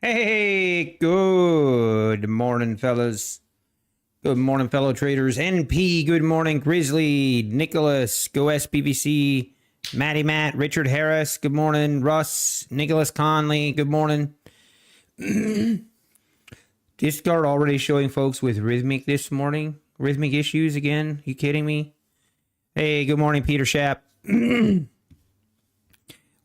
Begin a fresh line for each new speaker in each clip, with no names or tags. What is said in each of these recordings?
Hey, good morning, fellas. Good morning, fellow traders. NP, good morning. Grizzly, Nicholas, Go SPVC, Matty Matt, Richard Harris, good morning. Russ, Nicholas Conley, good morning. Discard already showing folks with rhythmic this morning. Rhythmic issues again? You kidding me? Hey, good morning, Peter Schapp.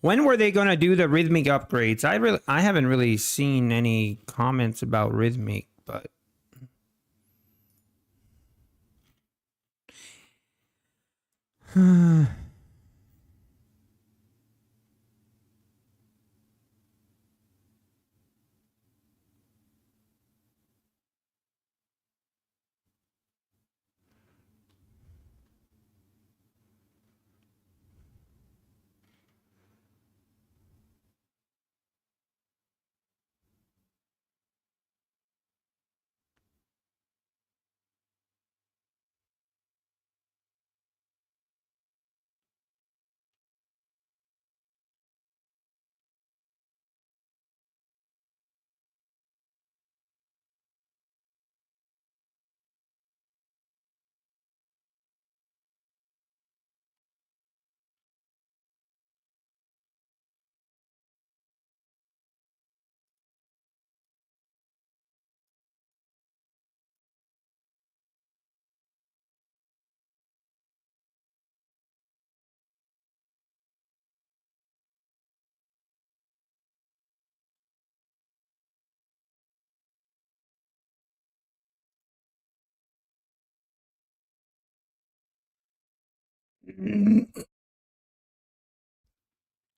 When were they going to do the rhythmic upgrades? I haven't really seen any comments about rhythmic, but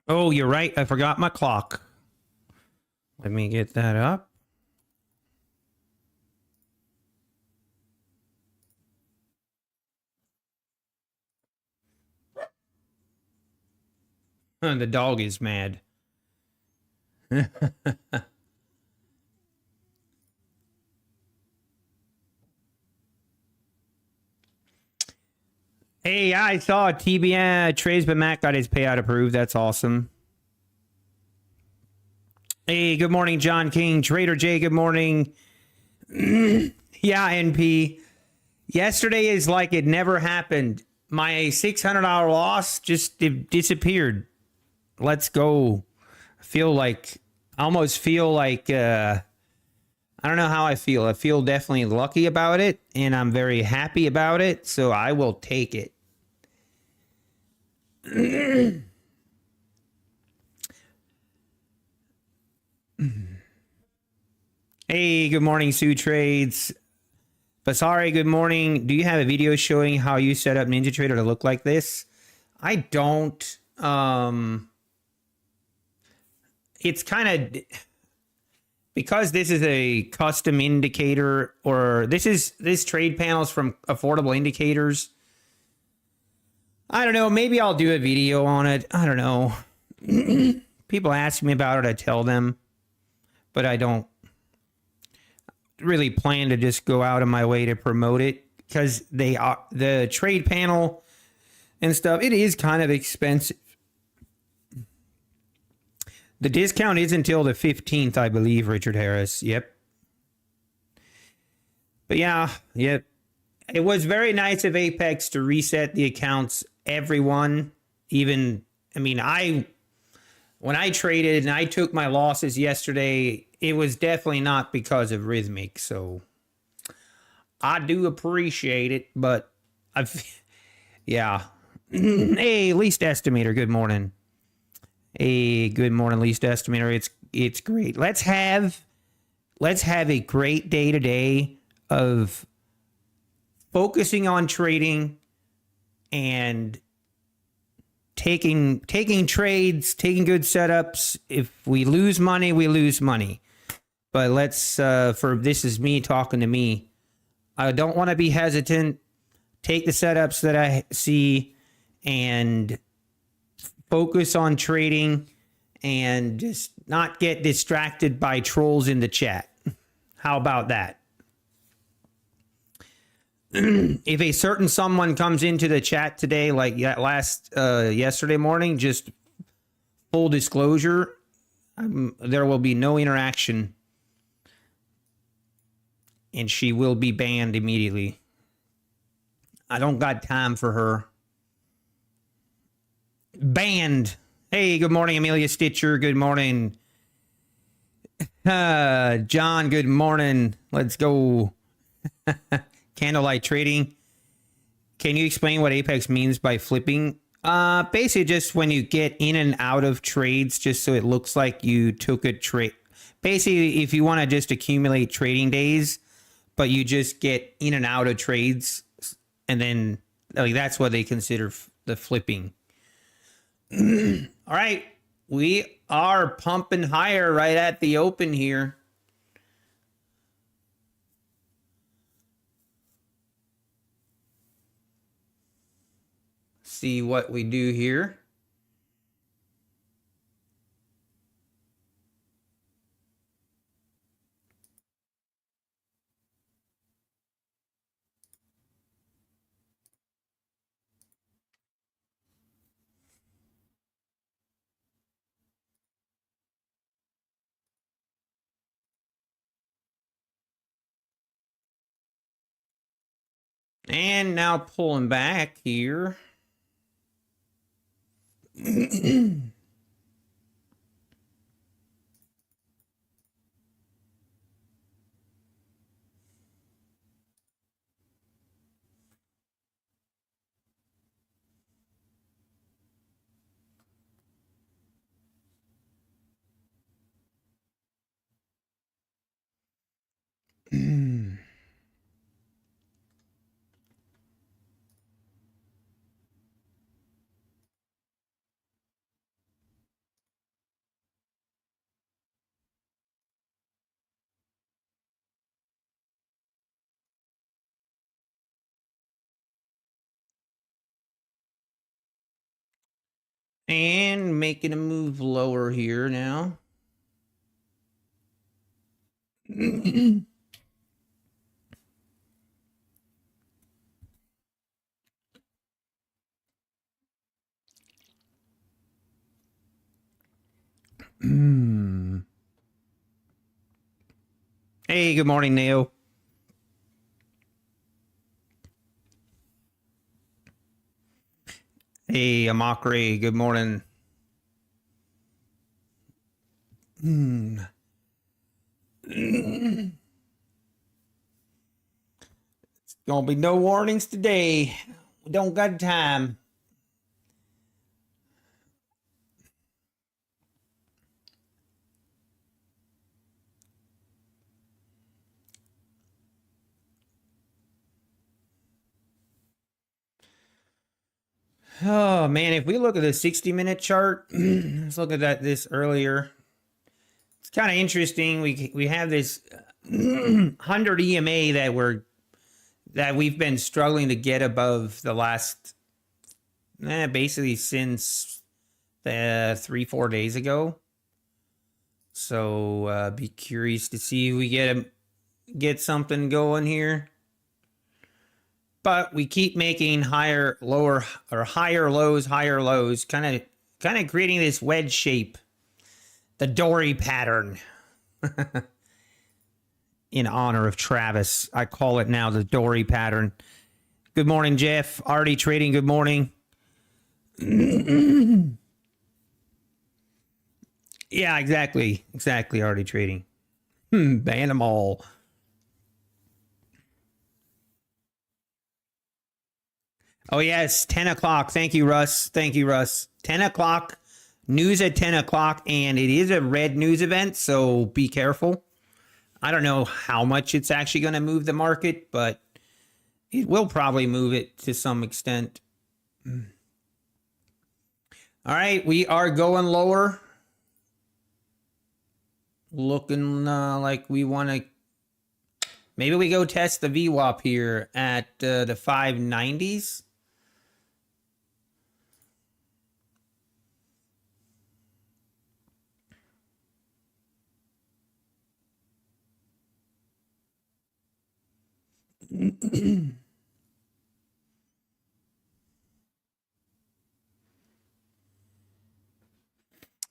oh, you're right. I forgot my clock. Let me get that up. The dog is mad. Hey, I saw TBN trades, but Matt got his payout approved. That's awesome. Hey, good morning, John King. Trader J, good morning. Yeah, NP. Yesterday is like it never happened. My $600 loss just disappeared. Let's go. I almost feel like, I don't know how I feel. I feel definitely lucky about it, and I'm very happy about it, so I will take it. Hey, good morning, Sue Trades. Basari, good morning. Do you have a video showing how you set up NinjaTrader to look like this? I don't. It's kind of... Because this is a custom indicator, or this trade panel is from Affordable Indicators. I don't know. Maybe I'll do a video on it. I don't know. People ask me about it. I tell them. But I don't really plan to just go out of my way to promote it. Because the trade panel and stuff, it is kind of expensive. The discount is until the 15th, I believe, Richard Harris. Yep. But yeah, yep. It was very nice of Apex to reset the accounts, everyone. Even, I mean, when I traded and I took my losses yesterday, it was definitely not because of Rhythmic. So I do appreciate it, but yeah. Hey, Least Estimator, good morning. Hey, good morning, Least Estimator. It's great. Let's have a great day today of focusing on trading and taking trades, taking good setups. If we lose money, we lose money. But let's this is me talking to me. I don't want to be hesitant. Take the setups that I see and focus on trading and just not get distracted by trolls in the chat. How about that? If a certain someone comes into the chat today, like yesterday morning, just full disclosure, there will be no interaction, and she will be banned immediately. I don't got time for her. Banned. Hey, good morning, Amelia Stitcher. Good morning. John, good morning. Let's go. Candlelight trading. Can you explain what Apex means by flipping? Basically just when you get in and out of trades, just so it looks like you took a trade. Basically, if you want to just accumulate trading days, but you just get in and out of trades, and then like that's what they consider the flipping. All right, we are pumping higher right at the open here. See what we do here. And now pulling back here. And making a move lower here now. Hey, good morning, Neo. Hey, Amakre, good morning. It's gonna be no warnings today. We don't got time. Oh man, if we look at the 60-minute chart, let's look at this earlier. It's kind of interesting. We have this 100 EMA that we've been struggling to get above the last basically since 3-4 days ago. So be curious to see if we get something going here. But we keep making higher lows, kind of creating this wedge shape, the Dory pattern. In honor of Travis, I call it now the Dory pattern. Good morning, Jeff. Already trading. Good morning. Yeah, exactly. Already trading. Ban them all. Oh, yes, 10 o'clock. Thank you, Russ. 10 o'clock, news at 10 o'clock, and it is a red news event, so be careful. I don't know how much it's actually going to move the market, but it will probably move it to some extent. All right, we are going lower. Looking like we want to... Maybe we go test the VWAP here at the 590s.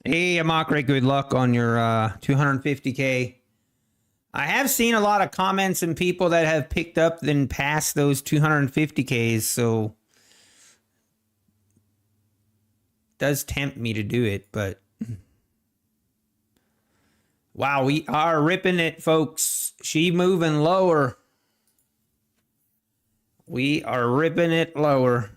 Hey, Amakre, good luck on your 250K. I have seen a lot of comments and people that have picked up and passed those 250Ks, so it does tempt me to do it, but wow, we are ripping it, folks. She moving lower. We are ripping it lower.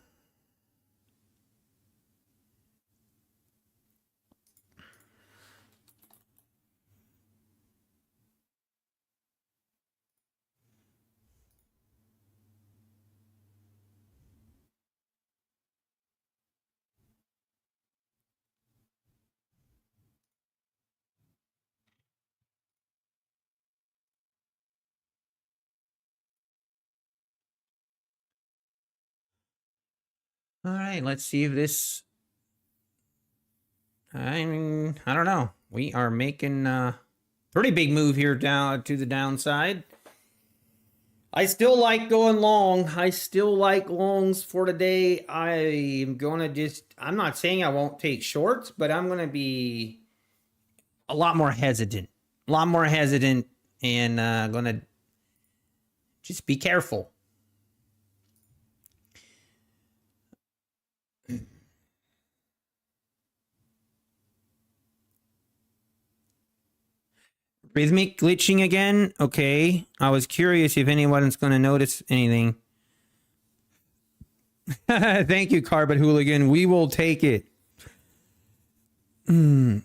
All right, let's see if this. I mean, I don't know. We are making a pretty big move here down to the downside. I still like going long. I still like longs for today. I am gonna I'm not saying I won't take shorts, but I'm gonna be a lot more hesitant. A lot more hesitant and gonna just be careful. Rhythmic glitching again? Okay. I was curious if anyone's going to notice anything. Thank you, Carbon Hooligan. We will take it. Yeah,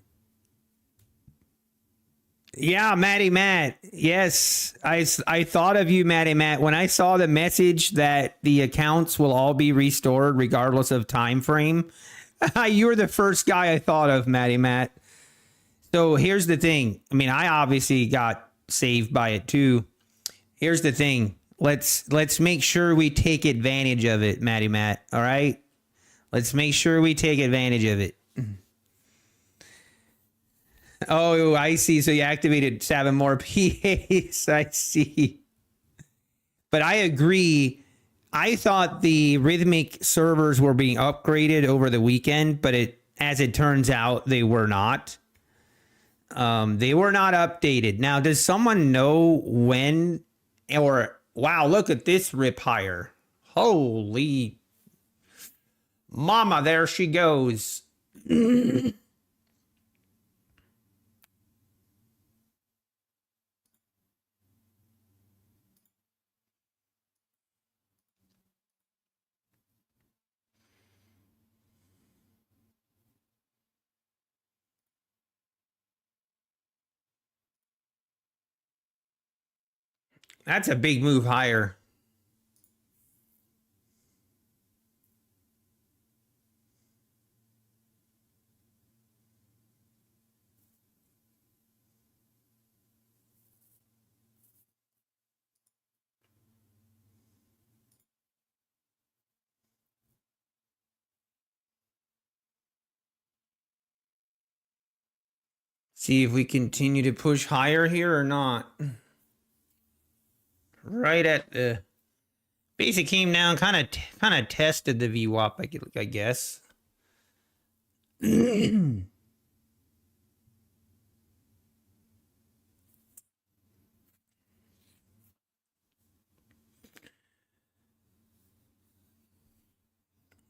Matty Matt. Yes, I thought of you, Matty Matt. When I saw the message that the accounts will all be restored regardless of time frame, you were the first guy I thought of, Matty Matt. So here's the thing. I mean, I obviously got saved by it too. Here's the thing. Let's make sure we take advantage of it, Matty Matt. All right? Let's make sure we take advantage of it. Oh, I see. So you activated 7 more PAs. I see. But I agree. I thought the Rhythmic servers were being upgraded over the weekend, but as it turns out, they were not. They were not updated. Now, does someone know when or wow, look at this rip higher. Holy mama, there she goes. That's a big move higher. See if we continue to push higher here or not. Right at the basic came down, kind of tested the VWAP, I guess.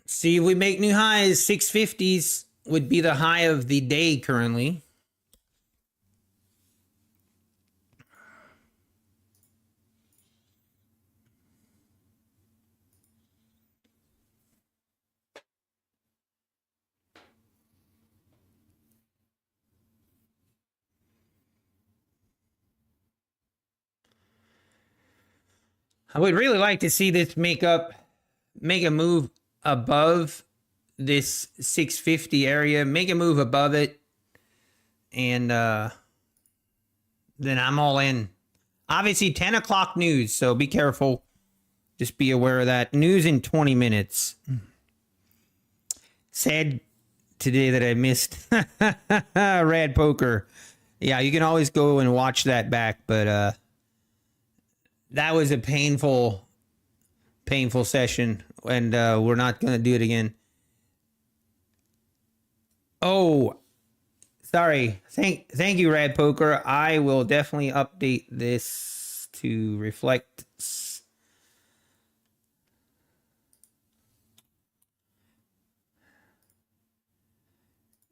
See if we make new highs. 650s would be the high of the day currently. I would really like to see this make a move above this 650 area, make a move above it, and then I'm all in. Obviously, 10 o'clock news, so be careful. Just be aware of that. News in 20 minutes. Sad today that I missed Rad Poker. Yeah, you can always go and watch that back, but that was a painful session, and we're not going to do it again. Oh, Sorry. Thank you, Rad Poker. I will definitely update this to reflect.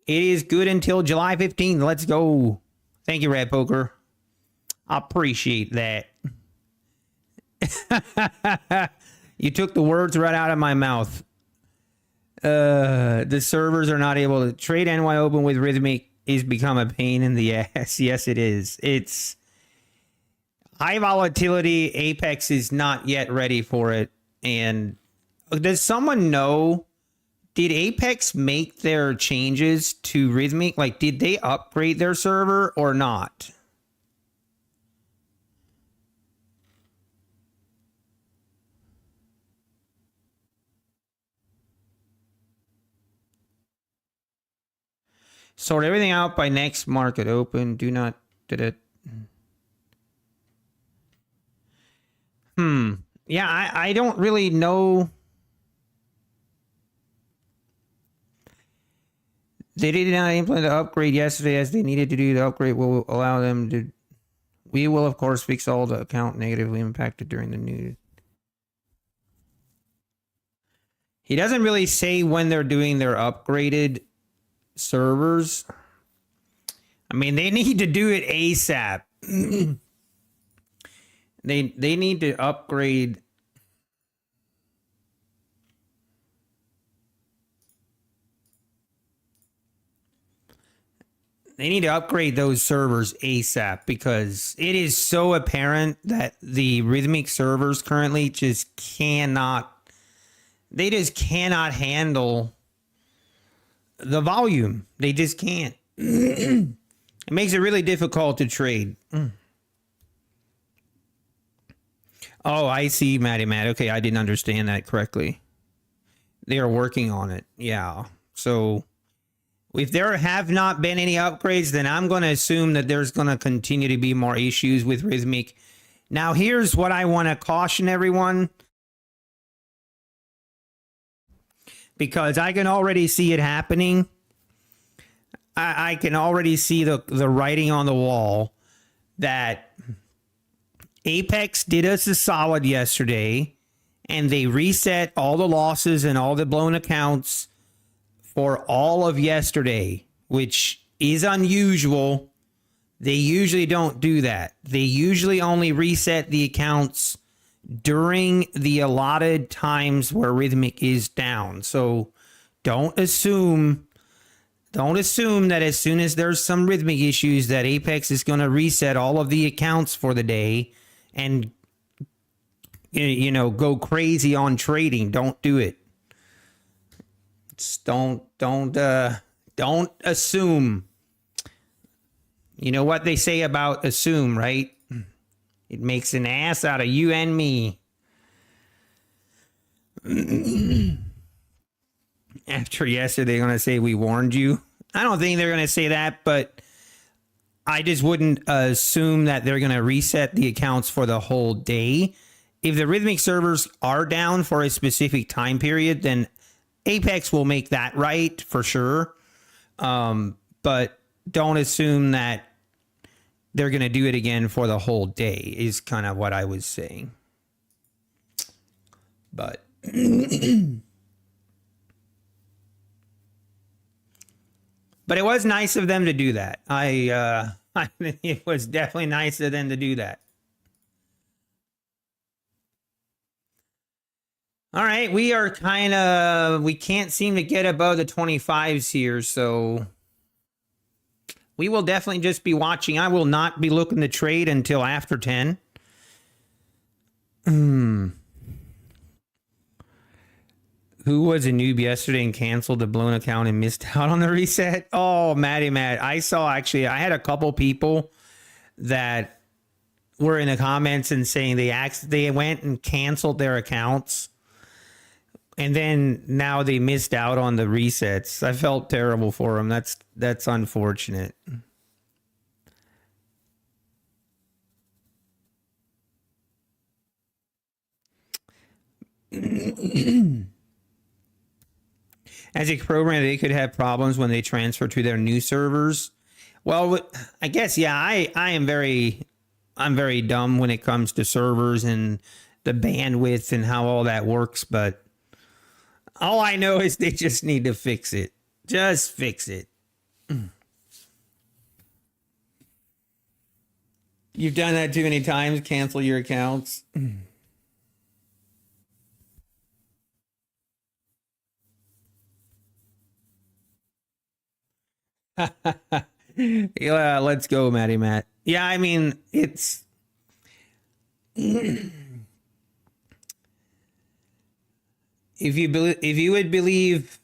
It is good until July 15th. Let's go. Thank you, Rad Poker. I appreciate that. You took the words right out of my mouth. The servers are not able to trade NY Open with Rhythmic is become a pain in the ass. Yes, it is. It's high volatility. Apex is not yet ready for it. And does someone know, did Apex make their changes to Rhythmic? Like, did they upgrade their server or not? Sort everything out by next market open. Do not did it. Yeah, I don't really know. They did not implement the upgrade yesterday as they needed to do. The upgrade will allow them to. We will, of course, fix all the account negatively impacted during the news. He doesn't really say when they're doing their upgraded servers. I mean, they need to do it ASAP. They need to upgrade. They need to upgrade those servers ASAP because it is so apparent that the Rhythmic servers currently just cannot. They just cannot handle the volume. They just can't. It makes it really difficult to trade. Oh, I see, Matty Matt. Okay, I didn't understand that correctly. They are working on it. Yeah. So if there have not been any upgrades, then I'm going to assume that there's going to continue to be more issues with Rhythmic. Now, here's what I want to caution everyone, because I can already see it happening. I can already see the writing on the wall that Apex did us a solid yesterday, and they reset all the losses and all the blown accounts for all of yesterday, which is unusual. They usually don't do that. They usually only reset the accounts during the allotted times where Rhythmic is down. So don't assume that as soon as there's some Rhythmic issues that Apex is going to reset all of the accounts for the day and go crazy on trading. Don't do it. Just don't assume. You know what they say about assume, right? It makes an ass out of you and me. After yesterday, they're going to say we warned you. I don't think they're going to say that, but I just wouldn't assume that they're going to reset the accounts for the whole day. If the Rhythmic servers are down for a specific time period, then Apex will make that right for sure. But don't assume that they're going to do it again for the whole day is kind of what I was saying. But but it was nice of them to do that. It was definitely nice of them to do that. All right, we can't seem to get above the 25s here, so we will definitely just be watching. I will not be looking to trade until after 10. Who was a noob yesterday and canceled the blown account and missed out on the reset? Oh, Matty Matt. I had a couple people that were in the comments and saying they went and canceled their accounts. And then now they missed out on the resets. I felt terrible for them. That's unfortunate. As a program, they could have problems when they transfer to their new servers. Well, I guess yeah. I'm very dumb when it comes to servers and the bandwidth and how all that works. But all I know is they just need to fix it. Just fix it. You've done that too many times. Cancel your accounts. Yeah, let's go, Matty Matt. Yeah, I mean it's if you would believe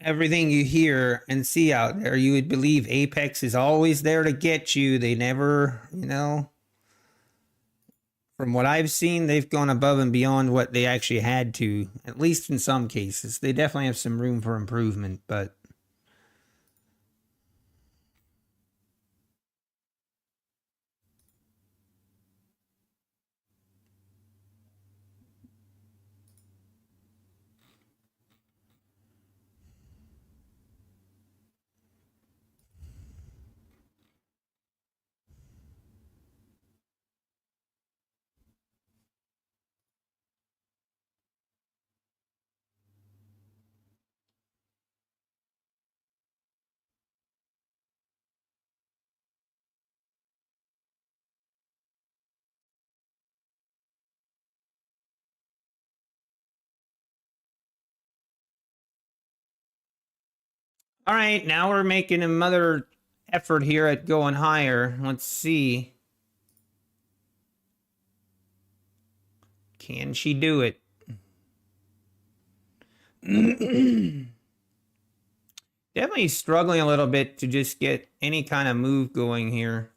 everything you hear and see out there, you would believe Apex is always there to get you. They never, from what I've seen, they've gone above and beyond what they actually had to, at least in some cases. They definitely have some room for improvement, but all right, now we're making another effort here at going higher. Let's see. Can she do it? Definitely struggling a little bit to just get any kind of move going here.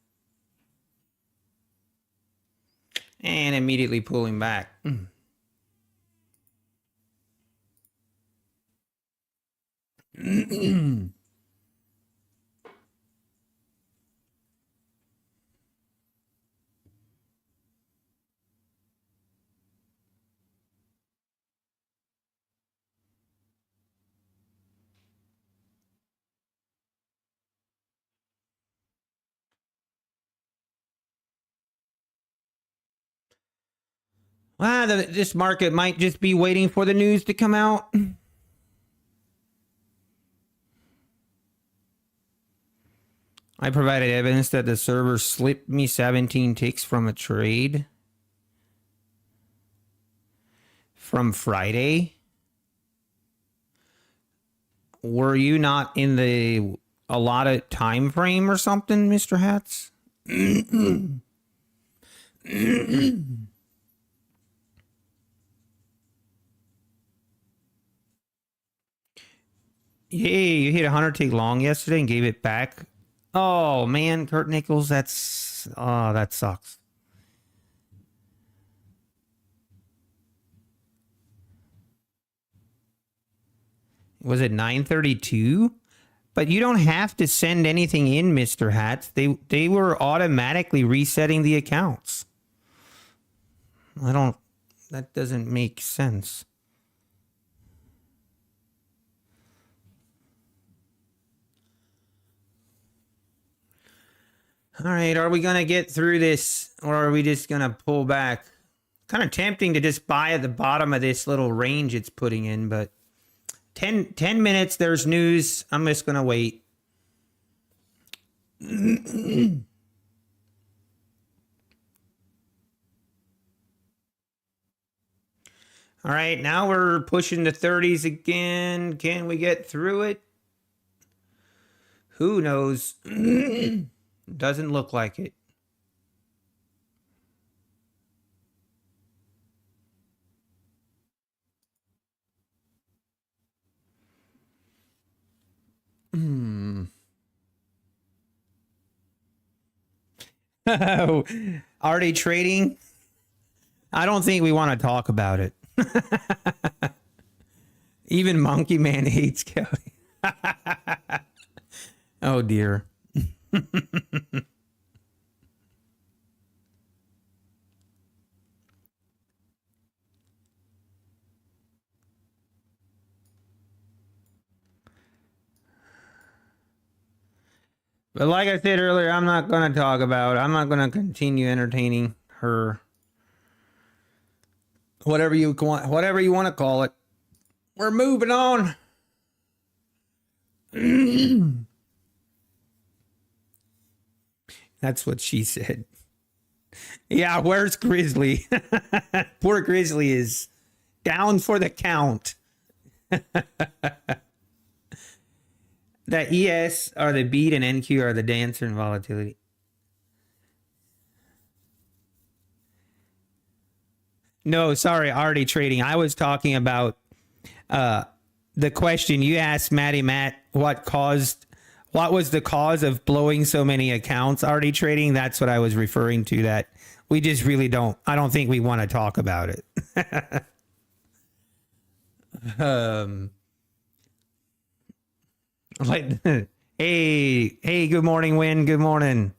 And immediately pulling back. Wow, this market might just be waiting for the news to come out. I provided evidence that the server slipped me 17 ticks from a trade from Friday. Were you not in the allotted time frame or something, Mr. Hats? Yay, you hit 100 tick long yesterday and gave it back. Oh man, Kurt Nichols, that sucks. Was it 932? But you don't have to send anything in, Mr. Hats. They were automatically resetting the accounts. That doesn't make sense. All right, are we going to get through this or are we just going to pull back? Kind of tempting to just buy at the bottom of this little range it's putting in, but 10 minutes, there's news. I'm just going to wait. All right, now we're pushing the 30s again. Can we get through it? Who knows? Doesn't look like it. Are they trading? I don't think we want to talk about it. Even Monkey Man hates Kelly. Oh dear. But like I said earlier, I'm not going to continue entertaining her. Whatever you want to call it. We're moving on. That's what she said. Yeah, where's Grizzly? Poor Grizzly is down for the count. The ES are the beat and NQ are the dancer and volatility. No, sorry, already trading. I was talking about the question you asked Matt, what was the cause of blowing so many accounts already trading? That's what I was referring to, that we just really I don't think we want to talk about it. Like, hey, good morning, Win. Good morning.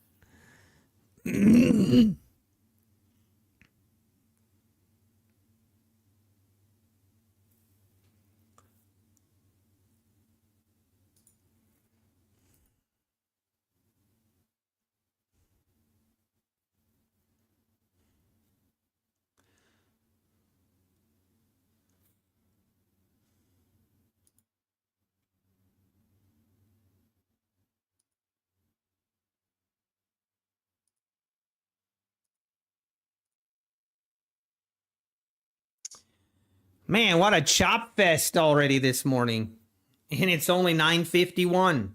Man, what a chop fest already this morning. And it's only 9:51.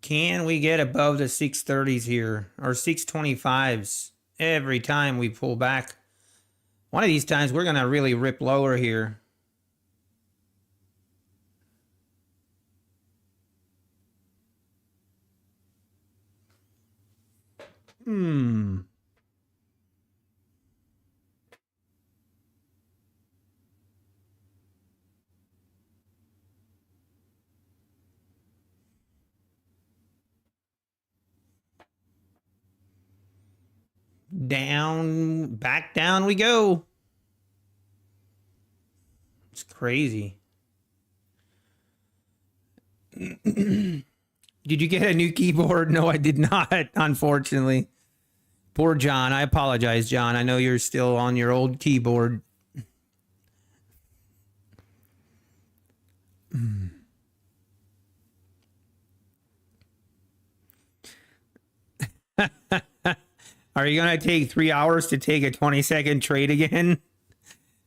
Can we get above the 630s here, or 625s every time we pull back? One of these times we're going to really rip lower here. Back down we go. It's crazy. Did you get a new keyboard? No, I did not, unfortunately. Poor John. I apologize, John. I know you're still on your old keyboard. Are you going to take 3 hours to take a 20-second trade again?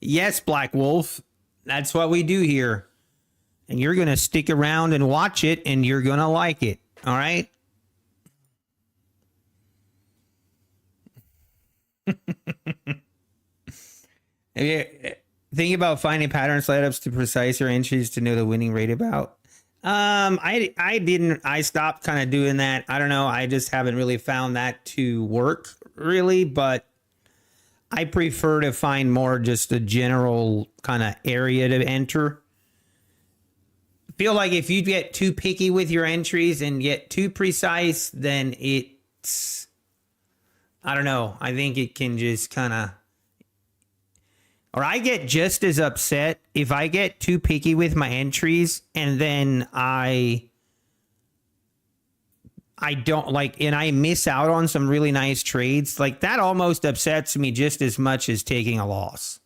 Yes, Black Wolf. That's what we do here. And you're going to stick around and watch it, and you're going to like it. All right? Think about finding pattern setups to precise your entries to know the winning rate about. I stopped kind of doing that. I don't know. I just haven't really found that to work really, but I prefer to find more just a general kind of area to enter. Feel like if you get too picky with your entries and get too precise, then it's, I don't know. I think it can just kind of, or I get just as upset if I get too picky with my entries and then I don't like, and I miss out on some really nice trades. Like that almost upsets me just as much as taking a loss.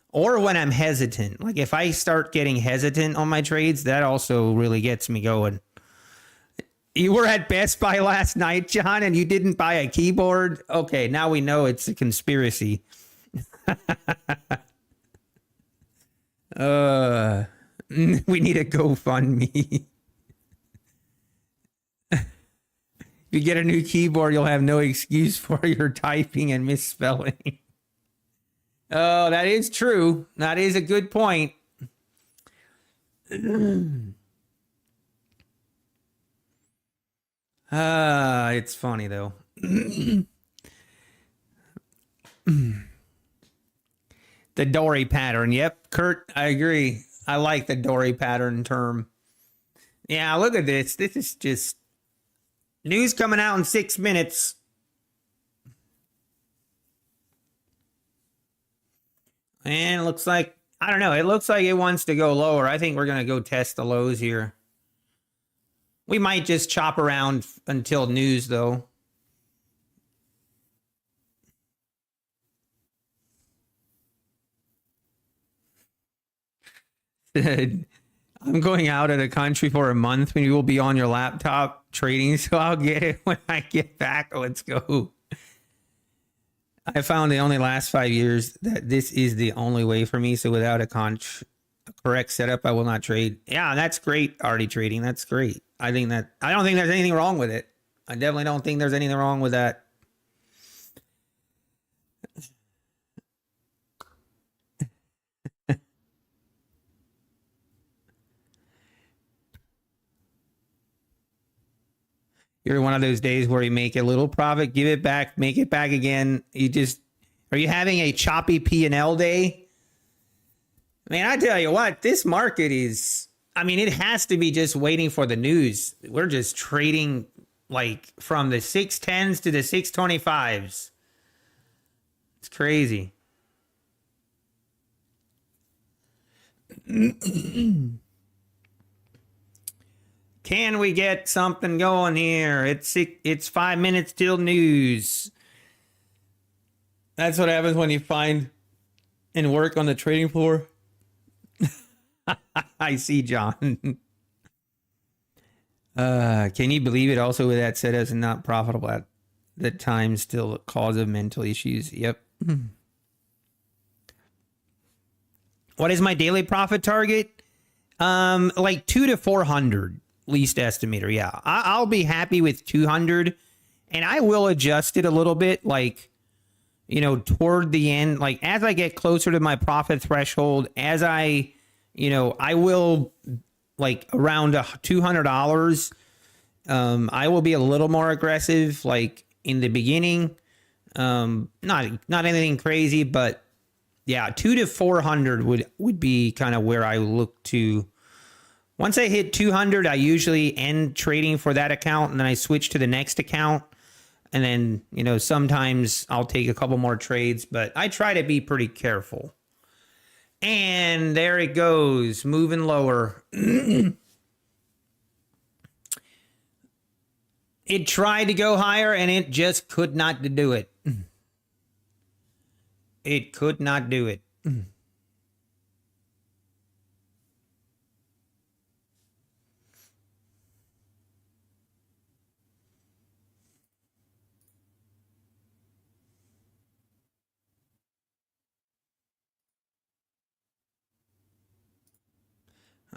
Or when I'm hesitant. Like if I start getting hesitant on my trades, that also really gets me going. You were at Best Buy last night, John, and you didn't buy a keyboard? Okay, now we know it's a conspiracy. We need a GoFundMe. If you get a new keyboard, you'll have no excuse for your typing and misspelling. Oh, that is true. That is a good point. It's funny though. The Dory pattern. Yep, Kurt, I agree. I like the Dory pattern term. Yeah, look at this. This is just news coming out in 6 minutes. And it looks like I don't know. It looks like it wants to go lower. I think we're going to go test the lows here. We might just chop around until news, though. I'm going out of the country for a month when you will be on your laptop trading, so I'll get it when I get back. Let's go. I found the only last 5 years that this is the only way for me. So without a correct setup, I will not trade. Yeah, that's great. Already trading. That's great. I don't think there's anything wrong with it. I definitely don't think there's anything wrong with that. You're one of those days where you make a little profit, give it back, make it back again. Are you having a choppy P&L day? Man, I tell you what, this market is, it has to be just waiting for the news. We're just trading like from the 610s to the 625s. It's crazy. Can we get something going here? It's 5 minutes till news. That's what happens when you find and work on the trading floor. I see, John. Can you believe it? Also, with that said, as not profitable at the time, still a cause of mental issues. Yep. What is my daily profit target? Like 200 to 400. Least estimator. Yeah, I'll be happy with 200, and I will adjust it a little bit, like, toward the end, like as I get closer to my profit threshold, as I will, like around $200, I will be a little more aggressive, like in the beginning. Not anything crazy, but yeah, 200 to 400 would be kind of where I look to. Once I hit 200, I usually end trading for that account, and then I switch to the next account. And then, sometimes I'll take a couple more trades, but I try to be pretty careful. And there it goes, moving lower. It tried to go higher, and it just could not do it. It could not do it.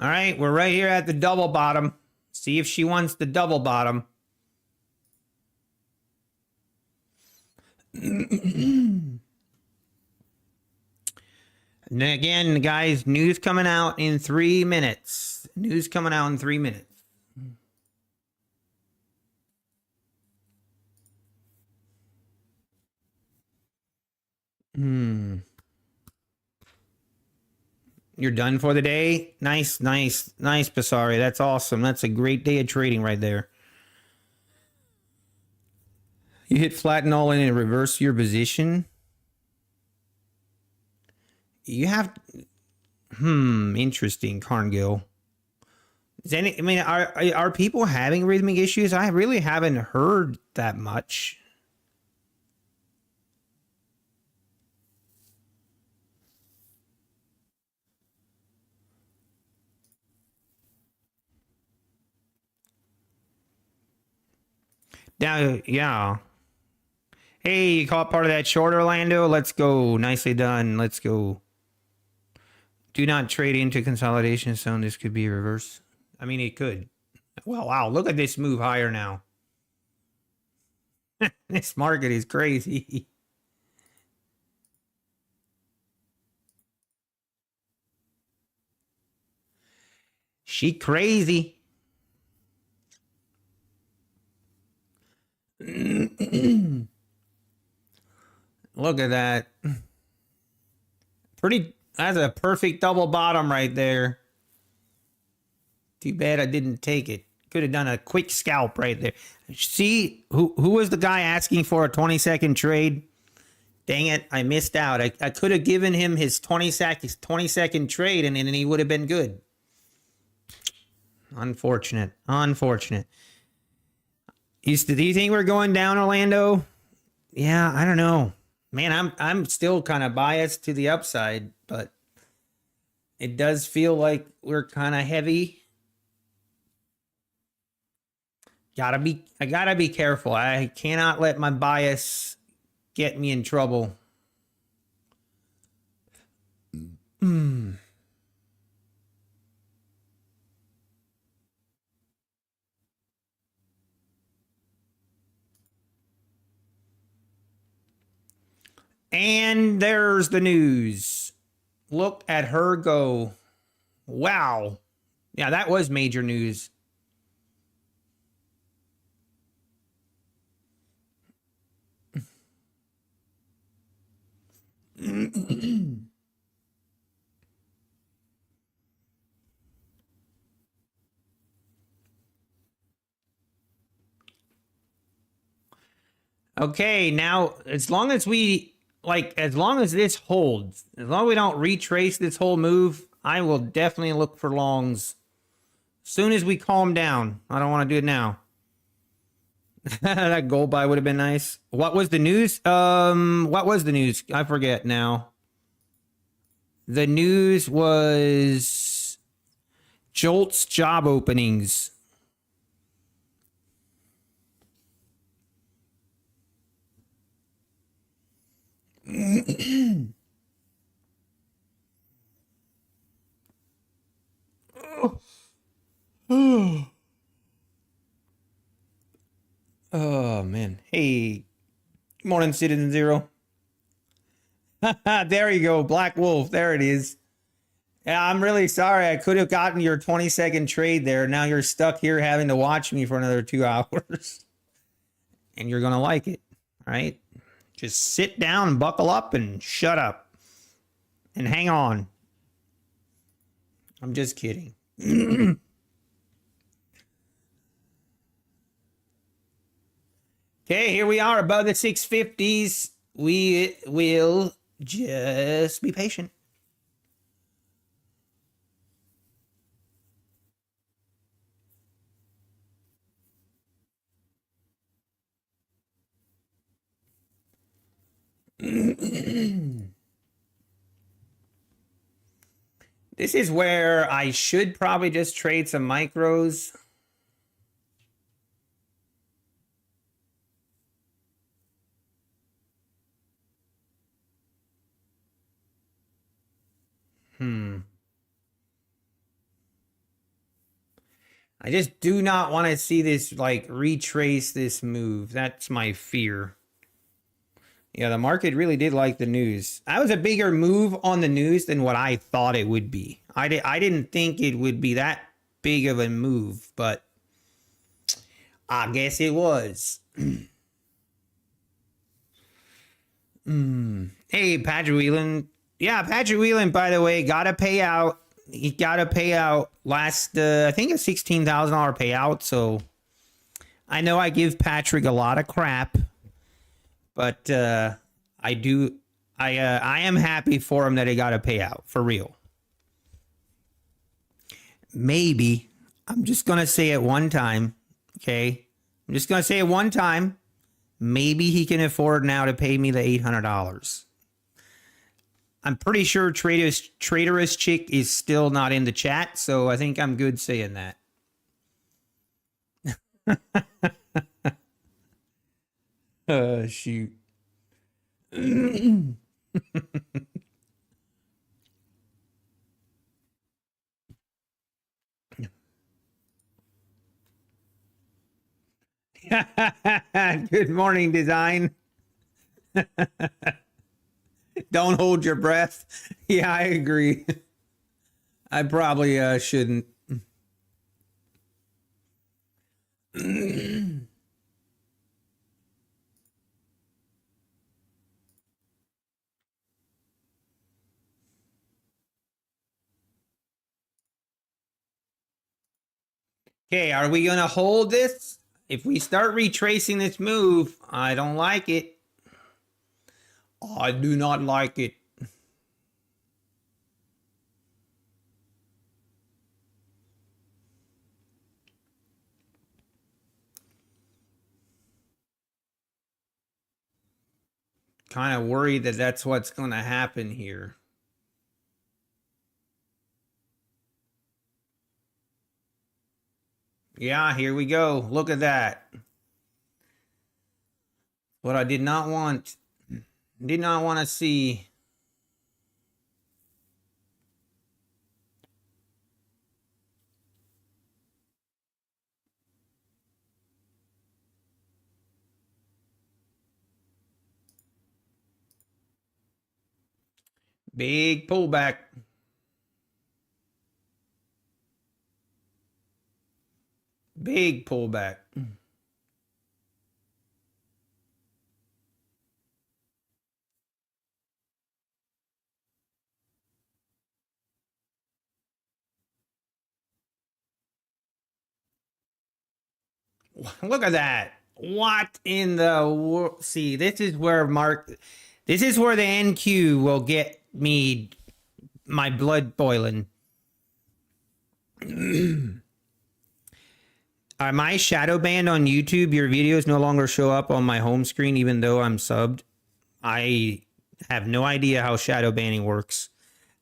All right, we're right here at the double bottom. See if she wants the double bottom. And again, guys, news coming out in 3 minutes. News coming out in 3 minutes. You're done for the day? Nice, Basari. That's awesome. That's a great day of trading right there. You hit flatten all in and reverse your position. You have... interesting, Carngill. Are people having rhythmic issues? I really haven't heard that much. Now, yeah. Hey, you caught part of that short, Orlando? Let's go. Nicely done. Let's go. Do not trade into consolidation zone. This could be reverse. It could. Well, wow. Look at this move higher now. This market is crazy. She crazy. Look at that. That's a perfect double bottom right there. Too bad I didn't take it. Could have done a quick scalp right there. See, who was the guy asking for a 20-second trade? Dang it, I missed out. I could have given him his 20-second trade, and then he would have been good. Unfortunate. Unfortunate. Do you think we're going down, Orlando? Yeah, I don't know. Man, I'm still kind of biased to the upside, but it does feel like we're kind of heavy. I gotta be careful. I cannot let my bias get me in trouble. And there's the news. Look at her go. Wow. Yeah, that was major news. Okay, now as long as this holds, as long as we don't retrace this whole move, I will definitely look for longs. As soon as we calm down. I don't want to do it now. That gold buy would have been nice. What was the news? What was the news? I forget now. The news was Jolt's job openings. Oh man. Hey. Good morning, Citizen Zero. There you go. Black Wolf. There it is. Yeah, I'm really sorry. I could have gotten your 20-second trade there. Now you're stuck here having to watch me for another 2 hours. And you're going to like it. All right? Just sit down and buckle up and shut up. And hang on. I'm just kidding. Okay, here we are above the 650s. We will just be patient. This is where I should probably just trade some micros. I just do not want to see this, like, retrace this move. That's my fear. Yeah, the market really did like the news. That was a bigger move on the news than what I thought it would be. I didn't think it would be that big of a move, but I guess it was. Hey, Patrick Whelan. Yeah, Patrick Whelan, by the way, got a payout. He got a payout last, I think a $16,000 payout. So I know I give Patrick a lot of crap, but I am happy for him that he got a payout for real. Maybe I'm just going to say it one time. Okay. I'm just going to say it one time. Maybe he can afford now to pay me the $800. I'm pretty sure Traitorous Chick is still not in the chat, so I think I'm good saying that. Shoot. Good morning, Design. Don't hold your breath. Yeah, I agree. I probably shouldn't. Okay, are we going to hold this? If we start retracing this move, I don't like it. I do not like it. Kind of worried that that's what's going to happen here. Yeah, here we go. Look at that. What I did not want. Did not want to see. Big pullback. Big pullback. Look at that. What in the world? See, this is where this is where the NQ will get me, my blood boiling. Are my shadow banned on YouTube? Your videos no longer show up on my home screen even though I'm subbed. I have no idea how shadow banning works.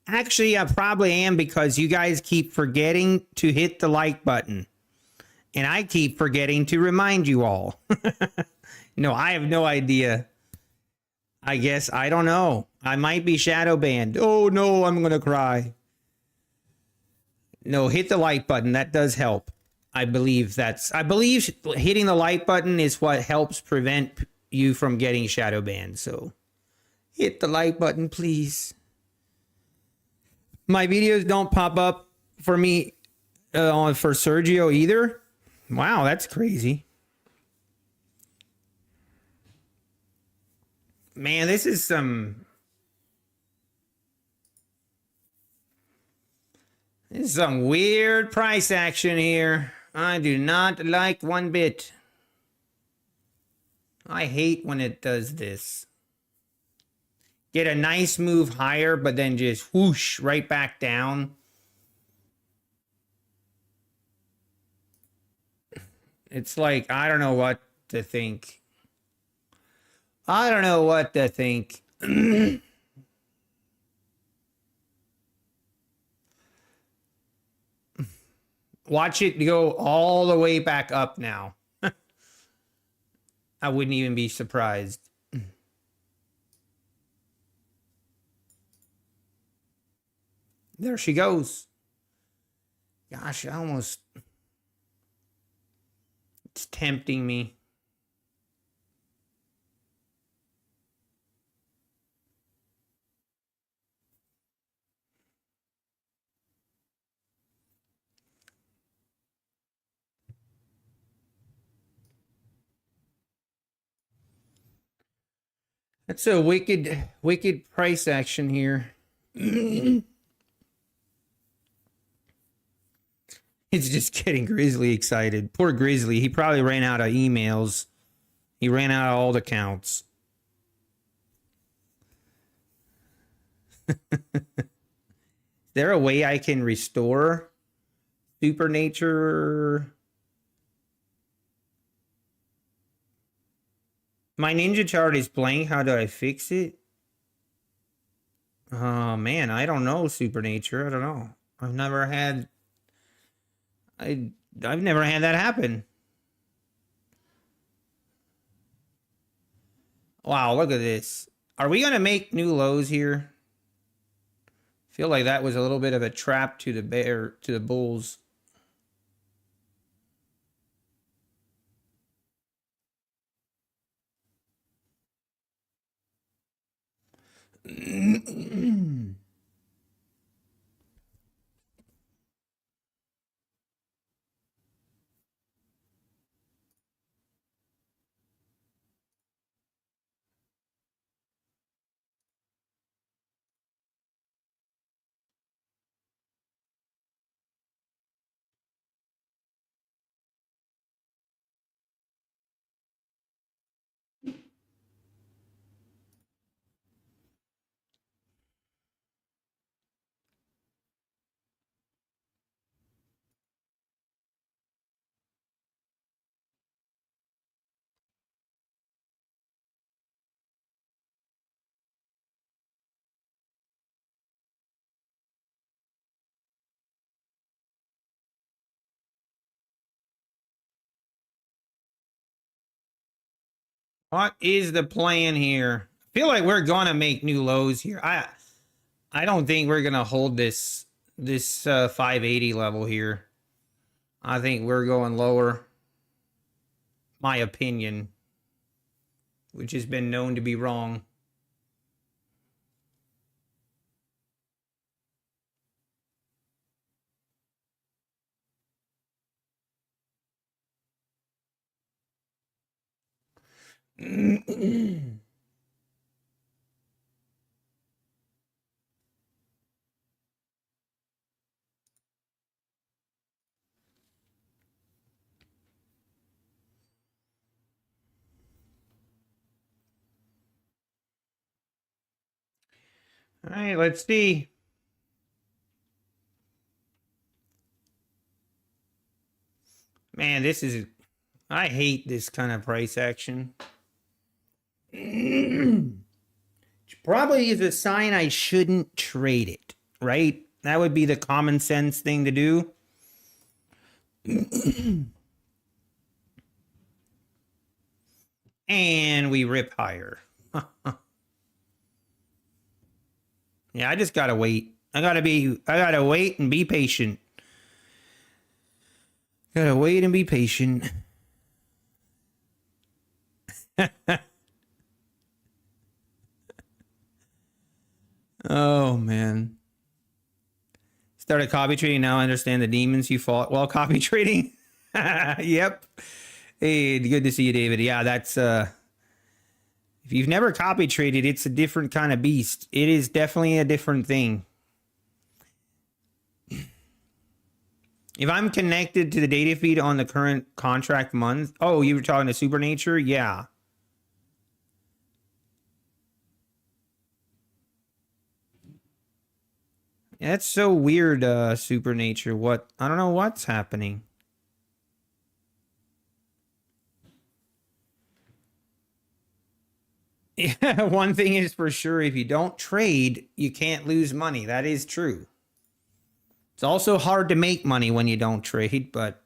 Actually, I probably am because you guys keep forgetting to hit the like button. And I keep forgetting to remind you all. No, I have no idea. I guess, I don't know. I might be shadow banned. Oh no, I'm going to cry. No, hit the like button. That does help. I believe hitting the like button is what helps prevent you from getting shadow banned. So hit the like button, please. My videos don't pop up for me for Sergio either. Wow, that's crazy. Man, this is some weird price action here. I do not like one bit. I hate when it does this. Get a nice move higher, but then just whoosh right back down. It's like, I don't know what to think. I don't know what to think. Watch it go all the way back up now. I wouldn't even be surprised. There she goes. Gosh, it's tempting me. That's a wicked price action here. It's just getting Grizzly excited. Poor Grizzly. He probably ran out of emails. He ran out of alt accounts. Is there a way I can restore Supernature? My ninja chart is blank. How do I fix it? Oh man, I don't know, Supernature. I don't know. I've never had that happen. Wow, look at this. Are we gonna make new lows here? Feel like that was a little bit of a trap to the bulls. What is the plan here? I feel like we're gonna make new lows here. I don't think we're gonna hold this 580 level here. I think we're going lower. My opinion, which has been known to be wrong. All right, let's see. Man, this is... I hate this kind of price action. Which probably is a sign I shouldn't trade it, right? That would be the common sense thing to do. And we rip higher. Yeah, I just gotta wait. I gotta wait and be patient. Gotta wait and be patient. Oh man. Started copy trading. Now I understand the demons you fought while copy trading. Yep. Hey, good to see you, David. Yeah, that's if you've never copy traded, it's a different kind of beast. It is definitely a different thing. If I'm connected to the data feed on the current contract month, oh, you were talking to Supernature? Yeah. That's so weird, Supernature. What? I don't know what's happening. Yeah, one thing is for sure, if you don't trade, you can't lose money. That is true. It's also hard to make money when you don't trade, but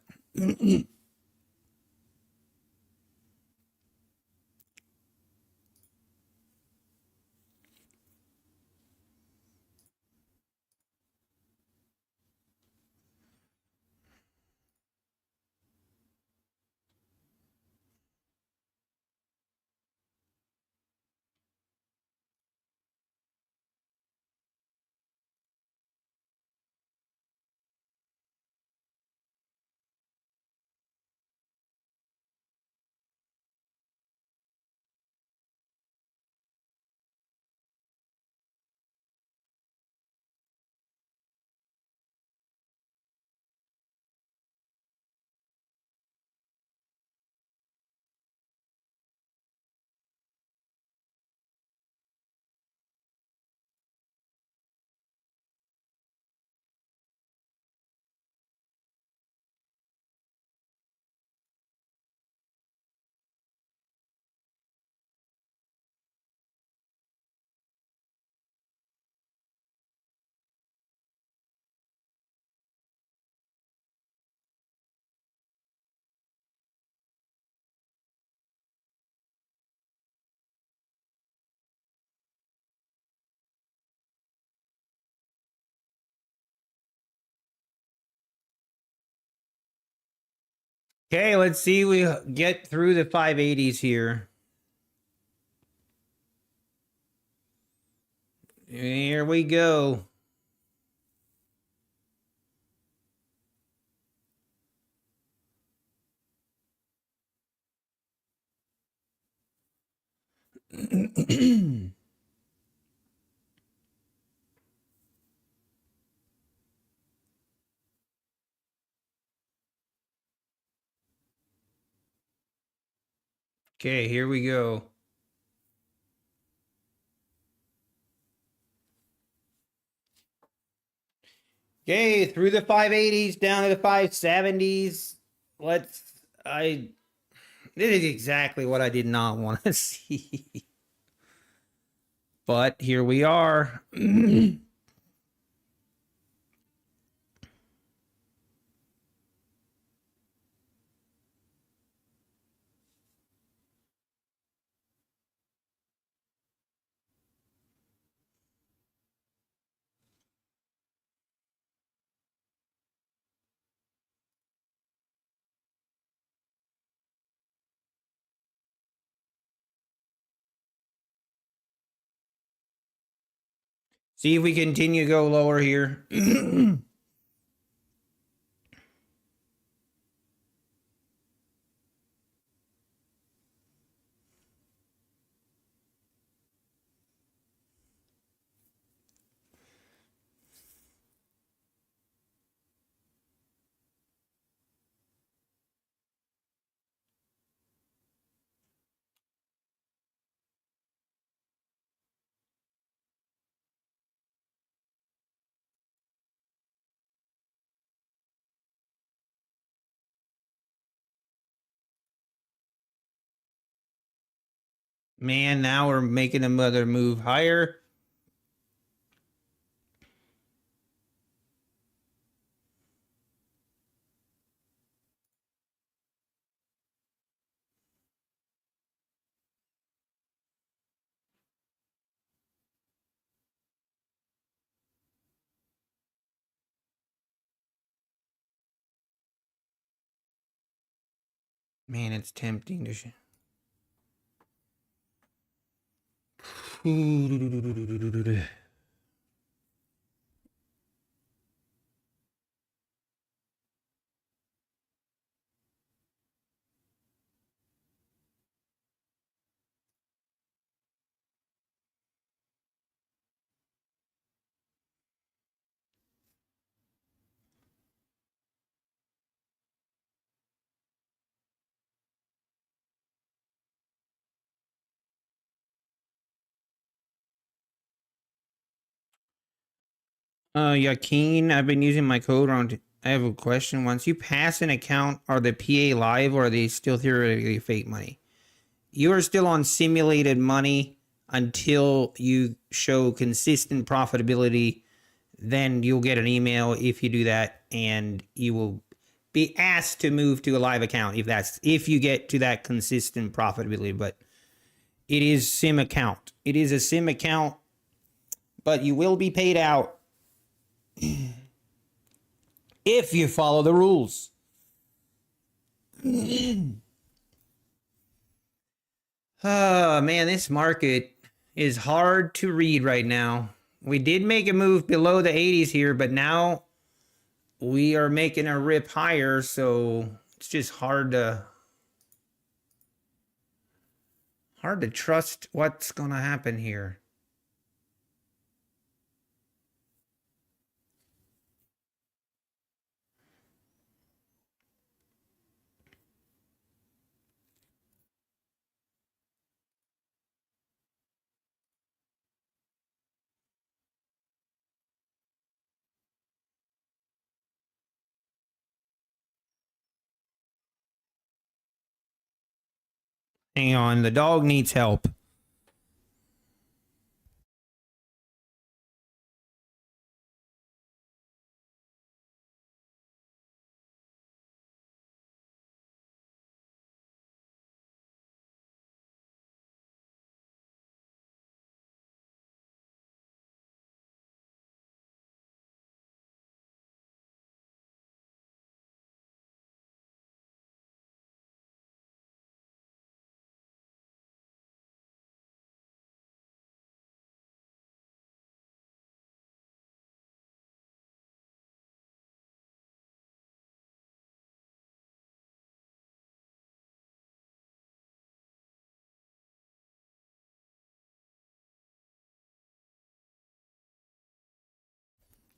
okay, let's see. We get through the 580s here. Here we go. Okay, here we go. Okay, through the 580s, down to the 570s. This is exactly what I did not want to see. But here we are. See if we continue to go lower here. Man, now we're making another move higher. Man, it's tempting to. Yakin, I've been using my code on. I have a question. Once you pass an account, are the PA live or are they still theoretically fake money? You are still on simulated money until you show consistent profitability. Then you'll get an email if you do that, and you will be asked to move to a live account if you get to that consistent profitability. But it is sim account. It is a sim account, but you will be paid out if you follow the rules. Oh man, this market is hard to read right now. We did make a move below the 80s here, but now we are making a rip higher, so it's just hard to trust what's going to happen here. Hang on, the dog needs help.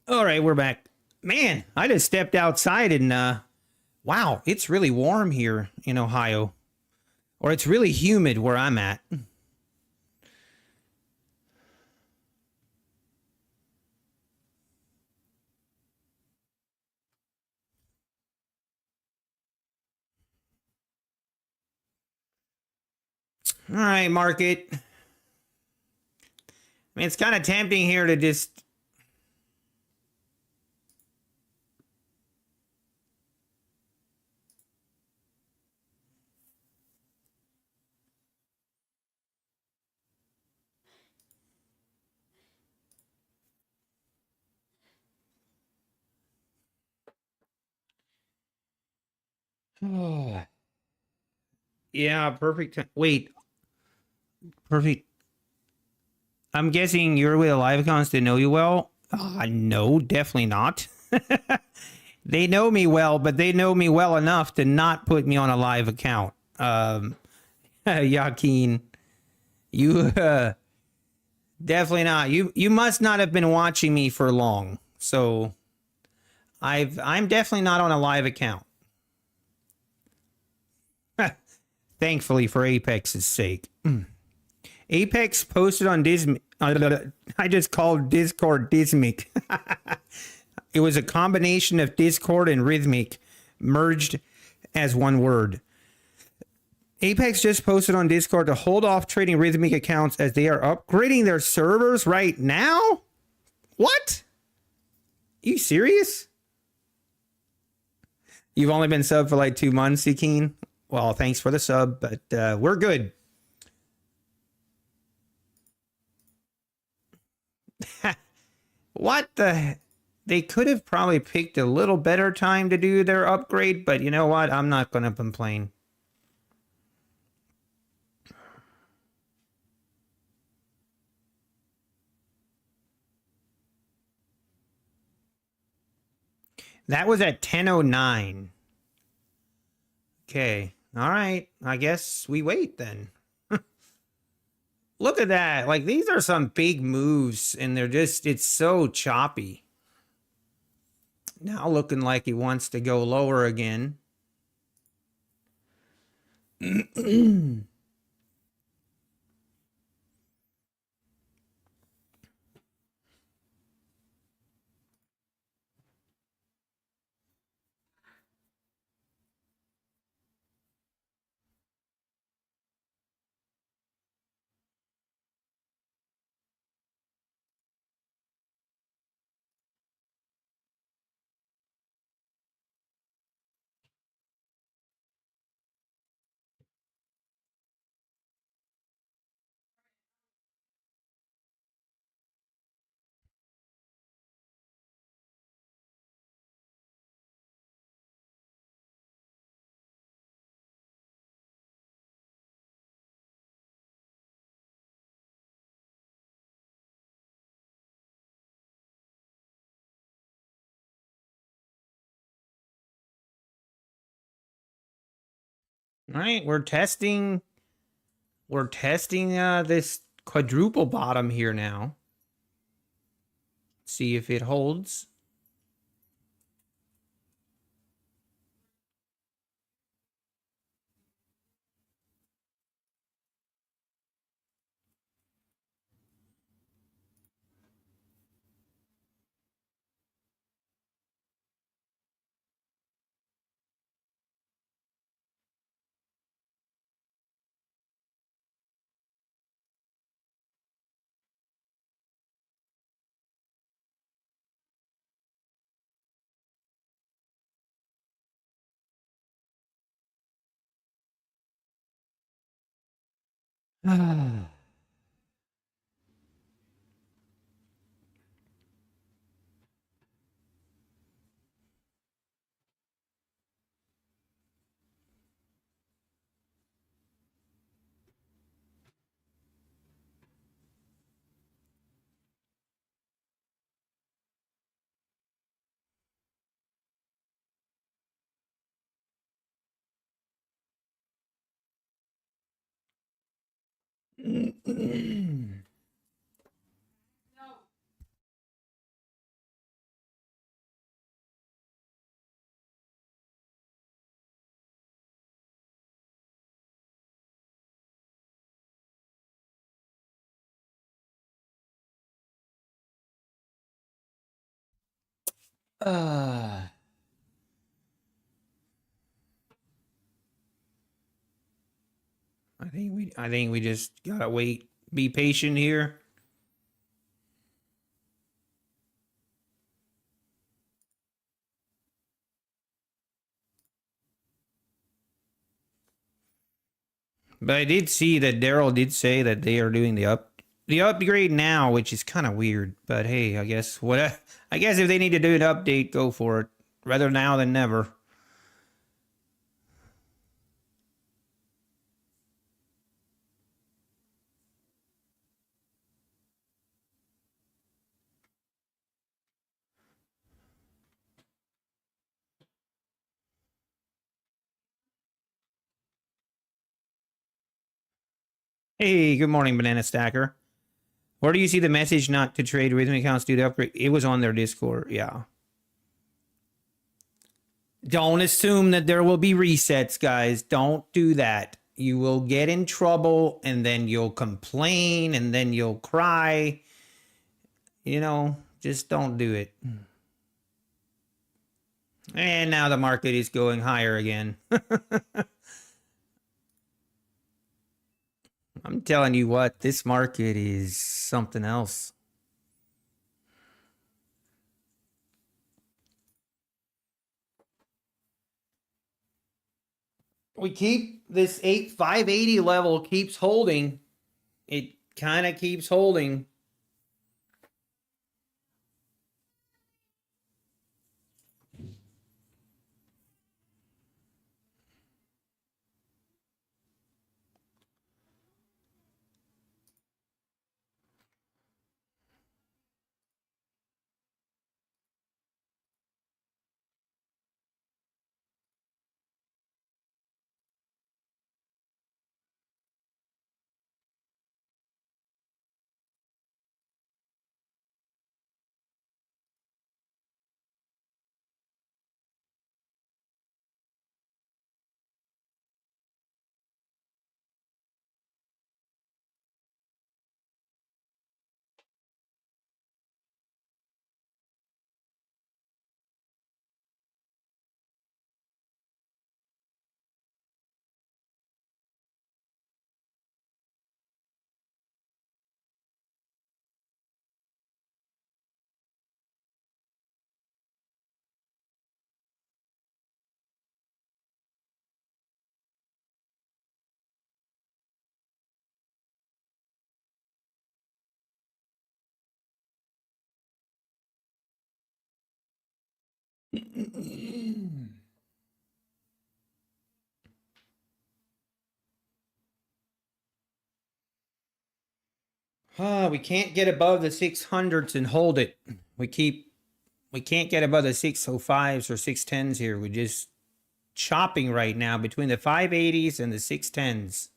All right, we're back. Man, I just stepped outside and wow, it's really warm here in Ohio. Or it's really humid where I'm at. All right, market. I mean, it's kind of tempting here to just. Oh. Yeah, perfect. Wait, perfect. I'm guessing you're with a live accounts that know you well. No, definitely not. They know me well, but they know me well enough to not put me on a live account. Joaquin, you definitely not. You must not have been watching me for long. So I'm definitely not on a live account. Thankfully for Apex's sake. Apex posted on Dismic. I just called Discord Dismic. It was a combination of Discord and Rhythmic merged as one word. Apex just posted on Discord to hold off trading Rhythmic accounts as they are upgrading their servers right now? What? You serious? You've only been subbed for like 2 months, Yakeen? Well, thanks for the sub, but we're good. What the? They could have probably picked a little better time to do their upgrade, but you know what? I'm not going to complain. That was at 10:09. Okay. All right. I guess we wait then. Look at that. Like, these are some big moves, and they're just, it's so choppy. Now looking like he wants to go lower again. All right, we're testing this quadruple bottom here now. See if it holds. I think we just gotta wait, be patient here. But I did see that Daryl did say that they are doing the upgrade now, which is kind of weird. But hey, I guess I guess if they need to do an update, go for it. Rather now than never. Hey, good morning, Banana Stacker. Where do you see the message not to trade rhythm accounts due to upgrade? It was on their Discord. Yeah. Don't assume that there will be resets, guys. Don't do that. You will get in trouble and then you'll complain and then you'll cry. Just don't do it. And now the market is going higher again. I'm telling you what, this market is something else. We keep this 580 level keeps holding. It kind of keeps holding. We can't get above the 600s and hold it. We can't get above the 605s or 610s here. We're just chopping right now between the 580s and the 610s.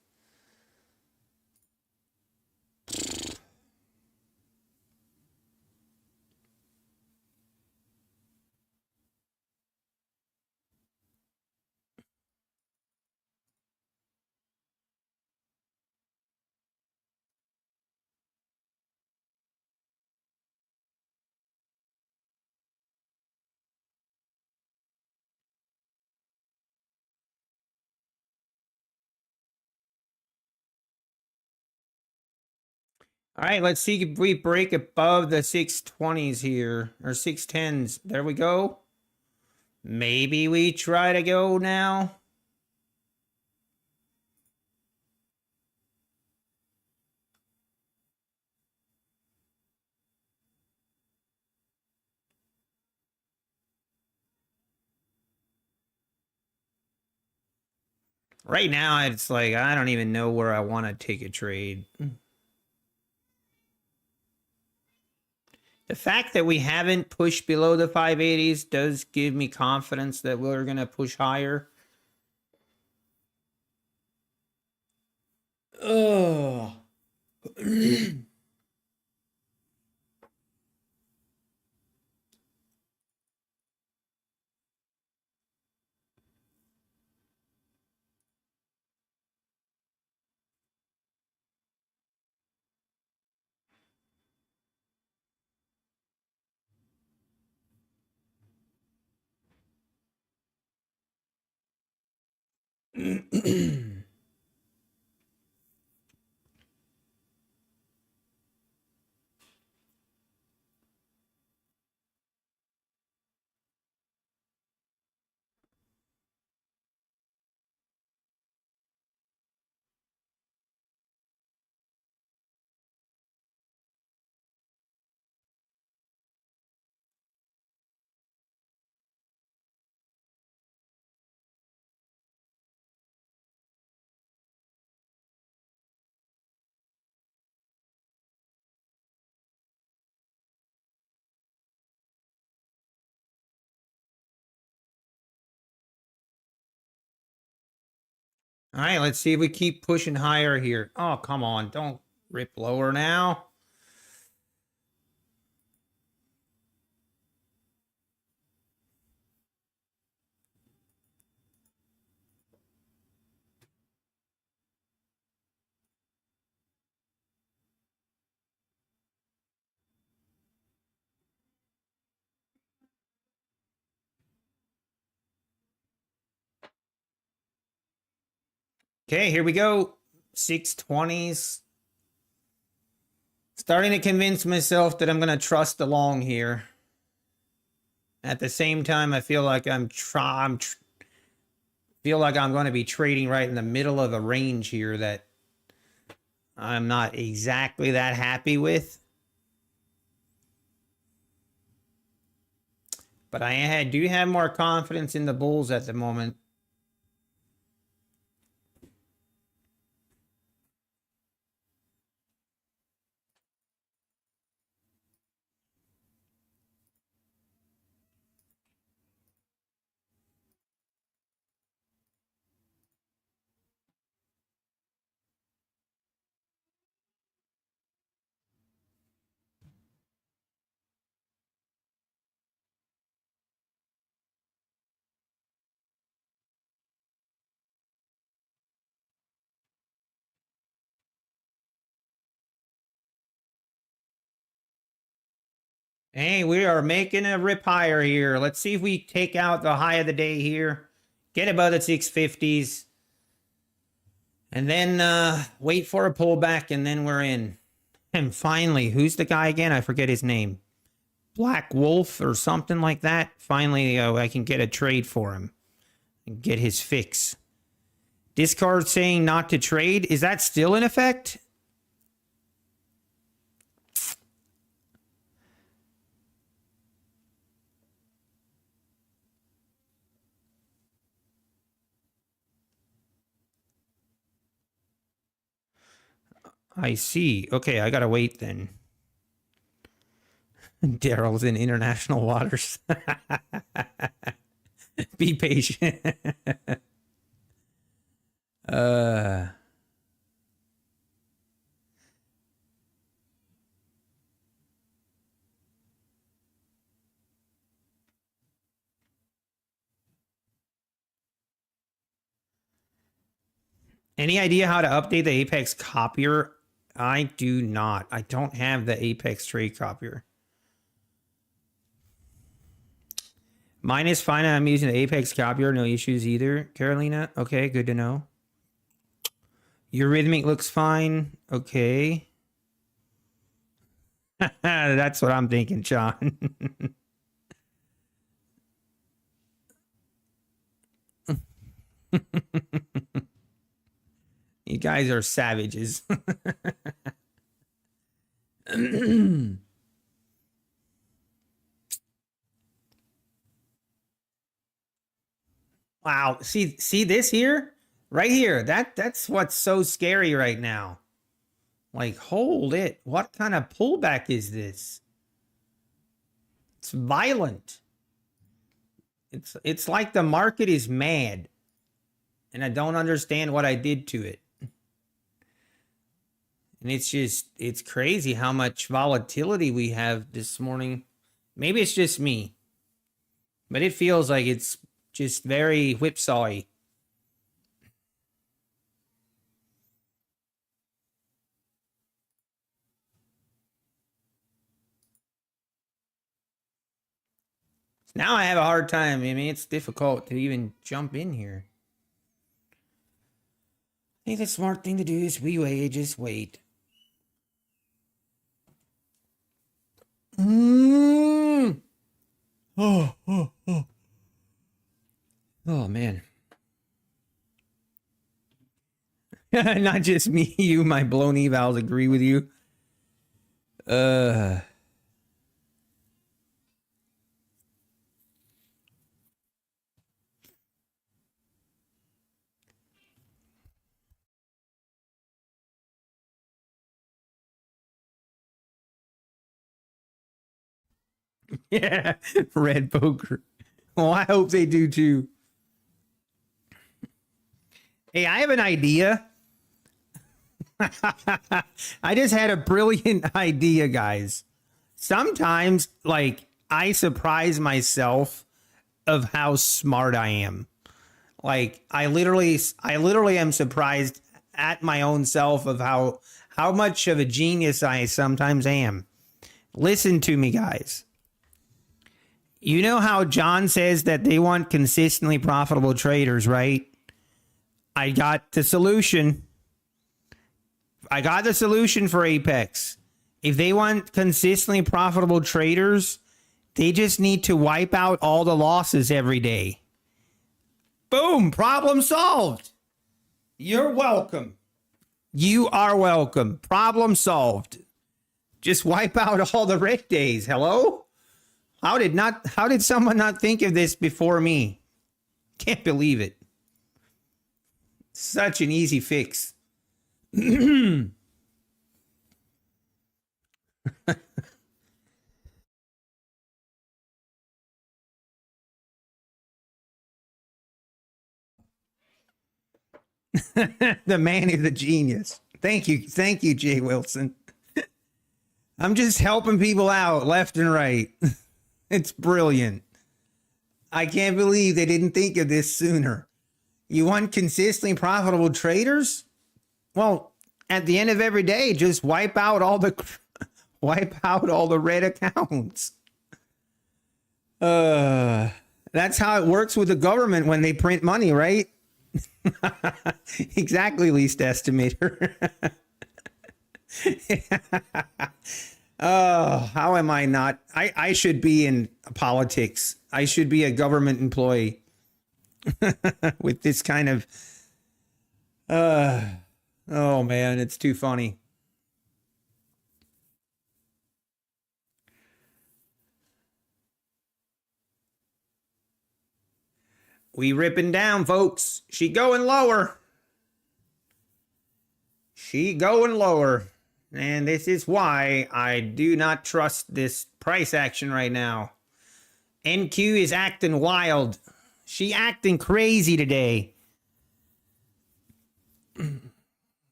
All right, let's see if we break above the 620s here, or 610s. There we go. Maybe we try to go now. Right now, it's like, I don't even know where I want to take a trade. The fact that we haven't pushed below the 580s does give me confidence that we're going to push higher. Oh. All right, let's see if we keep pushing higher here. Oh, come on. Don't rip lower now. Okay, here we go. 620s. Starting to convince myself that I'm going to trust along here. At the same time, I feel like I'm going to be trading right in the middle of a range here that I'm not exactly that happy with. But I do have more confidence in the bulls at the moment. Hey, we are making a rip higher here. Let's see if we take out the high of the day here. Get above the 650s. And then wait for a pullback, and then we're in. And finally, who's the guy again? I forget his name. Black Wolf or something like that. Finally, I can get a trade for him and get his fix. Discard saying not to trade. Is that still in effect? I see. Okay, I gotta wait then. Daryl's in international waters. Be patient. Any idea how to update the Apex copier? I do not. I don't have the Apex trade copier. Mine is fine. I'm using the Apex copier. No issues either. Carolina. Okay, good to know. Your rhythmic looks fine. Okay. That's what I'm thinking, Sean. You guys are savages. Wow. See this here? Right here. That's what's so scary right now. Like, hold it. What kind of pullback is this? It's violent. It's like the market is mad. And I don't understand what I did to it. And it's crazy how much volatility we have this morning. Maybe it's just me. But it feels like it's just very whipsawy. Now I have a hard time. I mean, it's difficult to even jump in here. I think the smart thing to do is we wait, just wait. Oh, man. Not just me, you, my blown evals agree with you. Yeah, red poker. Well, I hope they do too. Hey, I have an idea. I just had a brilliant idea, guys. Sometimes, like, I surprise myself of how smart I am. Like, I literally am surprised at my own self of how much of a genius I sometimes am. Listen to me, guys. You know how John says that they want consistently profitable traders, right? I got the solution. I got the solution for Apex. If they want consistently profitable traders, they just need to wipe out all the losses every day. Boom, problem solved. You're welcome. You are welcome. Problem solved. Just wipe out all the red days. Hello? How did someone not think of this before me? Can't believe it. Such an easy fix. The man is a genius. Thank you, Jay Wilson. I'm just helping people out left and right. It's brilliant. I can't believe they didn't think of this sooner. You want consistently profitable traders? Well, at the end of every day, just wipe out all the red accounts. That's how it works with the government when they print money, right? Exactly, least estimator. Oh, how am I not? I should be in politics. I should be a government employee with this kind of. Oh man, it's too funny. We ripping down, folks. She going lower. She going lower. And this is why I do not trust this price action right now. NQ is acting wild. She acting crazy today.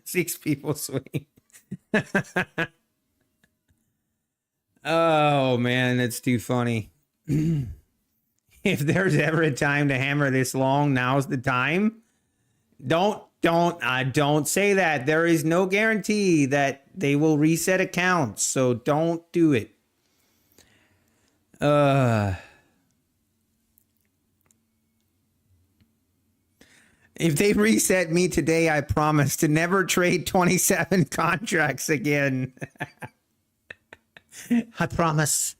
6 people swing. Oh man, that's too funny. If there's ever a time to hammer this long, now's the time. Don't say that. There is no guarantee that they will reset accounts, so don't do it. If they reset me today, I promise to never trade 27 contracts again. I promise.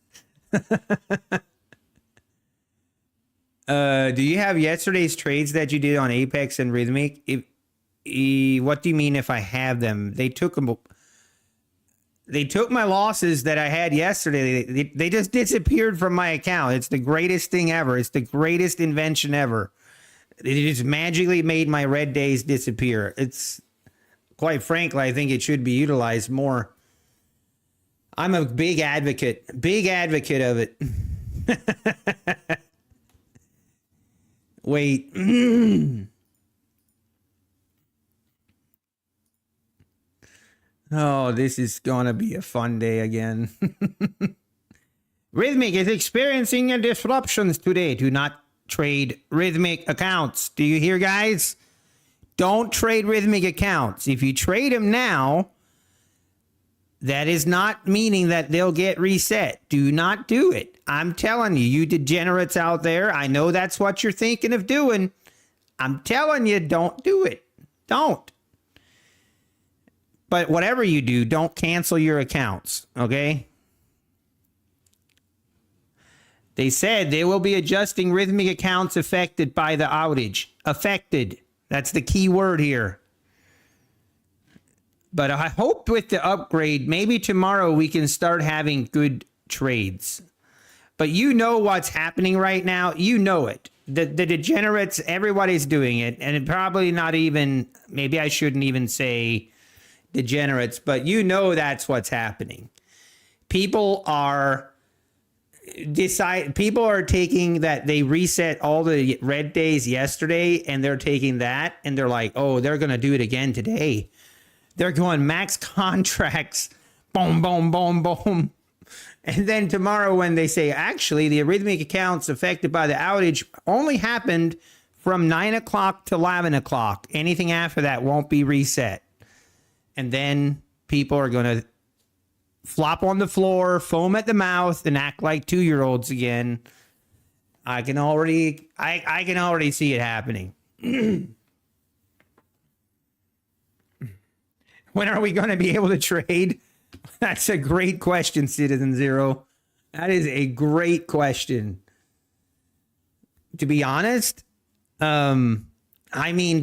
Do you have yesterday's trades that you did on Apex and Rhythmic? What do you mean if I have them? They took my losses that I had yesterday. They just disappeared from my account. It's the greatest thing ever. It's the greatest invention ever. It just magically made my red days disappear. It's, quite frankly, I think it should be utilized more. I'm a big advocate of it. Wait. Oh, this is gonna be a fun day again. Rhythmic is experiencing disruptions today. Do not trade Rhythmic accounts. Do you hear, guys? Don't trade Rhythmic accounts. If you trade them now, that is not meaning that they'll get reset. Do not do it. I'm telling you, you degenerates out there, I know that's what you're thinking of doing. I'm telling you, don't do it. Don't. But whatever you do, don't cancel your accounts, okay? They said they will be adjusting Rhythmic accounts affected by the outage. Affected. That's the key word here. But I hope with the upgrade, maybe tomorrow we can start having good trades. But you know what's happening right now. You know it. The degenerates, everybody's doing it. And it probably not even, maybe I shouldn't even say degenerates, but you know that's what's happening. People are decide people are taking that they reset all the red days yesterday and they're taking that and they're like, oh, they're going to do it again today. They're going max contracts, boom, boom, boom, boom. And then tomorrow when they say, actually, the arrhythmic accounts affected by the outage only happened from 9 o'clock to 11 o'clock. Anything after that won't be reset. And then people are going to flop on the floor, foam at the mouth, and act like 2-year-olds again. I can already see it happening. When are we going to be able to trade? That's a great question, Citizen Zero. That is a great question. To be honest, I'm not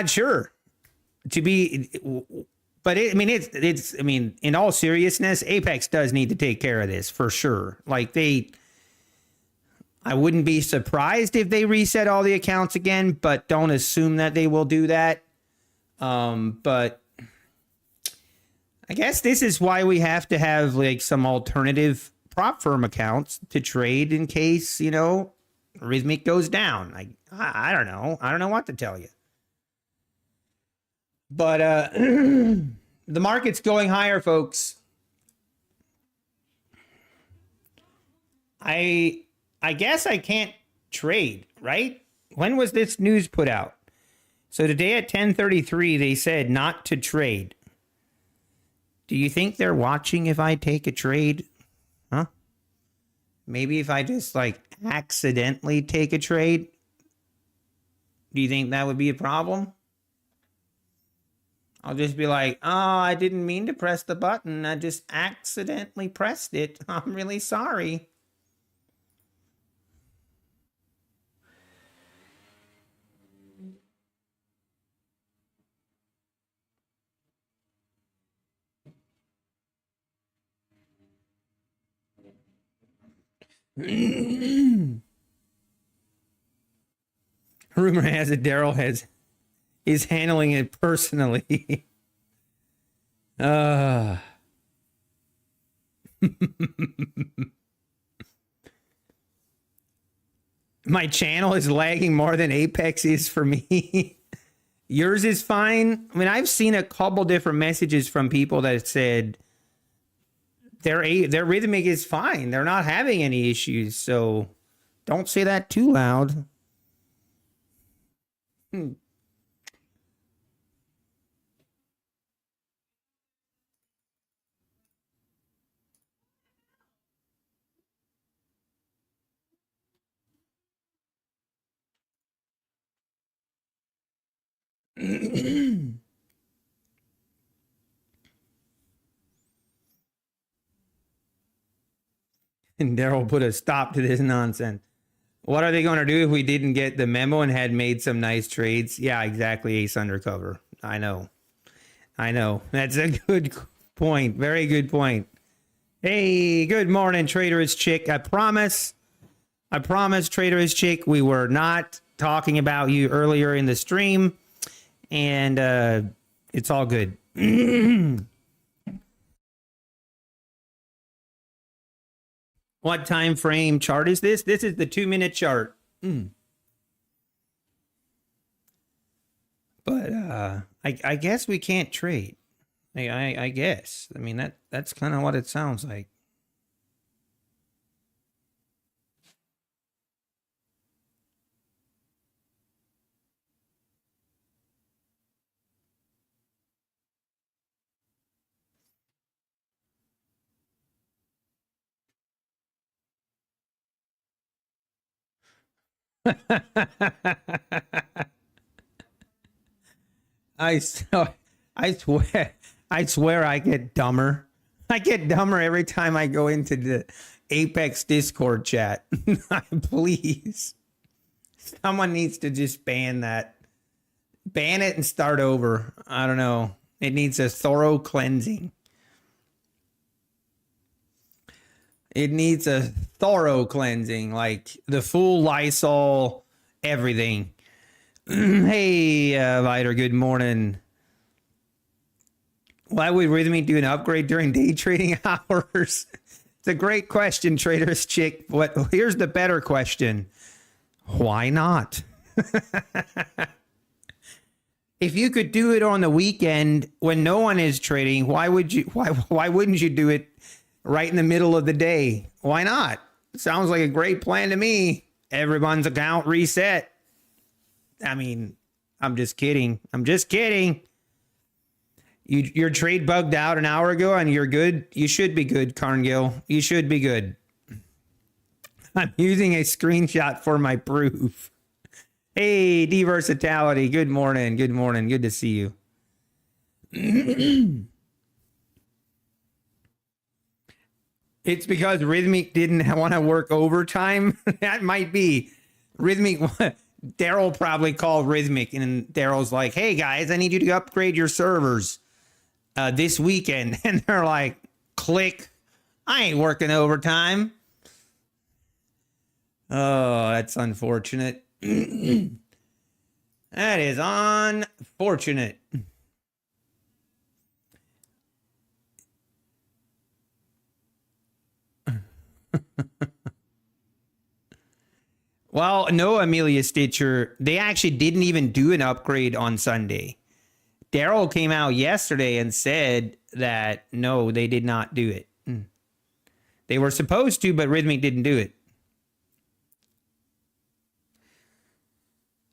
sure. In all seriousness, Apex does need to take care of this for sure. I wouldn't be surprised if they reset all the accounts again, but don't assume that they will do that. But I guess this is why we have to have some alternative prop firm accounts to trade in case, Rhythmic goes down. I don't know. I don't know what to tell you. But the market's going higher, folks. I guess I can't trade, right? When was this news put out? So today at 10:33, they said not to trade. Do you think they're watching if I take a trade? Huh? Maybe if I just accidentally take a trade? Do you think that would be a problem? I'll just be like, oh, I didn't mean to press the button. I just accidentally pressed it. I'm really sorry. Rumor has it Daryl is handling it personally. My channel is lagging more than Apex is for me. Yours is fine. I mean, I've seen a couple different messages from people that said their rhythmic is fine. They're not having any issues. So don't say that too loud. And Daryl put a stop to this nonsense. What are they going to do if we didn't get the memo and had made some nice trades? Yeah, exactly. Ace undercover. I know. That's a good point. Very good point. Hey, good morning, Trader's Chick. I promise, Trader's Chick, we were not talking about you earlier in the stream. And it's all good. What time frame chart is this? This is the 2-minute chart. But I guess we can't trade. I guess. I mean, that's kind of what it sounds like. I swear I get dumber. I get dumber every time I go into the Apex Discord chat. Please. Someone needs to just ban that. Ban it and start over. I don't know. It needs a thorough cleansing. It needs a thorough cleansing, like the full Lysol, everything. Hey, Vider, good morning. Why would Rhythmic do an upgrade during day trading hours? It's a great question, Traders Chick. But here's the better question. Why not? If you could do it on the weekend when no one is trading, why wouldn't you do it right in the middle of the day? Why not? Sounds like a great plan to me. Everyone's account reset. I mean, I'm just kidding. I'm just kidding. Your trade bugged out an hour ago and you're good. You should be good, Carngill. You should be good. I'm using a screenshot for my proof. Hey, D-Versatility. Good morning. Good morning. Good to see you. It's because Rhythmic didn't want to work overtime. That might be. Rhythmic. Daryl probably called Rhythmic and Daryl's like, hey guys, I need you to upgrade your servers this weekend. And they're like, click. I ain't working overtime. Oh, that's unfortunate. That is unfortunate. Well, no, Amelia Stitcher, they actually didn't even do an upgrade on Sunday. Daryl came out yesterday and said that no, they did not do it. They were supposed to, but Rhythmic didn't do it.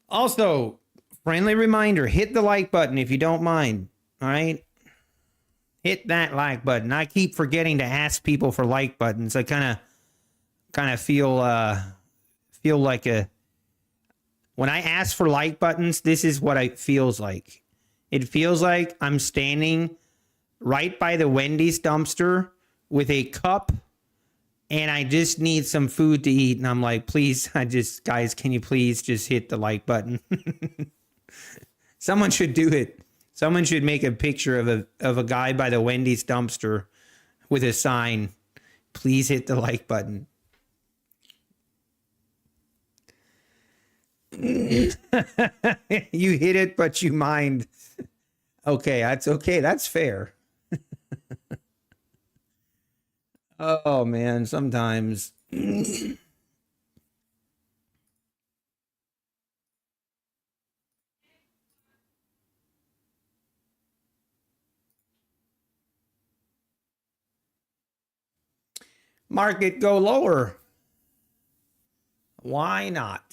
Also, friendly reminder, hit the like button if you don't mind. All right? Hit that like button. I keep forgetting to ask people for like buttons. I kind of feel like when I ask for like buttons, this is what it feels like. It feels like I'm standing right by the Wendy's dumpster with a cup and I just need some food to eat. And I'm like, please, guys, can you please just hit the like button? Someone should do it. Someone should make a picture of a guy by the Wendy's dumpster with a sign. Please hit the like button. You hit it, but you mind. Okay, that's okay. That's fair. Oh, man, sometimes. Market go lower. Why not?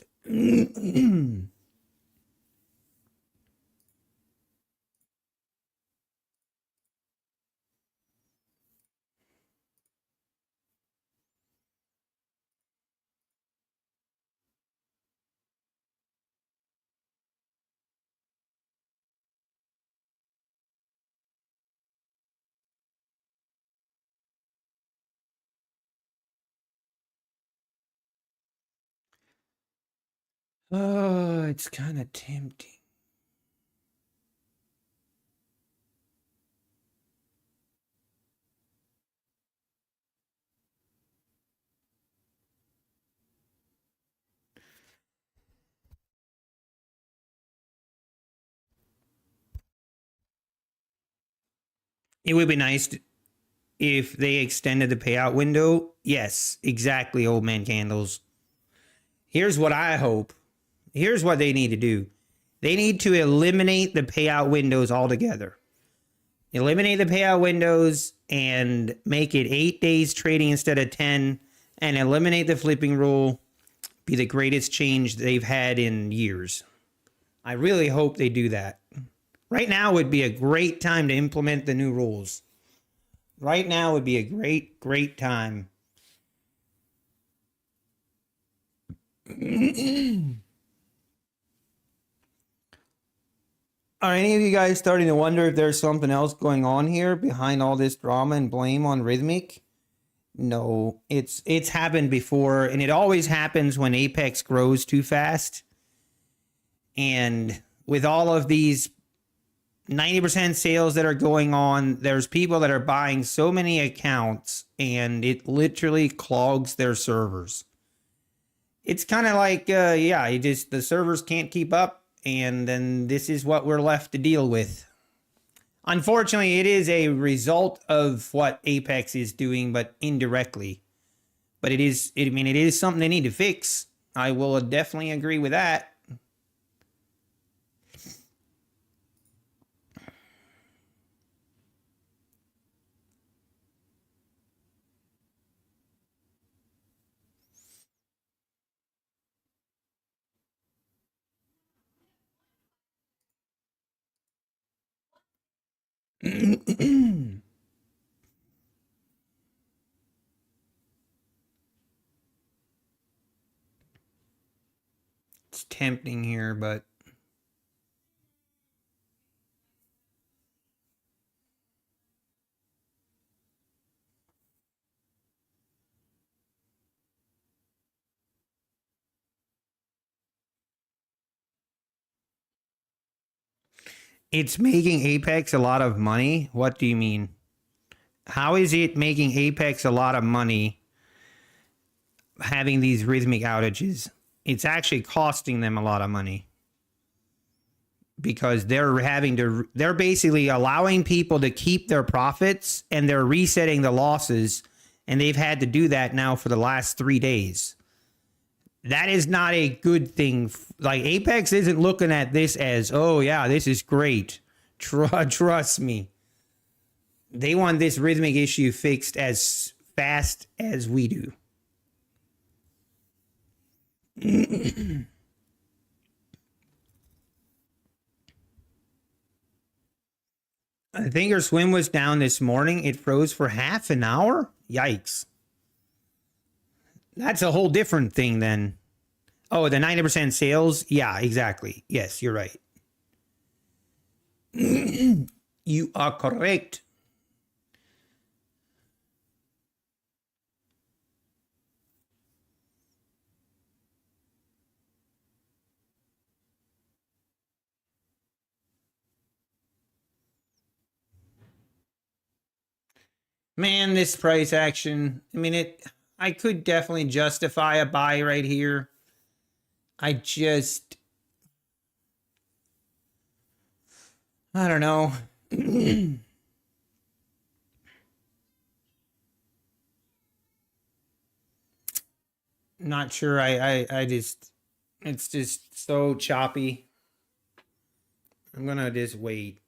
Oh, it's kind of tempting. It would be nice if they extended the payout window. Yes, exactly, Old Man Candles. Here's what I hope. Here's what they need to do. They need to eliminate the payout windows altogether. Eliminate the payout windows and make it 8 days trading instead of 10, and eliminate the flipping rule. Be the greatest change they've had in years. I really hope they do that. Right now would be a great time to implement the new rules. Right now would be a great time. Are any of you guys starting to wonder if there's something else going on here behind all this drama and blame on Rhythmic? No, it's happened before, and it always happens when Apex grows too fast. And with all of these 90% sales that are going on, there's people that are buying so many accounts, and it literally clogs their servers. It's kind of like, the servers can't keep up, and then this is what we're left to deal with. Unfortunately, it is a result of what Apex is doing, but indirectly. But it is, I mean, it is something they need to fix. I will definitely agree with that. It's tempting here, but it's making Apex a lot of money. What do you mean? How is it making Apex a lot of money having these rhythmic outages? It's actually costing them a lot of money because they're basically allowing people to keep their profits and they're resetting the losses, and they've had to do that now for the last 3 days. That is not a good thing. Like, Apex isn't looking at this as, oh yeah, this is great. Trust me. They want this rhythmic issue fixed as fast as we do. I think her swim was down this morning. It froze for half an hour. Yikes. That's a whole different thing then. Oh, the 90% sales? Yeah, exactly. Yes, you're right. You are correct. Man, this price action, I mean, I could definitely justify a buy right here. I don't know. Not sure. I just, it's just so choppy. I'm gonna just wait.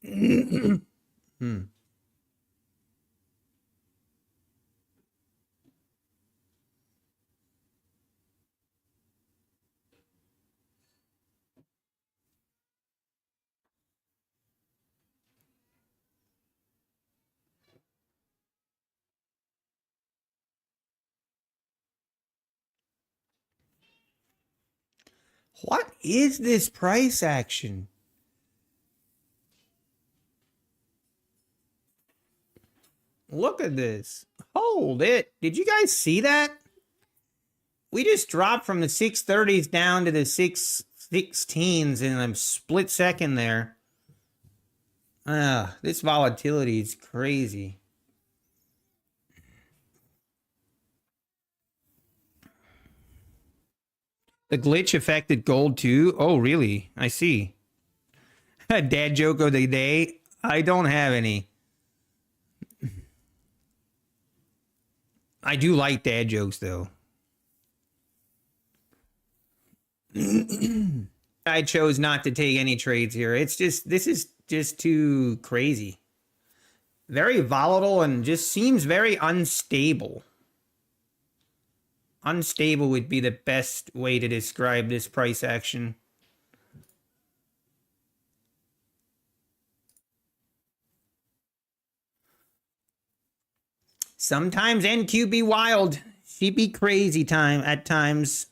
Hmm. What is this price action? Look at this. Hold it. Did you guys see that? We just dropped from the 630s down to the 616s in a split second there. This volatility is crazy. The glitch affected gold too? Oh, really? I see. Dad joke of the day? I don't have any. I do like dad jokes though. I chose not to take any trades here. This is just too crazy. Very volatile and just seems very unstable. Unstable would be the best way to describe this price action. Sometimes NQ be wild. She be crazy time at times.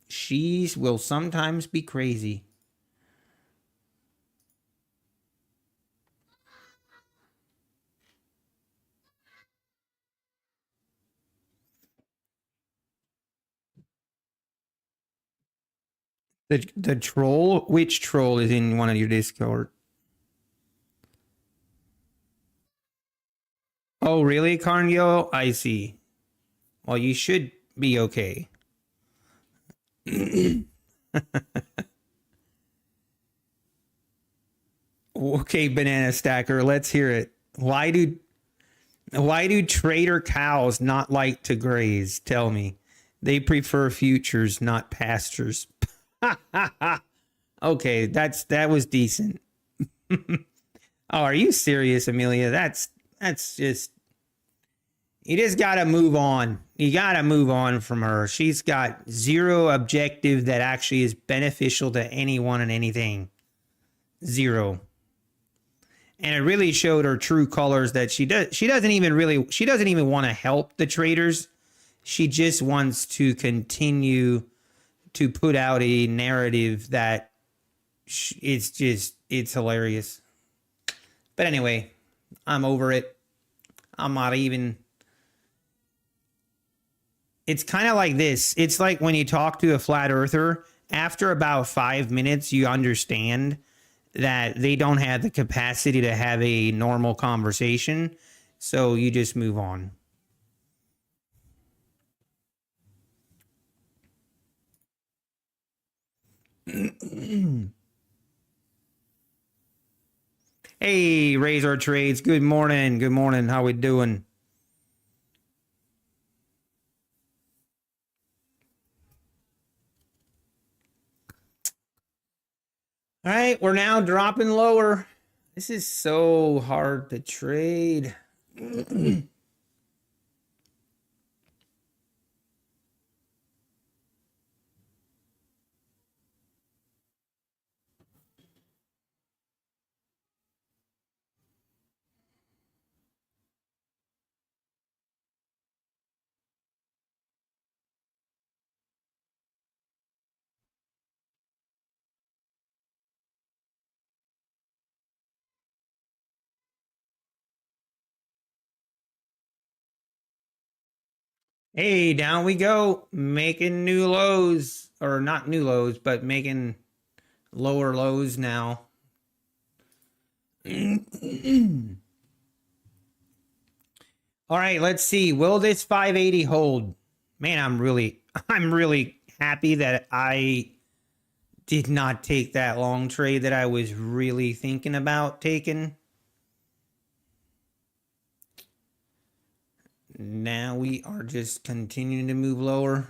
She will sometimes be crazy. The troll? Which troll is in one of your Discord? Oh, really, Carngill? I see. Well, you should be okay. Okay, banana stacker, let's hear it. Why do trader cows not like to graze? Tell me. They prefer futures, not pastures. Okay, that was decent. Oh, are you serious, Amelia? That's just, you just gotta move on. You gotta move on from her. She's got zero objective that actually is beneficial to anyone and anything. Zero. And it really showed her true colors that she doesn't even want to help the traders. She just wants to continue to put out a narrative that it's hilarious. But anyway, I'm over it. I'm not even. It's kind of like this. It's like when you talk to a flat earther, after about 5 minutes, you understand that they don't have the capacity to have a normal conversation. So you just move on. Hey, Razor Trades. Good morning. Good morning. How we doing? All right, we're now dropping lower. This is so hard to trade. Hey, down we go, making new lows, or not new lows, but making lower lows now. All right, let's see. Will this 580 hold? Man, I'm really happy that I did not take that long trade that I was really thinking about taking. Now we are just continuing to move lower.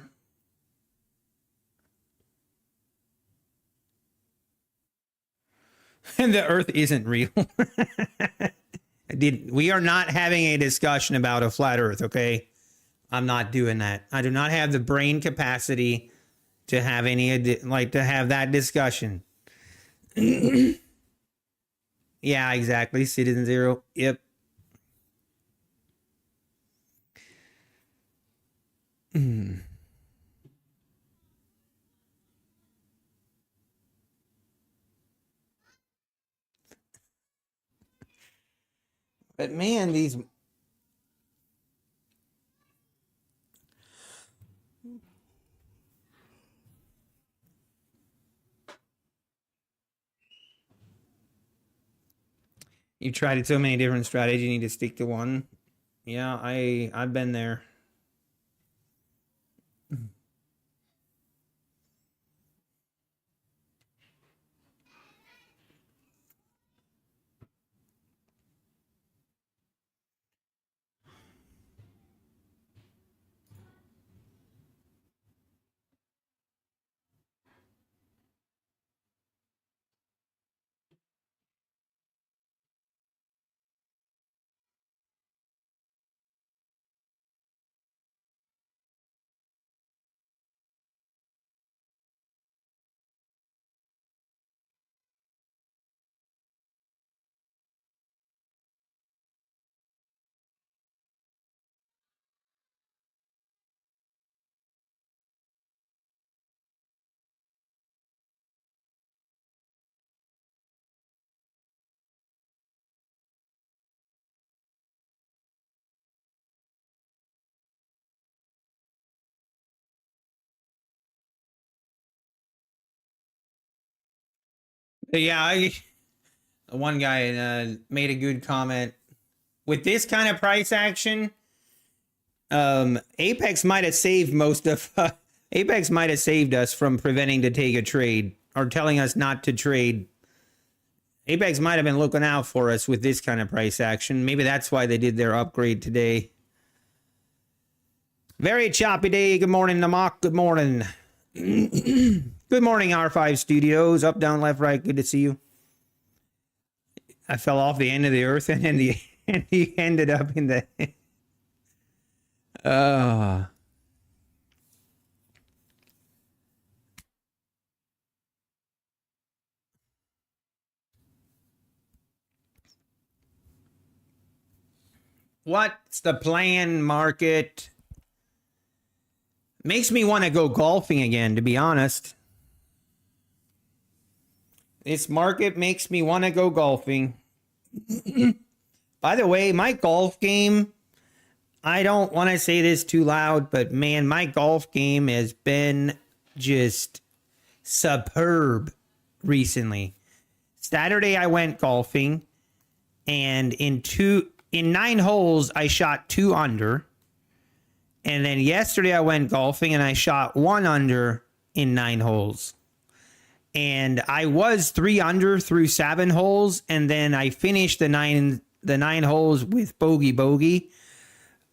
And the earth isn't real. We are not having a discussion about a flat earth, okay? I'm not doing that. I do not have the brain capacity to have to have that discussion. Yeah, exactly. Citizen Zero. Yep. But man, these. You tried so many different strategies. You need to stick to one. Yeah, I've been there. But yeah, one guy made a good comment. With this kind of price action, Apex might have saved most of Apex might have saved us from preventing to take a trade or telling us not to trade Apex might have been looking out for us with this kind of price action. Maybe that's why they did their upgrade today. Very choppy day. Good morning, Namak. Good morning. Good morning, R5 Studios. Up, down, left, right. Good to see you. I fell off the end of the earth and then he ended up in the... What's the plan, market? Makes me want to go golfing again, to be honest. This market makes me want to go golfing. By the way, my golf game, I don't want to say this too loud, but man, my golf game has been just superb recently. Saturday, I went golfing, and in 9 holes, I shot 2 under. And then yesterday I went golfing and I shot 1 under in 9 holes. And I was 3 under through 7 holes. And then I finished the nine holes with bogey.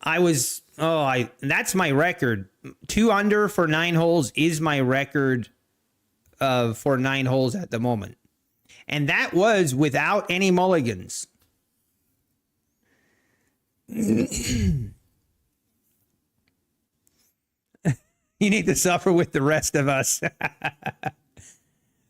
That's my record. 2 under for 9 holes is my record for 9 holes at the moment. And that was without any mulligans. You need to suffer with the rest of us.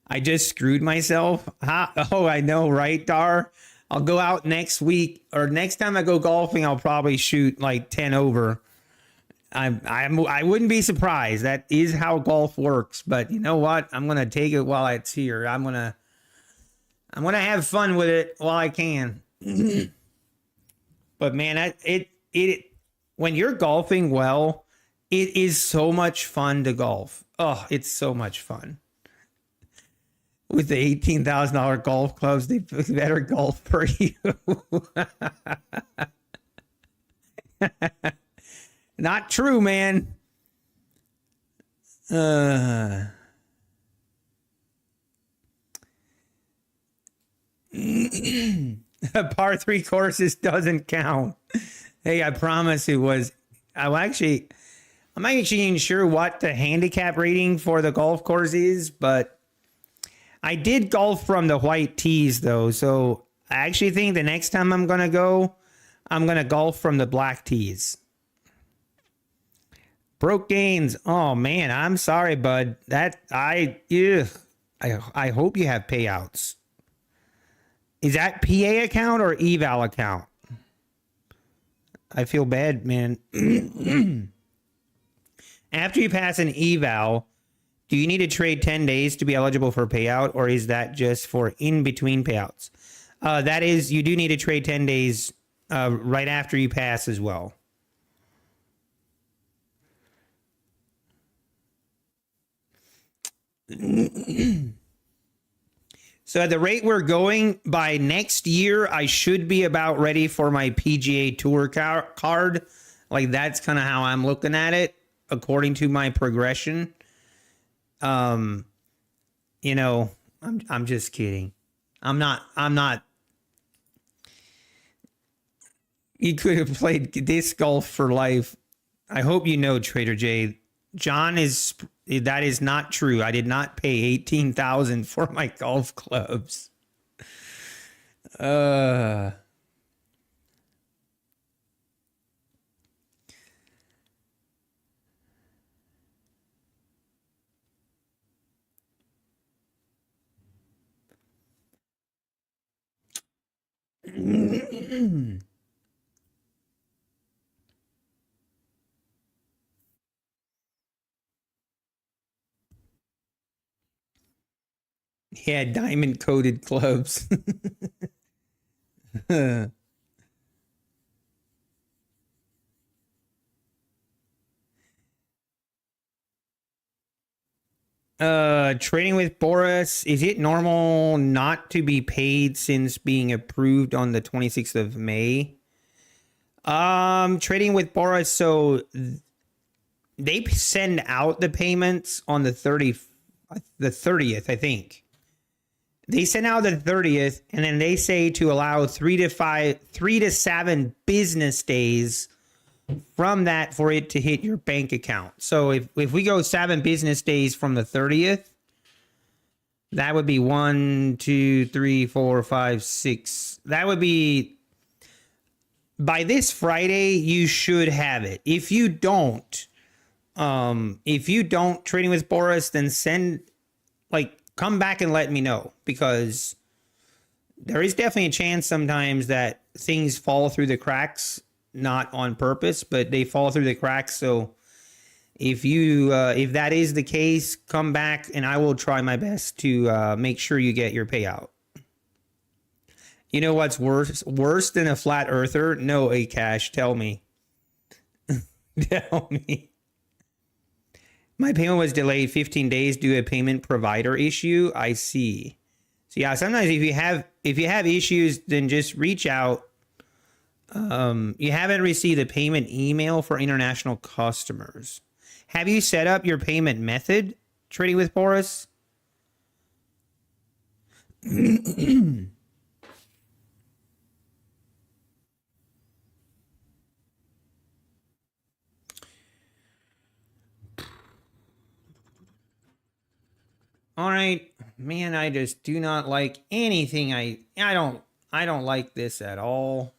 I just screwed myself. Oh, I know, right, Dar? I'll go out next week, or next time I go golfing, I'll probably shoot like 10 over. I wouldn't be surprised. That is how golf works. But you know what? I'm gonna take it while it's here. I'm gonna have fun with it while I can. But man, when you're golfing well, it is so much fun to golf. Oh, it's so much fun. With the $18,000 golf clubs, they better golf for you. Not true, man. Par 3 courses doesn't count. Hey, I promise it was. I'm actually unsure what the handicap rating for the golf course is, but I did golf from the white tees though. So I actually think the next time I'm going to golf from the black tees. Broke gains. Oh man, I'm sorry, bud. I hope you have payouts. Is that PA account or eval account? I feel bad, man. After you pass an eval, do you need to trade 10 days to be eligible for payout, or is that just for in-between payouts? That is, you do need to trade 10 days right after you pass as well. So at the rate we're going, by next year, I should be about ready for my PGA Tour card. Like, that's kind of how I'm looking at it, according to my progression. You know, I'm just kidding. I'm not. You could have played disc golf for life. I hope you know, Trader J. That is not true. I did not pay $18,000 for my golf clubs. Yeah, diamond coated clubs. Trading with Boris, is it normal not to be paid since being approved on the 26th of May? Trading with Boris, so they send out the payments on the 30th, I think. They send out the 30th, and then they say to allow 3 to 7 business days from that for it to hit your bank account. So if we go 7 business days from the 30th, that would be 1, 2, 3, 4, 5, 6. That would be by this Friday, you should have it. If you don't trading with Boris, then come back and let me know, because there is definitely a chance sometimes that things fall through the cracks, not on purpose, but they fall through the cracks. So if that is the case, come back and I will try my best to make sure you get your payout. You know what's worse than a flat earther? No, Akash, tell me. Tell me. My payment was delayed 15 days due to a payment provider issue. I see. So yeah, sometimes if you have issues, then just reach out. You haven't received a payment email for international customers. Have you set up your payment method trading with Boris? All right, man, I just do not like anything. I don't like this at all.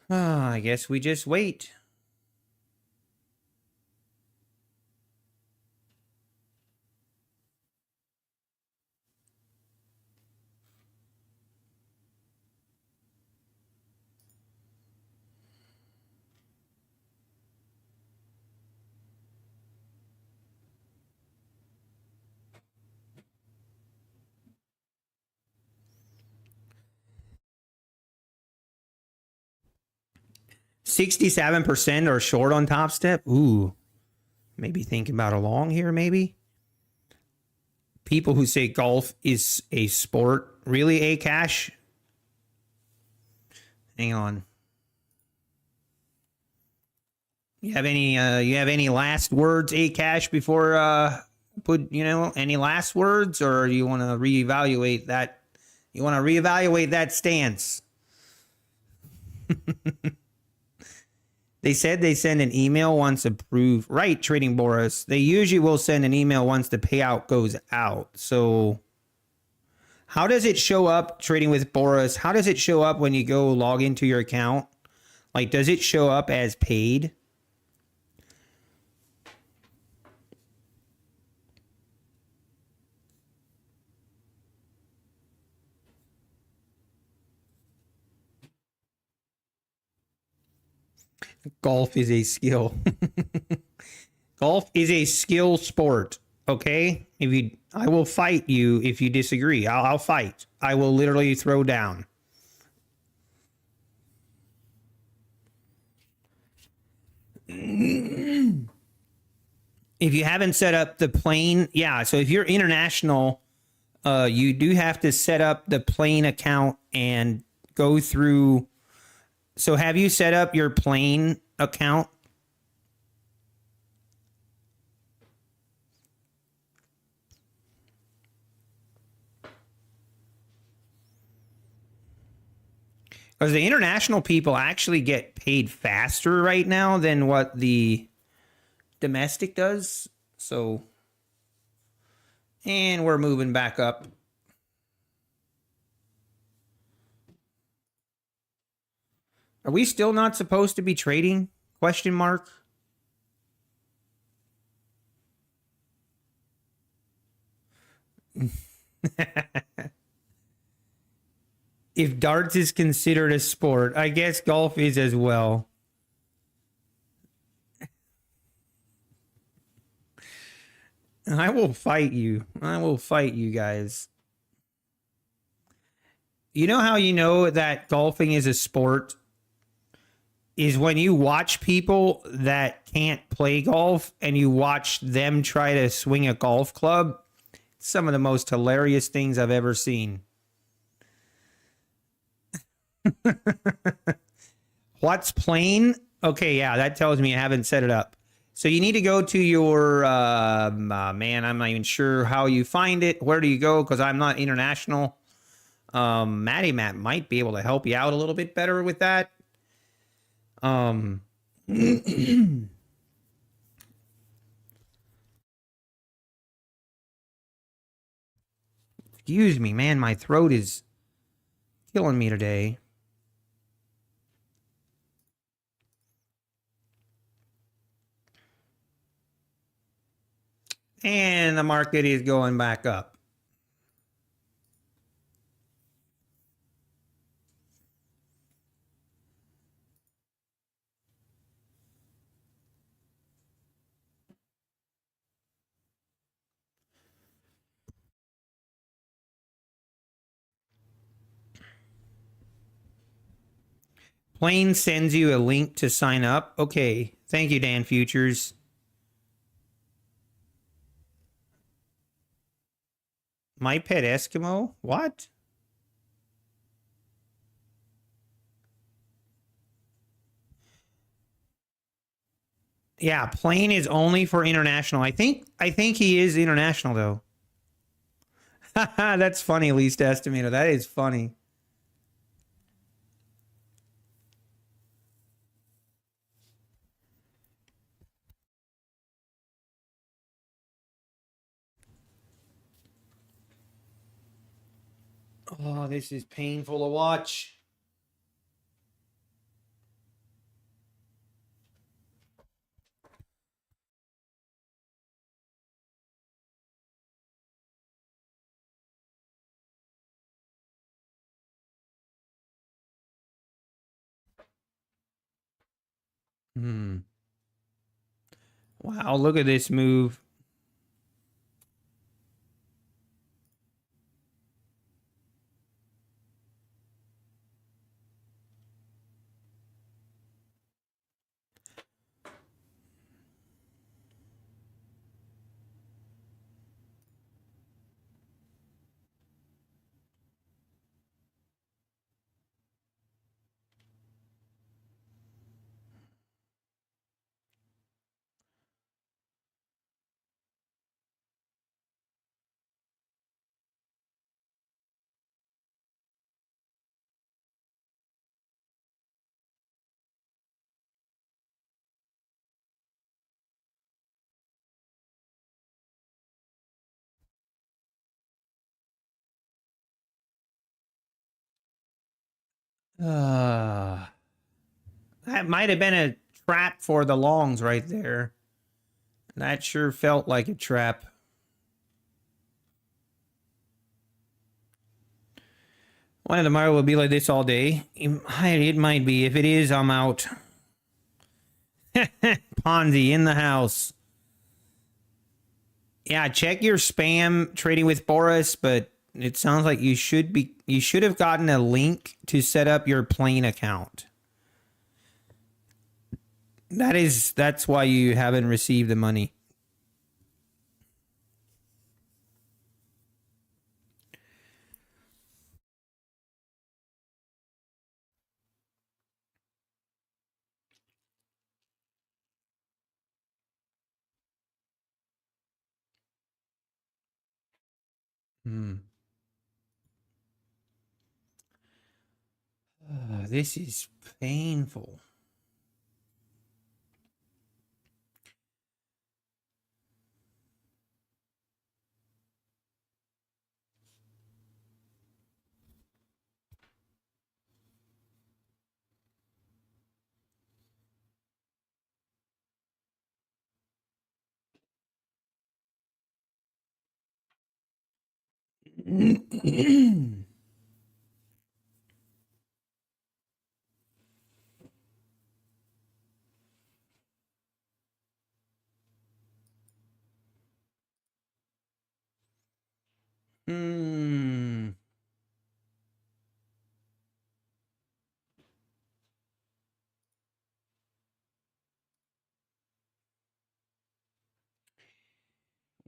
I guess we just wait. $67% are short on Top Step. Ooh, maybe thinking about a long here, maybe. People who say golf is a sport. Really, Akash? Hang on. You have any last words, Akash, before any last words, or you want to reevaluate that? You want to reevaluate that stance? They said they send an email once approved. Right, Trading Boris. They usually will send an email once the payout goes out. So how does it show up, Trading with Boris? How does it show up when you go log into your account? Like, does it show up as paid? Golf is a skill. Golf is a skill sport. Okay? I will fight you if you disagree. I'll fight. I will literally throw down. If you haven't set up the plane, yeah. So if you're international, you do have to set up the plane account and go through. So have you set up your plane account? Because the international people actually get paid faster right now than what the domestic does. So, and we're moving back up. Are we still not supposed to be trading? Question mark. If darts is considered a sport, I guess golf is as well. I will fight you. I will fight you guys. You know how you know that golfing is a sport? Is when you watch people that can't play golf and you watch them try to swing a golf club. Some of the most hilarious things I've ever seen. What's plain? Okay, yeah, that tells me I haven't set it up. So you need to go to your, man, I'm not even sure how you find it. Where do you go? Because I'm not international. Matty Matt might be able to help you out a little bit better with that. Excuse me, man, my throat is killing me today. And the market is going back up. Plane sends you a link to sign up. Okay. Thank you, Dan Futures. My Pet Eskimo? What? Yeah, plane is only for international. I think he is international though. That's funny, least estimator. That is funny. Oh, this is painful to watch. Wow, look at this move. Uh, that might have been a trap for the longs right there. That sure felt like a trap. One of the tomorrow will be like this all day. It might be. If it is, I'm out. Ponzi in the house. Yeah, check your spam trading with Boris, but it sounds like you should have gotten a link to set up your plane account. That's why you haven't received the money. This is painful.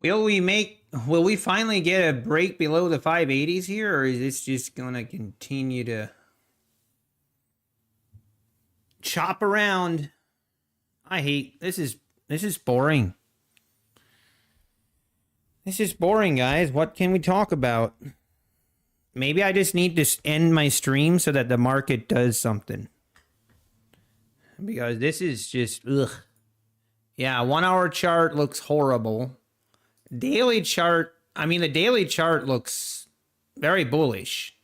Will we finally get a break below the 580s here, or is this just gonna continue to chop around? This is This is boring. This is boring, guys. What can we talk about? Maybe I just need to end my stream so that the market does something. Because this is just, ugh. Yeah, 1 hour chart looks horrible. Daily chart, I mean, the daily chart looks very bullish.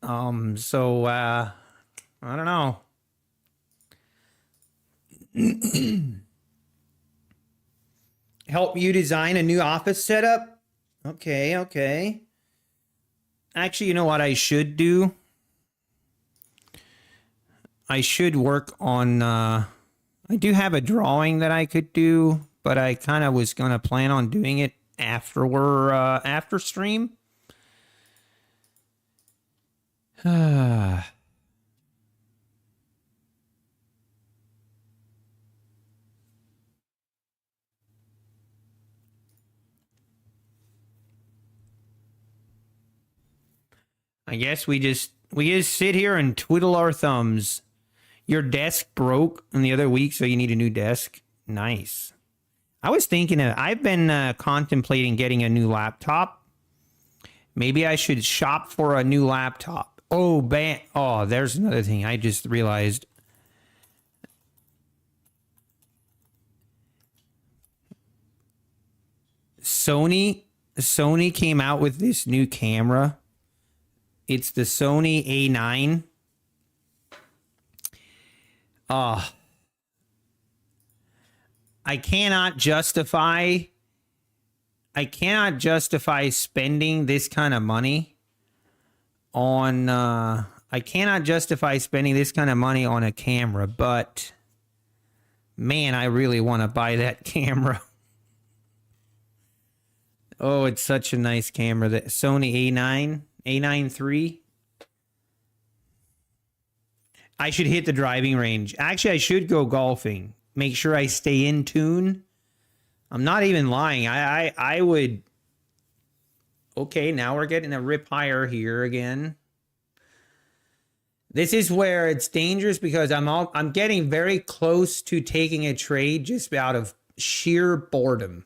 So, I don't know. Help you design a new office setup? Okay, okay. Actually, you know what I should do? I should work on, I do have a drawing that I could do, but I kind of was going to plan on doing it after stream. I guess we just sit here and twiddle our thumbs. Your desk broke in the other week, so you need a new desk. Nice. I was thinking I've been contemplating getting a new laptop. Maybe I should shop for a new laptop. Oh, there's another thing I just realized. Sony came out with this new camera. It's the Sony A9. I cannot justify spending this kind of money on a camera, but man, I really want to buy that camera. Oh, it's such a nice camera. The Sony A9 III. I should hit the driving range. Actually, I should go golfing. Make sure I stay in tune. I'm not even lying. I would. Okay, now we're getting a rip higher here again. This is where it's dangerous because I'm getting very close to taking a trade just out of sheer boredom.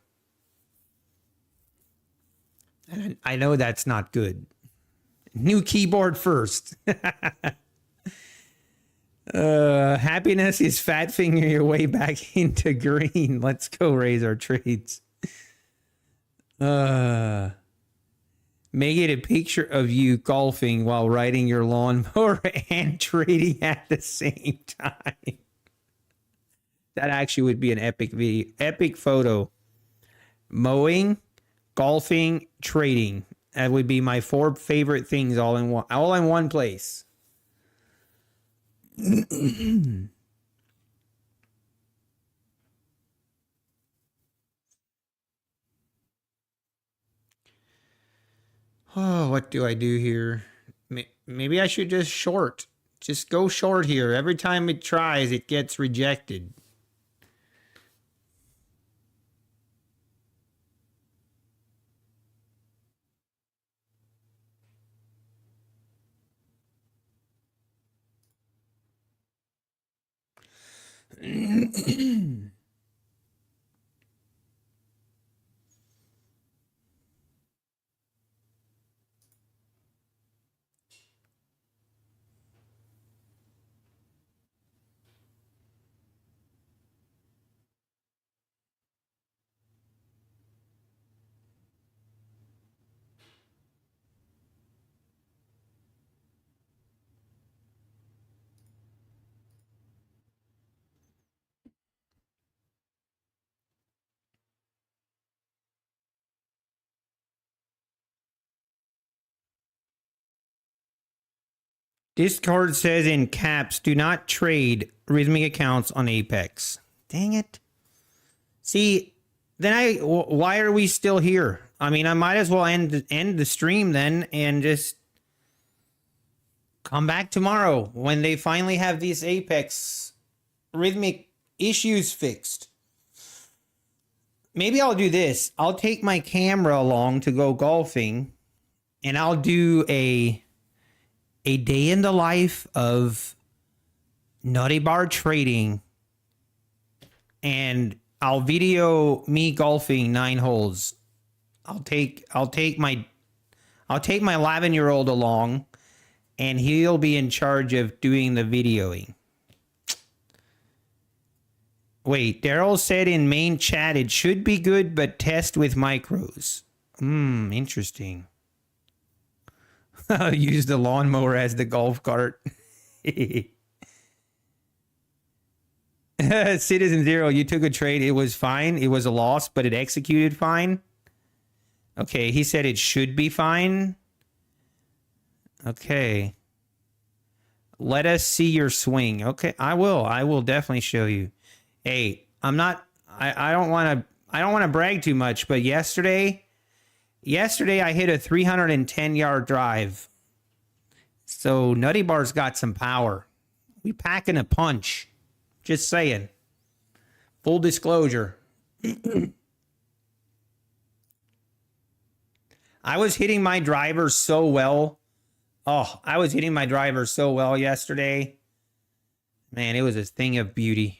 And I know that's not good. New keyboard first. Happiness is fat finger your way back into green. Let's go raise our trades. Make it a picture of you golfing while riding your lawnmower and trading at the same time. That actually would be an epic video, epic photo. Mowing, golfing, trading. That would be my 4 favorite things all in one place. Oh, what do I do here? Maybe I should just short. Just go short here. Every time it tries, it gets rejected. Discord says in caps, do not trade rhythmic accounts on Apex. Dang it. See, then why are we still here? I mean, I might as well end the stream then and just come back tomorrow when they finally have these Apex rhythmic issues fixed. Maybe I'll do this. I'll take my camera along to go golfing and I'll do a day in the life of Nutty Bar Trading and I'll video me golfing 9 holes. I'll take my 11-year-old along, and he'll be in charge of doing the videoing. Wait, Daryl said in main chat it should be good, but test with micros. Interesting. Use the lawnmower as the golf cart. Citizen Zero, you took a trade. It was fine. It was a loss, but it executed fine. Okay, he said it should be fine. Okay. Let us see your swing. Okay, I will. I will definitely show you. Hey, I don't want to brag too much, but yesterday I hit a 310-yard drive. So Nutty Bar's got some power. We packing a punch. Just saying. Full disclosure. I was hitting my driver so well. Oh, I was hitting my driver so well yesterday. Man, it was a thing of beauty.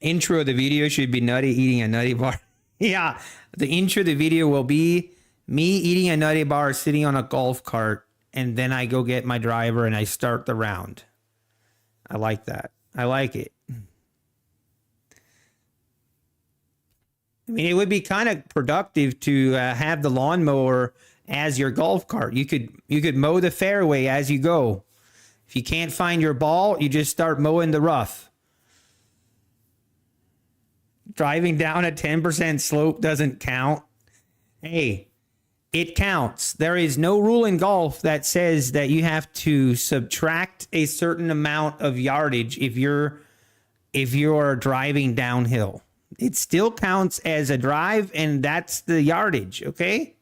Intro of the video should be Nutty eating a Nutty Bar. Yeah, the intro of the video will be me eating a Nutty Bar sitting on a golf cart, and then I go get my driver and I start the round. I like that. I like it. I mean, it would be kind of productive to have the lawnmower as your golf cart. You could mow the fairway as you go. If you can't find your ball, you just start mowing the rough. Driving down a 10% slope doesn't count. Hey, it counts. There is no rule in golf that says that you have to subtract a certain amount of yardage if you're driving downhill. It still counts as a drive, and that's the yardage, okay?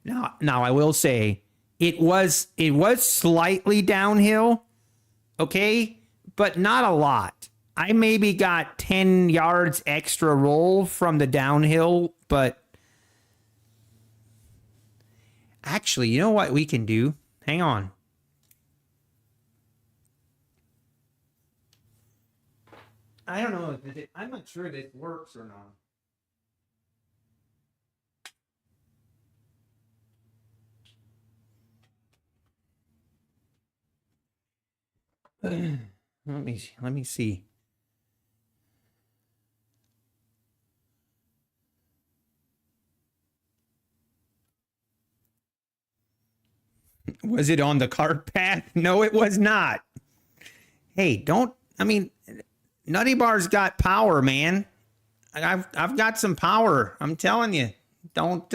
Now I will say it was slightly downhill, okay? But not a lot. I maybe got 10 yards extra roll from the downhill, but actually, you know what we can do? Hang on. I don't know. I'm not sure if it works or not. Let me see. Was it on the cart path? No, it was not. Hey, Nutty Bar's got power, man. I've got some power. I'm telling you. Don't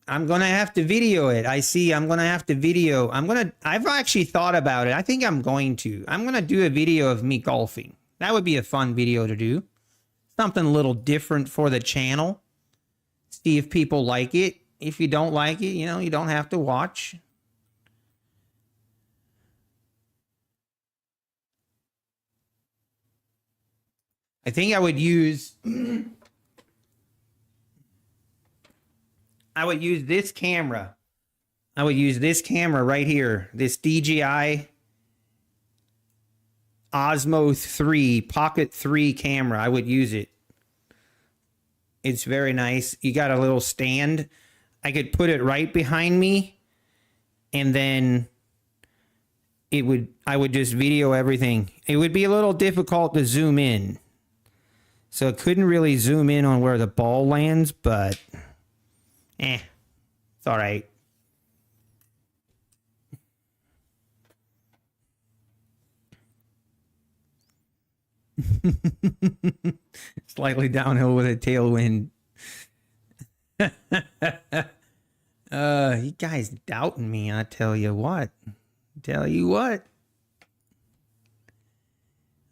I'm going to have to video it. I'm going to have to video. I've actually thought about it. I think I'm going to do a video of me golfing. That would be a fun video to do. Something a little different for the channel. See if people like it. If you don't like it, you don't have to watch. I think I would use this camera. I would use this camera right here. This DJI Osmo 3 Pocket 3 camera. I would use it. It's very nice. You got a little stand. I could put it right behind me, and then I would just video everything. It would be a little difficult to zoom in. So I couldn't really zoom in on where the ball lands, but it's all right. Slightly downhill with a tailwind. You guys doubting me, I tell you what.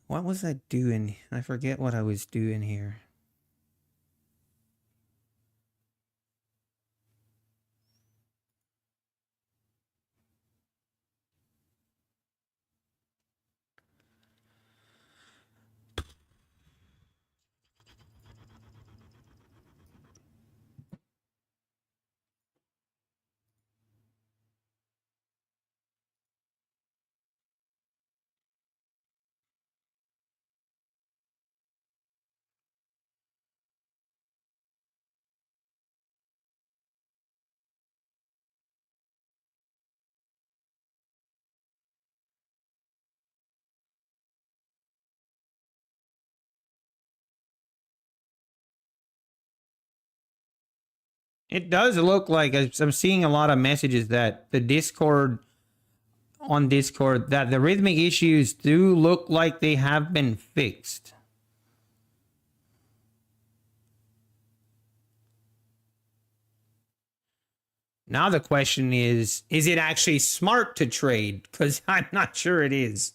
What was I doing? I forget what I was doing here. It does look like I'm seeing a lot of messages that the Discord on Discord that the rhythmic issues do look like they have been fixed. Now the question is it actually smart to trade? Because I'm not sure it is.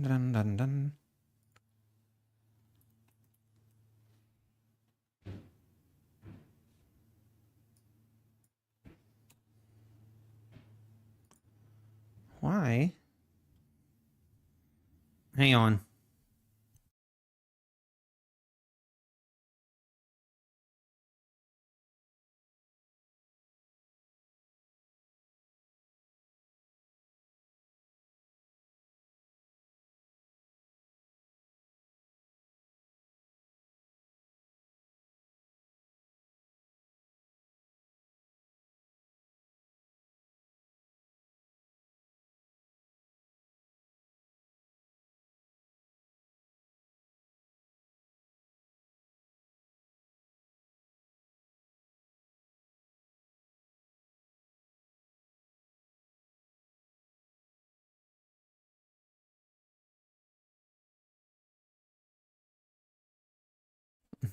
Dun, dun, dun. Why? Hang on.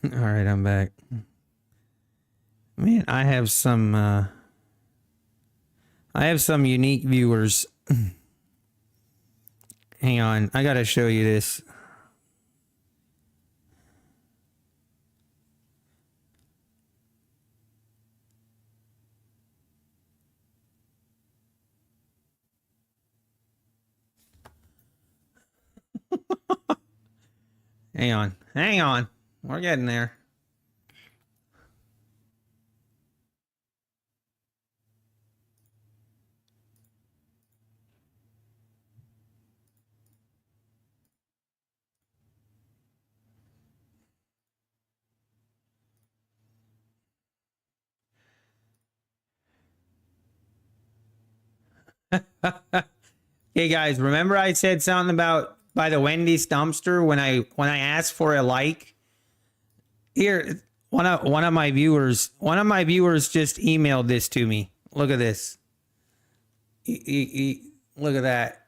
All right, I'm back. Man, I have some unique viewers. Hang on, I gotta show you this. Hang on. We're getting there. Hey guys, remember I said something about by the Wendy's dumpster when I asked for a like? Here, one of my viewers just emailed this to me. Look at this. Look at that.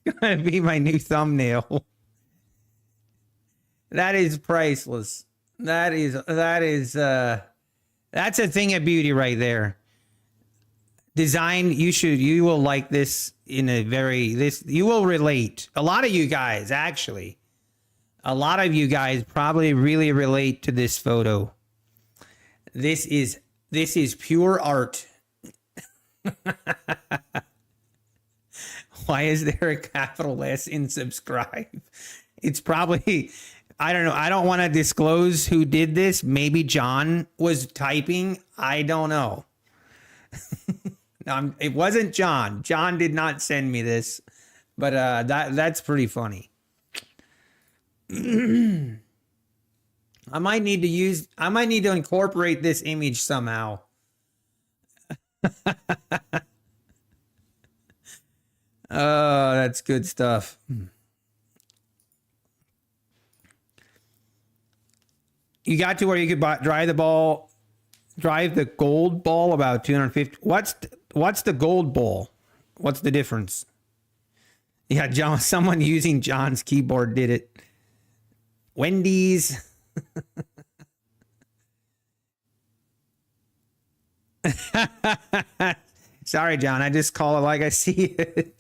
It's gonna be my new thumbnail. That is priceless. That's a thing of beauty right there. Design, you will like this in a you will relate. A lot of you guys, actually. A lot of you guys probably really relate to this photo. This is pure art. Why is there a capital S in subscribe? It's probably, I don't know. I don't want to disclose who did this. Maybe John was typing. I don't know. It wasn't John. John did not send me this, but that's pretty funny. I might need to incorporate this image somehow. Oh, that's good stuff. You got to where you could drive the gold ball about 250. What's the gold ball? What's the difference? Yeah, John. Someone using John's keyboard did it. Wendy's. Sorry, John. I just call it like I see it.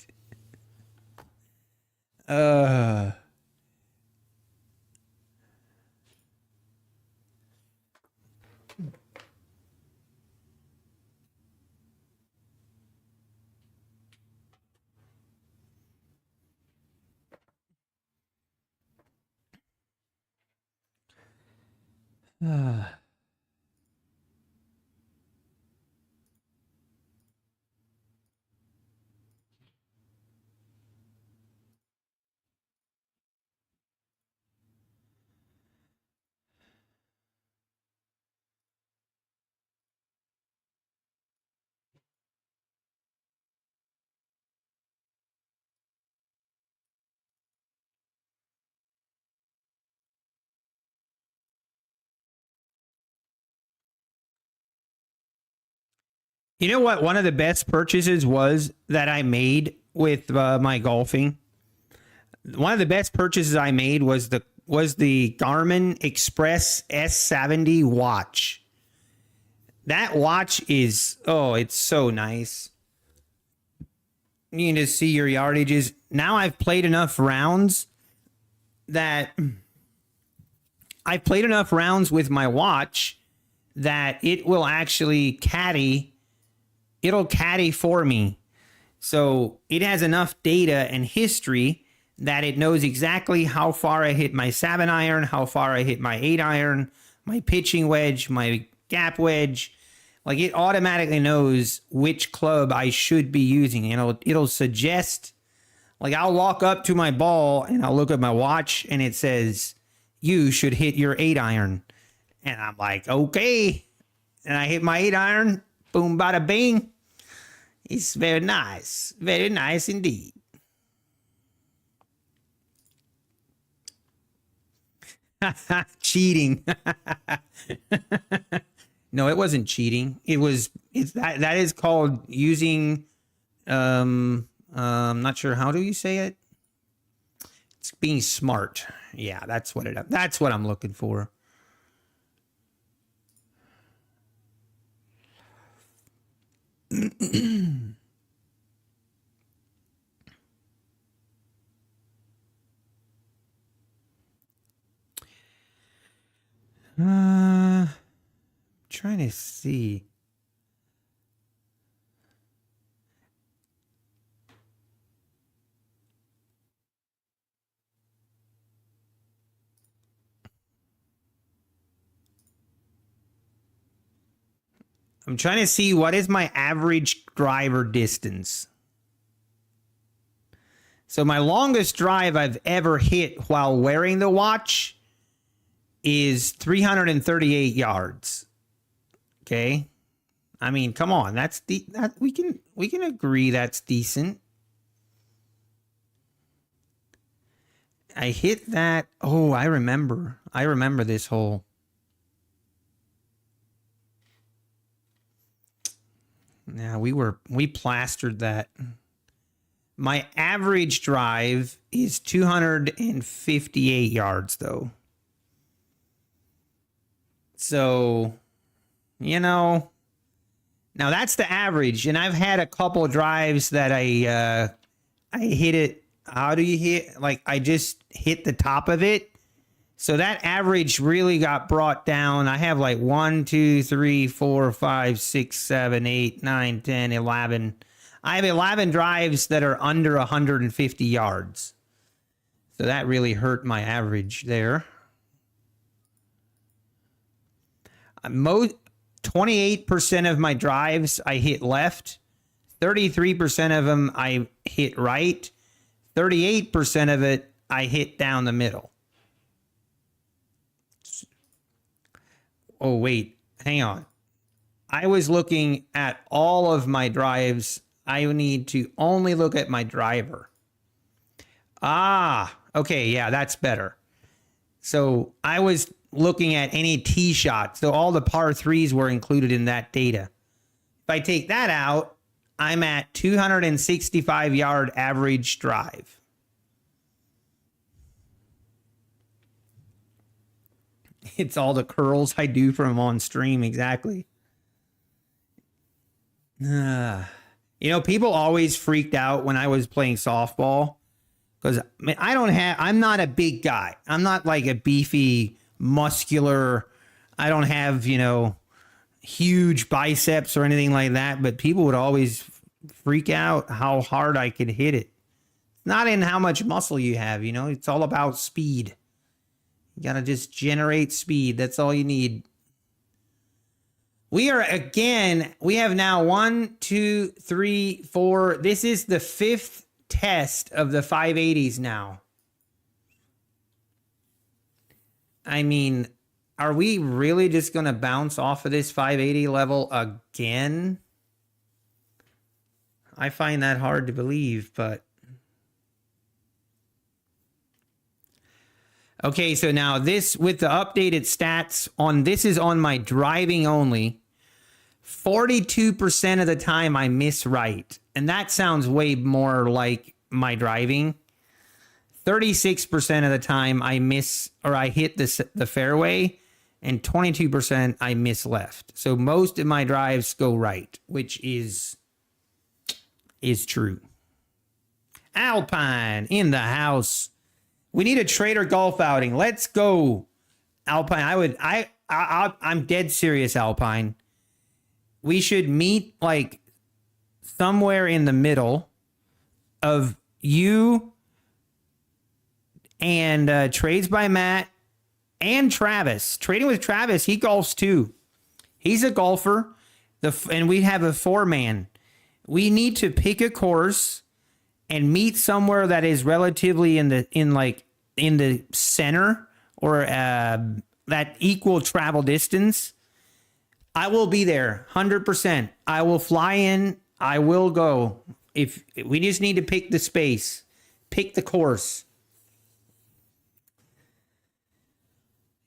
You know what? One of the best purchases was that I made with my golfing. One of the best purchases I made was the Garmin Express S70 watch. That watch is, oh, it's so nice. You can just see your yardages. Now I've played enough rounds that I've played enough rounds with my watch that it will actually caddy. It'll caddy for me. So it has enough data and history that it knows exactly how far I hit my 7-iron, how far I hit my 8-iron, my pitching wedge, my gap wedge. Like, it automatically knows which club I should be using. And it'll suggest, like, I'll walk up to my ball and I'll look at my watch and it says, you should hit your 8-iron. And I'm like, okay. And I hit my 8-iron. Boom, bada bing. It's very nice. Very nice indeed. Cheating. No, it wasn't cheating. It's that is called using not sure, how do you say it? It's being smart. Yeah, that's what I'm looking for. Trying to see. I'm trying to see what is my average driver distance. So my longest drive I've ever hit while wearing the watch is 338 yards. Okay. I mean, come on, that we can agree that's decent. I hit that. Oh, I remember this hole. Yeah, we plastered that. My average drive is 258 yards though. So, you know, now that's the average, and I've had a couple drives that I hit it. How do you hit? Like, I just hit the top of it. So that average really got brought down. I have like 1, 2, 3, 4, 5, 6, 7, 8, 9, 10, 11. I have 11 drives that are under 150 yards. So that really hurt my average there. 28% of my drives I hit left. 33% of them I hit right. 38% of it I hit down the middle. Oh, wait, hang on. I was looking at all of my drives. I need to only look at my driver. Ah, okay, yeah, that's better. So I was looking at any tee shot. So all the par threes were included in that data. If I take that out, I'm at 265 yard average drive. It's all the curls I do from on stream. Exactly. You know, people always freaked out when I was playing softball because I'm not a big guy. I'm not like a beefy, muscular. I don't have, you know, huge biceps or anything like that. But people would always freak out how hard I could hit it. It's not in how much muscle you have, you know, it's all about speed. You got to just generate speed. That's all you need. We have now 1, 2, 3, 4. This is the 5th test of the 580s now. I mean, are we really just going to bounce off of this 580 level again? I find that hard to believe, but. Okay, so now this with the updated stats on this is on my driving only. 42% of the time I miss right. And that sounds way more like my driving. 36% of the time I miss or I hit the fairway, and 22% I miss left. So most of my drives go right, which is true. Alpine in the house. We need a trader golf outing. Let's go. Alpine. I'm dead serious, Alpine. We should meet like somewhere in the middle of you and Trades by Matt and Travis. Trading with Travis, he golfs too. He's a golfer. And we have a 4-man. We need to pick a course and meet somewhere that is relatively in the center or that equal travel distance. I will be there 100%. I will fly in. I will go. If we just need to pick the space, pick the course.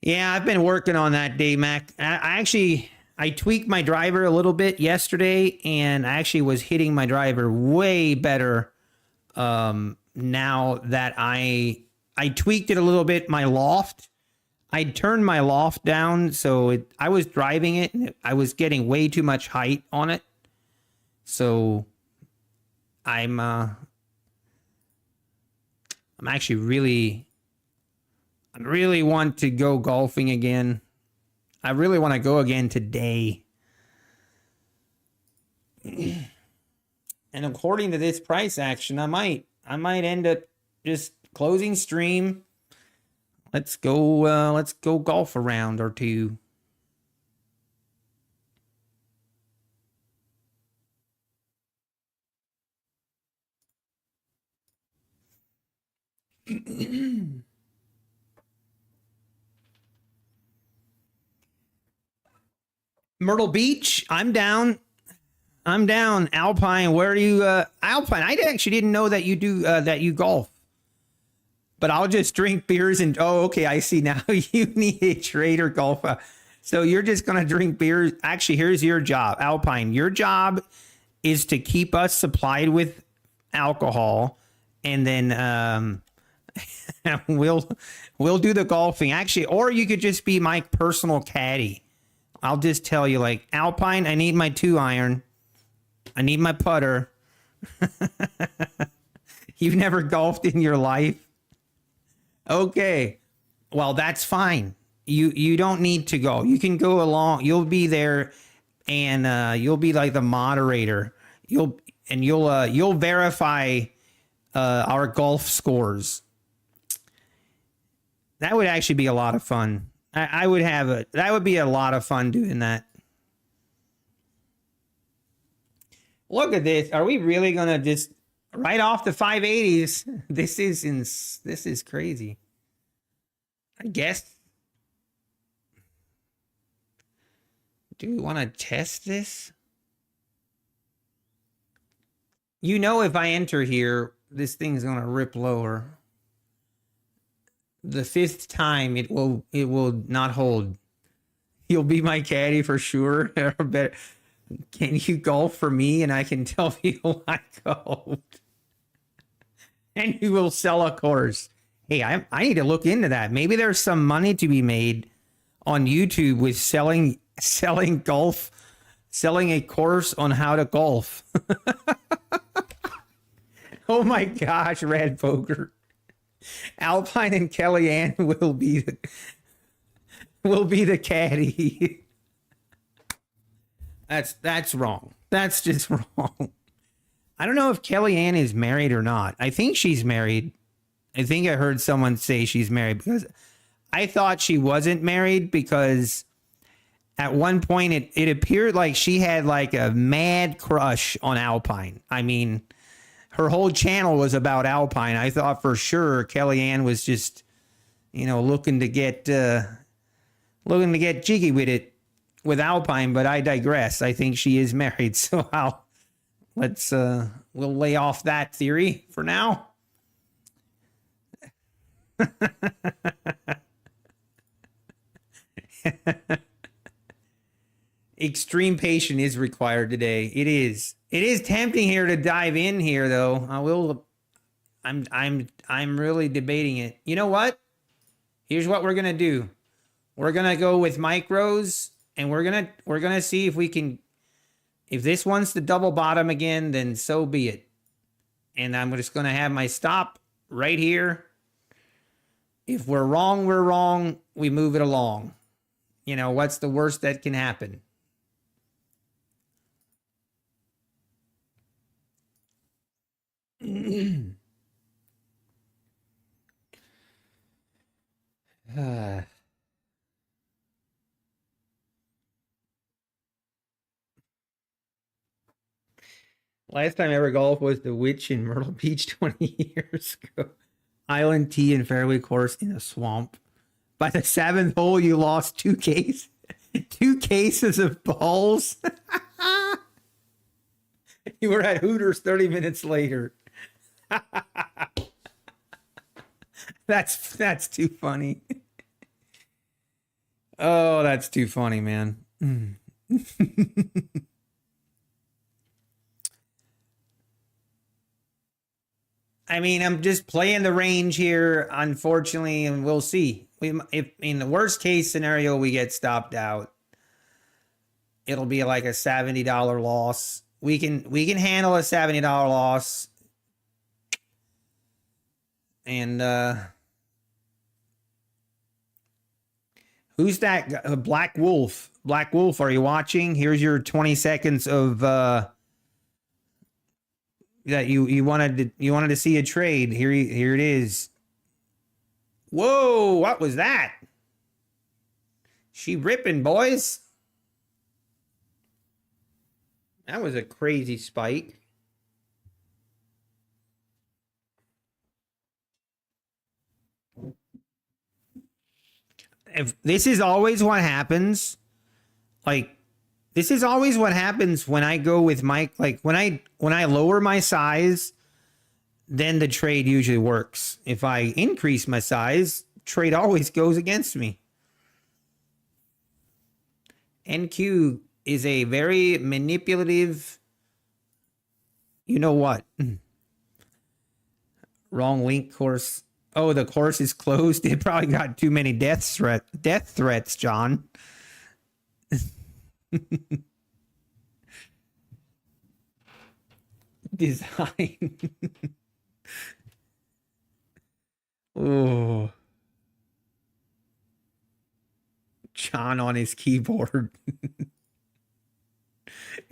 Yeah, I've been working on that, Dave Mac. I tweaked my driver a little bit yesterday, and I actually was hitting my driver way better now that I tweaked it a little bit. My loft, I turned my loft down, so I was driving it, and I was getting way too much height on it. So I'm actually I really want to go golfing again. I really want to go again today. And according to this price action, I might end up just closing stream. Let's go golf a round or two. Myrtle Beach, I'm down. Alpine, where are you? Alpine, I actually didn't know that you do that you golf. But I'll just drink beers and okay, I see now. You need a trader golf. So you're just gonna drink beers. Actually, here's your job, Alpine. Your job is to keep us supplied with alcohol, and then we'll do the golfing. Actually, or you could just be my personal caddy. I'll just tell you, like, Alpine, I need my 2-iron. I need my putter. You've never golfed in your life? Okay. Well, that's fine. You don't need to go. You can go along. You'll be there, and you'll be like the moderator. You'll verify our golf scores. That would actually be a lot of fun. That would be a lot of fun doing that. Look at this. Are we really going to just right off the 580s? This is crazy. I guess. Do we want to test this? You know, if I enter here, this thing's going to rip lower. The 5th time it will not hold. You'll be my caddy for sure. Can you golf for me, and I can tell people I golfed? And you will sell a course. Hey, I need to look into that. Maybe there's some money to be made on YouTube with selling golf, selling a course on how to golf. Oh my gosh, Red Poker. Alpine and Kellyanne will be the caddy. That's wrong. That's just wrong. I don't know if Kellyanne is married or not. I think she's married. I think I heard someone say she's married, because I thought she wasn't married, because at one point it appeared like she had like a mad crush on Alpine. I mean, her whole channel was about Alpine. I thought for sure Kellyanne was just, looking to get jiggy with it with Alpine, but I digress. I think she is married, so we'll lay off that theory for now. extreme patience is required today. It is. It is tempting here to dive in here, though. I will. I'm really debating it. You know what? Here's what we're gonna do. We're gonna go with micros, and we're gonna see if we can. If this wants to double bottom again, then so be it. And I'm just gonna have my stop right here. If we're wrong, we're wrong. We move it along. You know, what's the worst that can happen? Last time I ever golfed was the Witch in Myrtle Beach 20 years ago. Island tee and fairway course in a swamp. By the 7th hole, you lost two cases of balls. You were at Hooters 30 minutes later. That's too funny. Oh, that's too funny, man. I mean, I'm just playing the range here, unfortunately, and we'll see. If in the worst case scenario we get stopped out, it'll be like a $70 loss. We can handle a $70 loss. And who's that? Black Wolf. Black Wolf, are you watching? Here's your 20 seconds of that you wanted to see a trade. Here it is. Whoa, what was that? She ripping, boys. That was a crazy spike. If this is always what happens, like this is always what happens when I go with Mike. Like when I lower my size, then the trade usually works. If I increase my size, trade always goes against me. NQ is a very manipulative, you know what? Wrong link course. Oh, the course is closed. It probably got too many death threats, John. Design. Oh. John on his keyboard.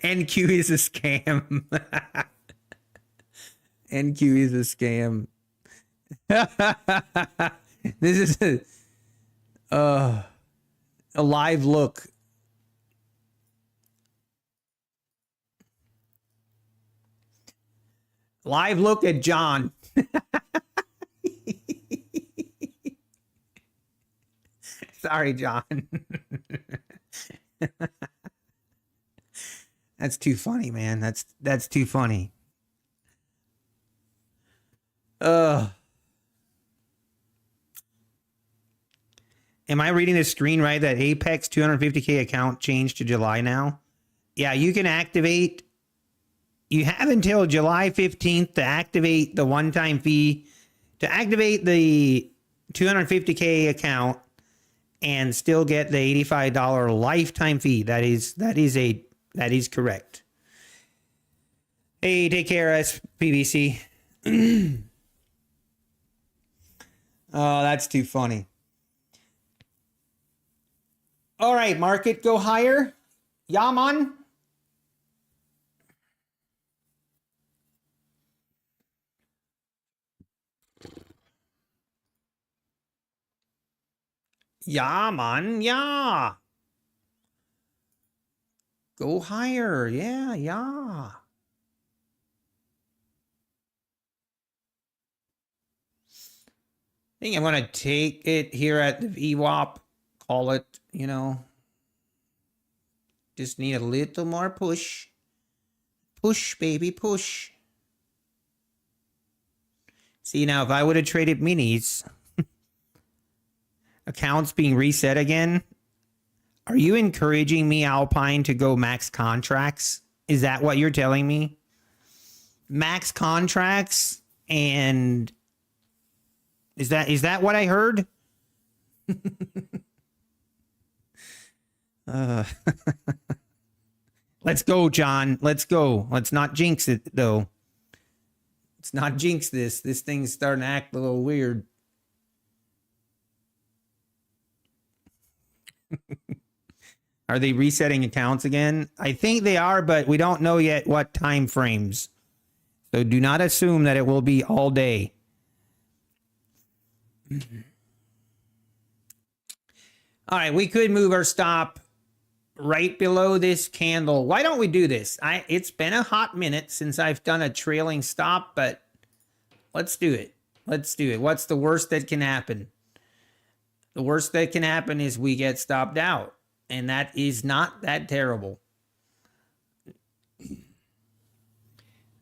NQ is a scam. NQ is a scam. This is a live look. Live look at John. Sorry, John. That's too funny, man. That's too funny. Am I reading the screen right? That Apex 250K account changed to July now? Yeah, you can activate. You have until July 15th to activate the one-time fee, to activate the 250K account and still get the $85 lifetime fee. That is correct. Hey, take care, SPVC. Oh, that's too funny. All right, market go higher. Yaman. Yeah, man. Yeah. Go higher. Yeah, yeah. I think I'm going to take it here at the VWAP. Call it, you know. Just need a little more push. Push, baby, push. See, now, if I would have traded minis, accounts being reset again, Are you encouraging me, Alpine, to go max contracts? Is that what you're telling me? Max contracts, and is that what I heard? Let's go, John. Let's go. Let's not jinx it, though. Let's not jinx this. This thing's starting to act a little weird. Are they resetting accounts again? I think they are, but we don't know yet what time frames. So do not assume that it will be all day. All right, we could move our stop right below this candle. Why don't we do this? It's been a hot minute since I've done a trailing stop, but let's do it. Let's do it. What's the worst that can happen? The worst that can happen is we get stopped out. And that is not that terrible.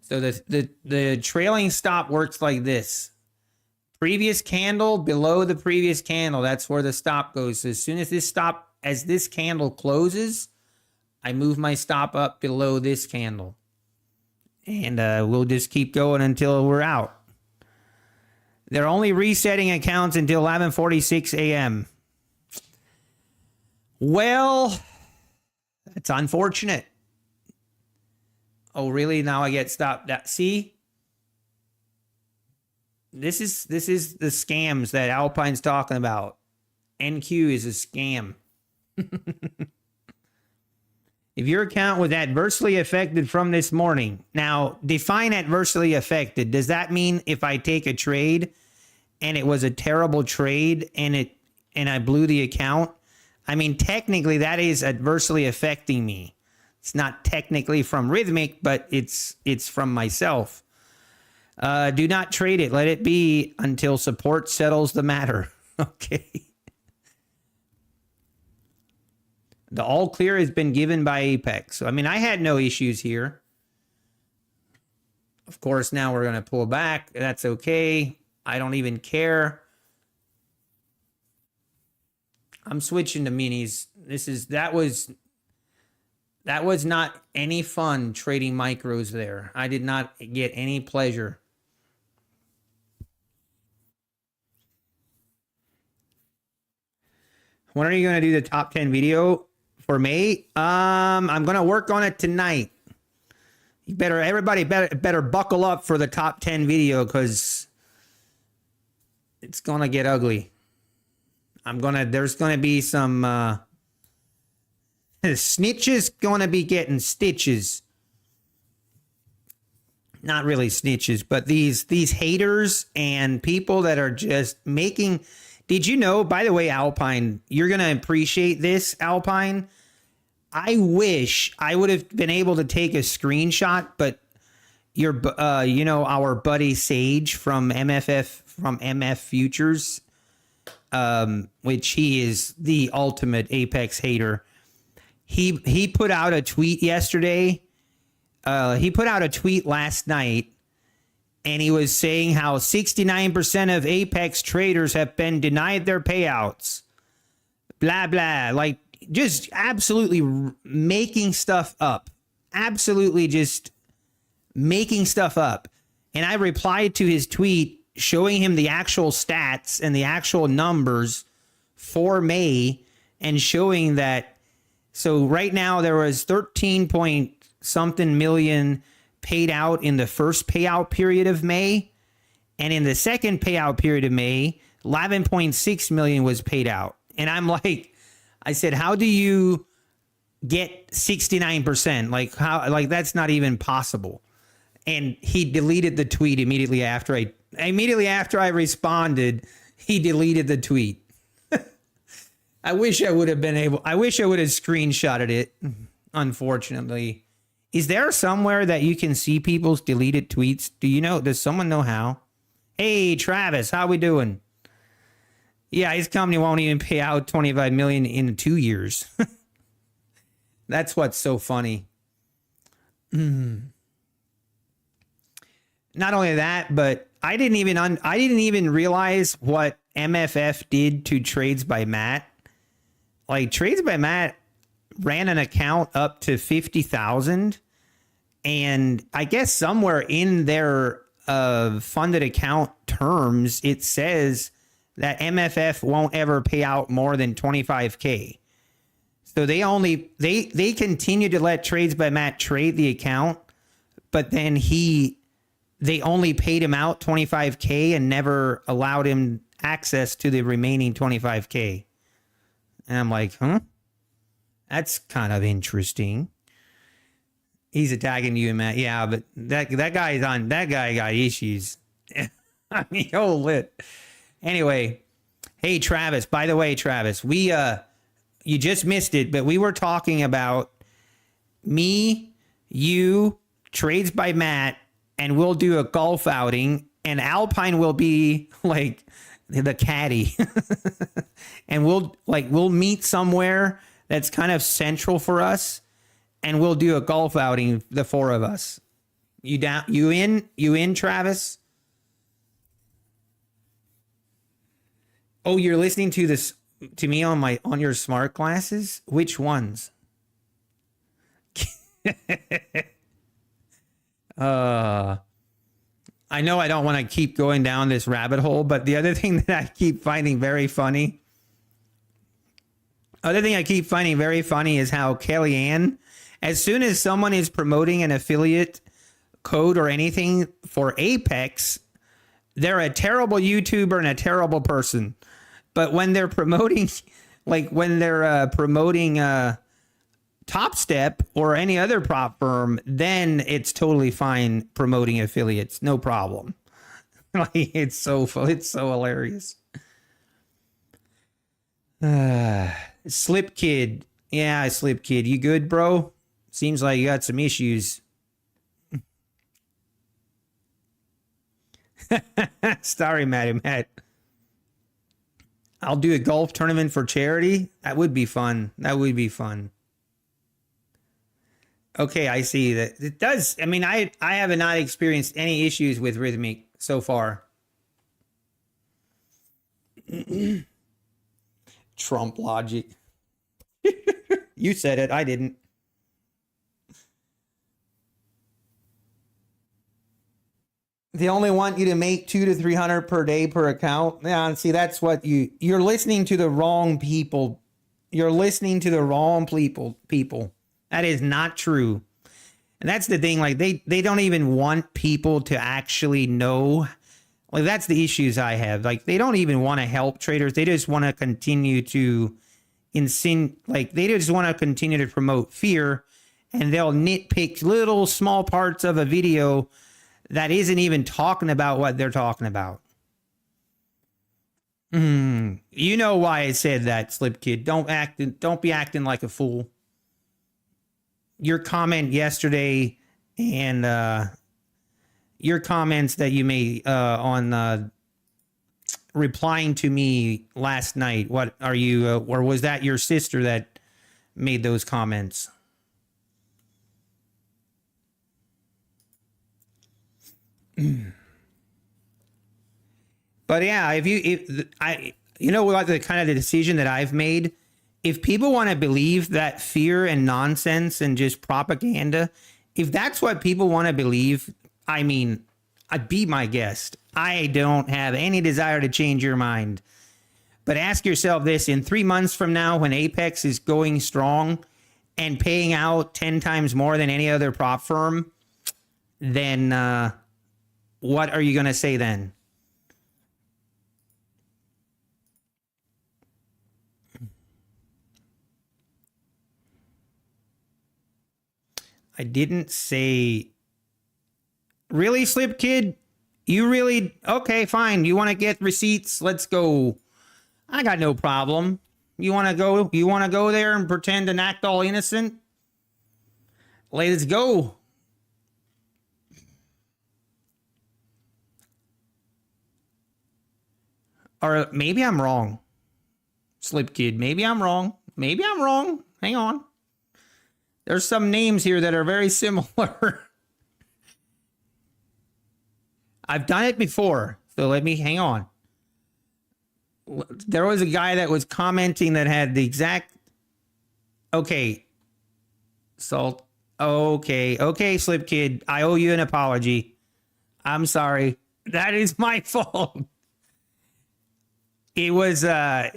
So the trailing stop works like this. Previous candle below the previous candle. That's where the stop goes. So as soon as this candle closes, I move my stop up below this candle. And we'll just keep going until we're out. They're only resetting accounts until 11:46 a.m. Well, that's unfortunate. Oh, really? Now I get stopped. See? This is the scams that Alpine's talking about. NQ is a scam. If your account was adversely affected from this morning. Now, define adversely affected. Does that mean if I take a trade and it was a terrible trade and I blew the account? I mean, technically, that is adversely affecting me. It's not technically from Rhythmic, but it's from myself. Do not trade it. Let it be until support settles the matter. Okay. The all clear has been given by Apex. So, I mean, I had no issues here. Of course, now we're going to pull back. That's okay. I don't even care. I'm switching to minis. That was not any fun trading micros there. I did not get any pleasure. When are you going to do the top 10 video for May? I'm going to work on it tonight. Everybody better buckle up for the top 10 video because it's going to get ugly. There's gonna be some snitches gonna be getting stitches. Not really snitches, but these haters and people that are just making. Did you know, by the way, Alpine, you're gonna appreciate this, Alpine. I wish I would have been able to take a screenshot, but our buddy Sage from MF Futures. Which he is the ultimate Apex hater. He put out a tweet yesterday. He put out a tweet last night, and he was saying how 69% of Apex traders have been denied their payouts. Blah, blah. Like, just absolutely making stuff up. Absolutely just making stuff up. And I replied to his tweet showing him the actual stats and the actual numbers for May and showing that. So right now there was 13 point something million paid out in the first payout period of May. And in the second payout period of May, 11.6 million was paid out. And I'm like, I said, how do you get 69%? Like that's not even possible. And he deleted the tweet immediately after I responded. He deleted the tweet. I wish I would have screenshotted it. Unfortunately, is there somewhere that you can see people's deleted tweets? Does someone know how? Hey, Travis, how we doing? Yeah, his company won't even pay out 25 million in 2 years. That's what's so funny. Not only that, but I didn't even realize what MFF did to trades by Matt. like Trades by Matt ran an account up to 50,000, and I guess somewhere in their funded account terms it says that MFF won't ever pay out more than 25K. So they continue to let Trades by Matt trade the account, but then they only paid him out 25K and never allowed him access to the remaining 25K. And I'm like, huh? That's kind of interesting. He's attacking you, Matt. Yeah, but that guy got issues. I mean, oh lit. Anyway, hey Travis, by the way, Travis, we you just missed it, but we were talking about me, you, Trades by Matt, and we'll do a golf outing, and Alpine will be like the caddy. And we'll meet somewhere that's kind of central for us, and we'll do a golf outing, the four of us. You down? You in, Travis? Oh, you're listening to this to me on your smart glasses? Which ones? I know I don't want to keep going down this rabbit hole, but the other thing that I keep finding very funny is how Kellyanne, as soon as someone is promoting an affiliate code or anything for Apex, they're a terrible YouTuber and a terrible person. But when they're promoting, Top Step or any other prop firm, then it's totally fine promoting affiliates, no problem. Like, it's so hilarious. Slip Kid, yeah, Slip Kid, you good, bro? Seems like you got some issues. Sorry, Matt. I'll do a golf tournament for charity. That would be fun. Okay, I see that it does. I mean, I have not experienced any issues with Rhythmic so far. Trump logic. You said it. I didn't. They only want you to make 200 to 300 per day per account. Yeah, see, that's what you're listening to the wrong people. You're listening to the wrong people. That is not true. And that's the thing. Like, they don't even want people to actually know. Like, that's the issues I have. Like, they don't even want to help traders. They just want to continue to they just want to continue to promote fear, and they'll nitpick little small parts of a video that isn't even talking about what they're talking about. You know why I said that, Slip Kid. Don't be acting like a fool. Your comment yesterday and your comments that you made on replying to me last night. What are you, or was that your sister that made those comments? But yeah, you know what, the kind of the decision that I've made, if people want to believe that fear and nonsense and just propaganda, if that's what people want to believe, I mean, I'd be my guest. I don't have any desire to change your mind. But ask yourself this: in 3 months from now, when Apex is going strong and paying out 10 times more than any other prop firm, then what are you going to say then? I didn't say... Really, Slip Kid? You really... Okay, fine. You want to get receipts? Let's go. I got no problem. You want to go? You want to go there and pretend and act all innocent? Let's go. Or maybe I'm wrong. Slip Kid, maybe I'm wrong. Hang on. There's some names here that are very similar. I've done it before, so let me hang on. There was a guy that was commenting that had the exact Okay. Salt. Okay. Okay, Slip Kid. I owe you an apology. I'm sorry. That is my fault. It was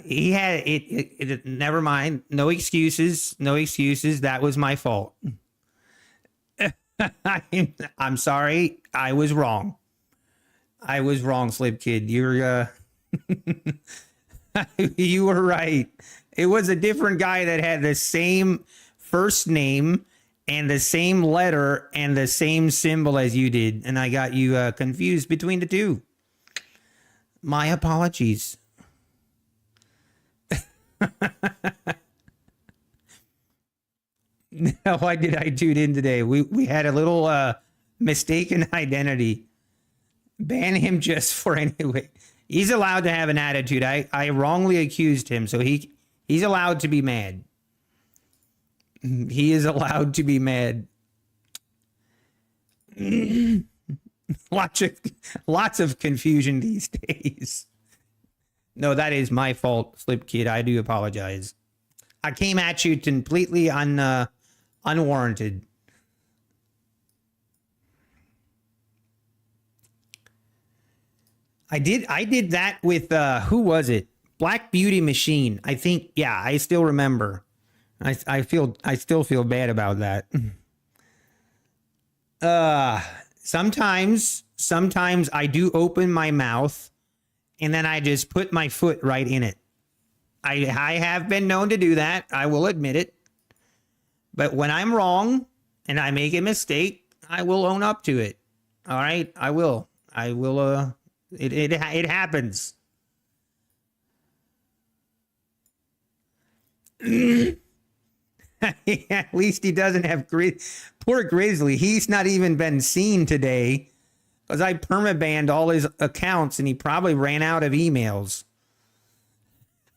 he had it never mind. No excuses. No excuses. That was my fault. I'm sorry. I was wrong. I was wrong, Slip Kid. You're you were right. It was a different guy that had the same first name and the same letter and the same symbol as you did, and I got you confused between the two. My apologies. Why did I tune in today? We had a little mistaken identity. Ban him just for anyway. He's allowed to have an attitude. I wrongly accused him, so he's allowed to be mad. He is allowed to be mad. lots of confusion these days. No, that is my fault, Slip Kid. I do apologize. I came at you completely unwarranted. I did that with who was it? Black Beauty Machine. I think, yeah, I still remember. I still feel bad about that. Sometimes I do open my mouth and then I just put my foot right in it. I have been known to do that. I will admit it. But when I'm wrong and I make a mistake, I will own up to it. All right? I will. It happens. At least he doesn't have poor Grizzly. He's not even been seen today because I permabanned all his accounts and he probably ran out of emails.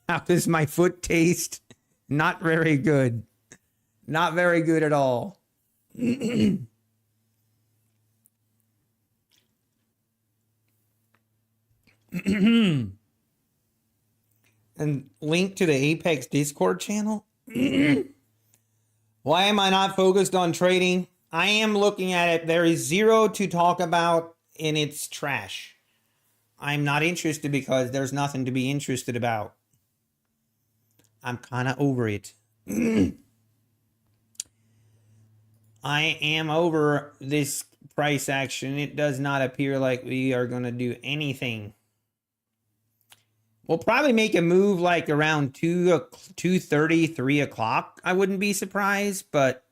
How does my foot taste? Not very good. Not very good at all. And link to the Apex Discord channel. Why am I not focused on trading? I am looking at it. There is zero to talk about and it's trash. I'm not interested because there's nothing to be interested about. I'm kind of over it. I am over this price action. It does not appear like we are going to do anything. We'll probably make a move like around 2:30, 3 o'clock. I wouldn't be surprised, but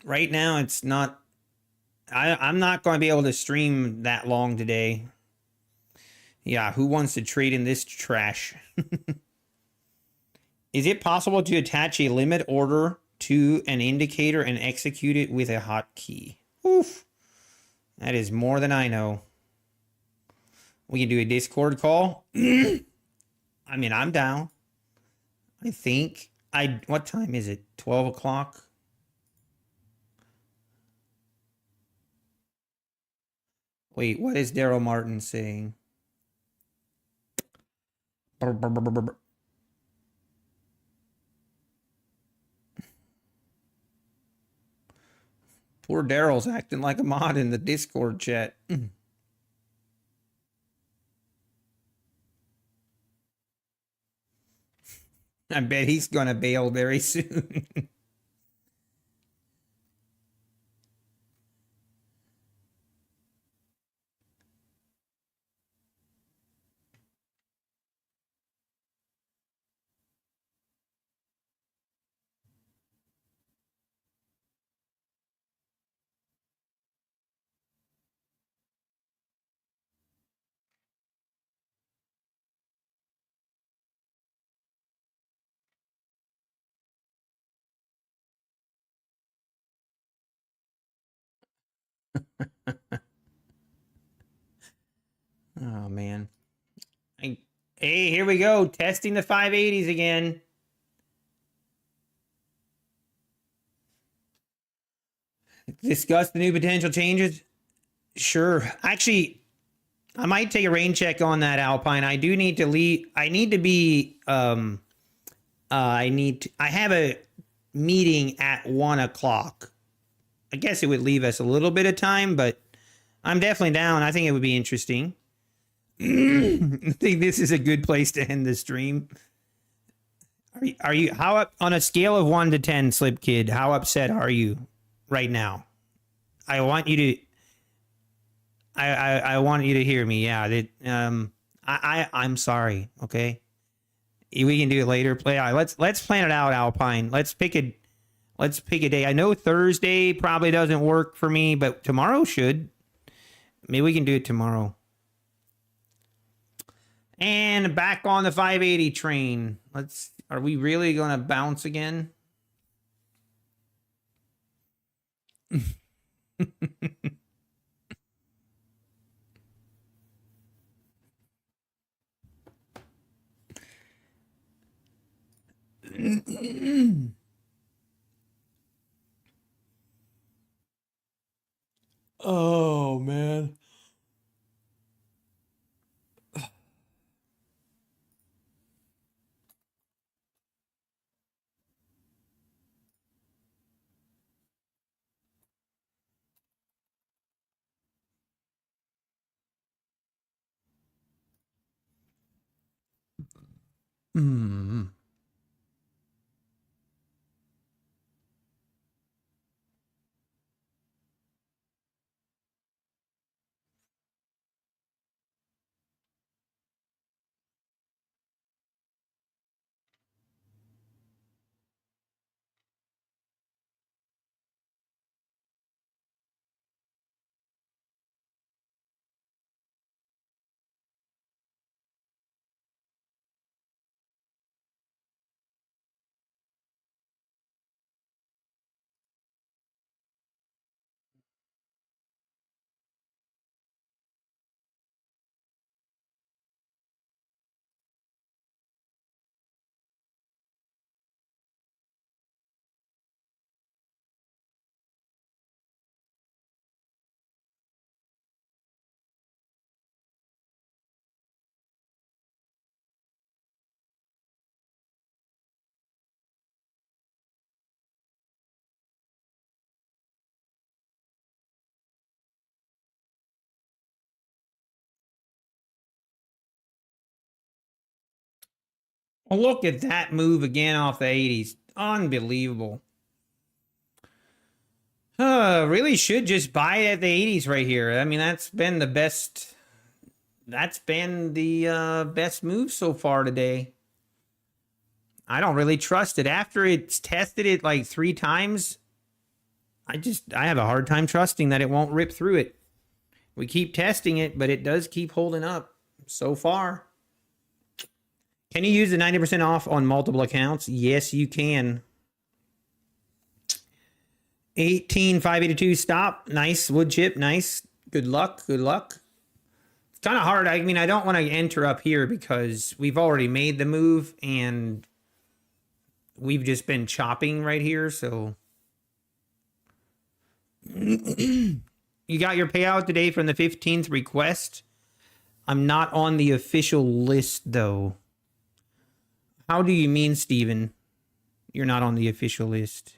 right now it's not. I'm not going to be able to stream that long today. Yeah, who wants to trade in this trash? Is it possible to attach a limit order to an indicator and execute it with a hotkey? Oof. That is more than I know. We can do a Discord call. I mean, I'm down. I think. What time is it? 12 o'clock? Wait, what is Daryl Martin saying? Poor Daryl's acting like a mod in the Discord chat. I bet he's gonna bail very soon. Oh man. Hey, here we go. Testing the 580s again. Discuss the new potential changes. Sure. Actually, I might take a rain check on that Alpine. I do need to leave. I need to be I have a meeting at 1 o'clock. I guess it would leave us a little bit of time, but I'm definitely down. I think it would be interesting. I think this is a good place to end the stream. Are you how up on a scale of 1 to 10, Slip Kid? How upset are you right now? I want you to. I want you to hear me. Yeah. That I'm sorry. Okay. We can do it later. Play out. Let's plan it out, Alpine. Let's pick a day. I know Thursday probably doesn't work for me, but tomorrow should. Maybe we can do it tomorrow. And back on the 580 train. Are we really going to bounce again? Oh, man. Mm. Well, look at that move again off the 80s. Unbelievable. Really should just buy it at the 80s right here. I mean, that's been the best. That's been the best move so far today. I don't really trust it. After it's tested it like 3 times, I have a hard time trusting that it won't rip through it. We keep testing it, but it does keep holding up so far. Can you use the 90% off on multiple accounts? Yes, you can. 18,582 stop. Nice wood chip. Nice. Good luck. Good luck. It's kind of hard. I mean, I don't want to enter up here because we've already made the move and we've just been chopping right here. So you got your payout today from the 15th request. I'm not on the official list though. How do you mean, Steven? You're not on the official list.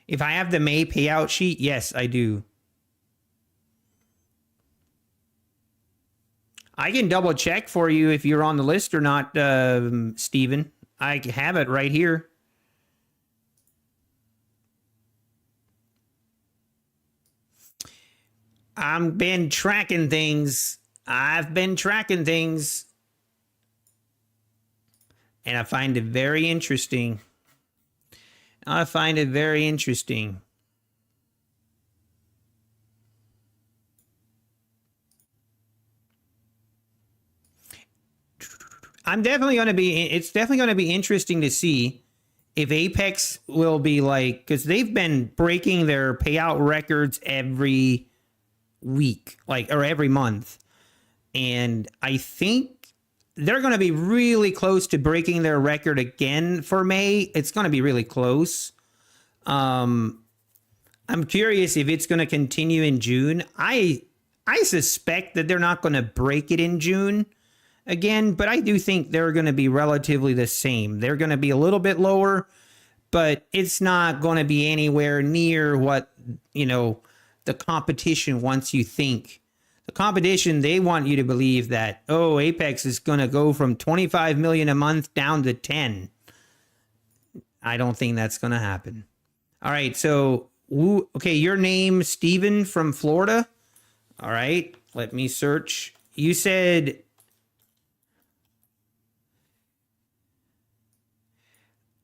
If I have the May payout sheet, yes, I do. I can double check for you if you're on the list or not, Steven. I have it right here. I've been tracking things. And I find it very interesting. I'm definitely going to be, it's definitely going to be interesting to see if Apex will be like, because they've been breaking their payout records every week, or every month. And I think they're going to be really close to breaking their record again for May. It's going to be really close. I'm curious if it's going to continue in June. I suspect that they're not going to break it in June. again, but I do think they're going to be relatively the same. They're going to be a little bit lower, but it's not going to be anywhere near what, you know, the competition wants you think. The competition, they want you to believe that, oh, Apex is going to go from 25 million a month down to 10. I don't think that's going to happen. All right, so, okay, your name, Steven from Florida. All right, let me search. You said,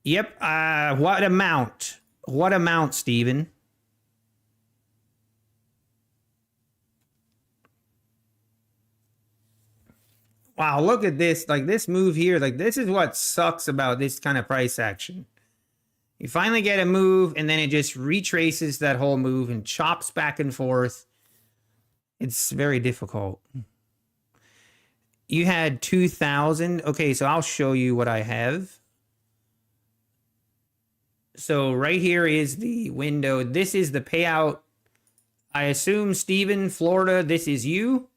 yep, what amount? What amount, Steven? Wow, look at this. Like this move here, like this is what sucks about this kind of price action. You finally get a move and then it just retraces that whole move and chops back and forth. It's very difficult. You had 2,000. Okay, so I'll show you what I have. So right here is the window. This is the payout. I assume, Steven, Florida, this is you.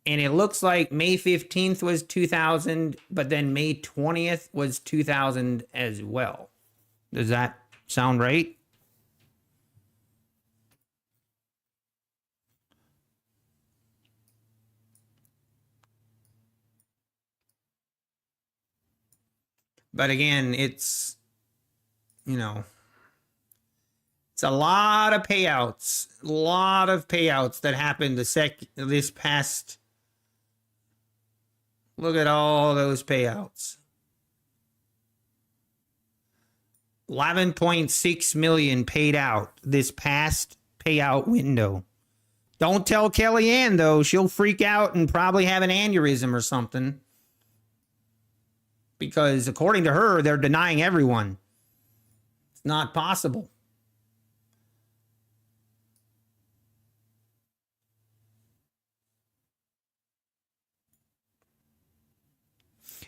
And it looks like May 15th was 2,000, but then May 20th was 2,000 as well. Does that sound right? But again, it's, you know, it's a lot of payouts. A lot of payouts that happened this past. Look at all those payouts. 11.6 million paid out this past payout window. Don't tell Kellyanne, though. She'll freak out and probably have an aneurysm or something. Because according to her, they're denying everyone. It's not possible.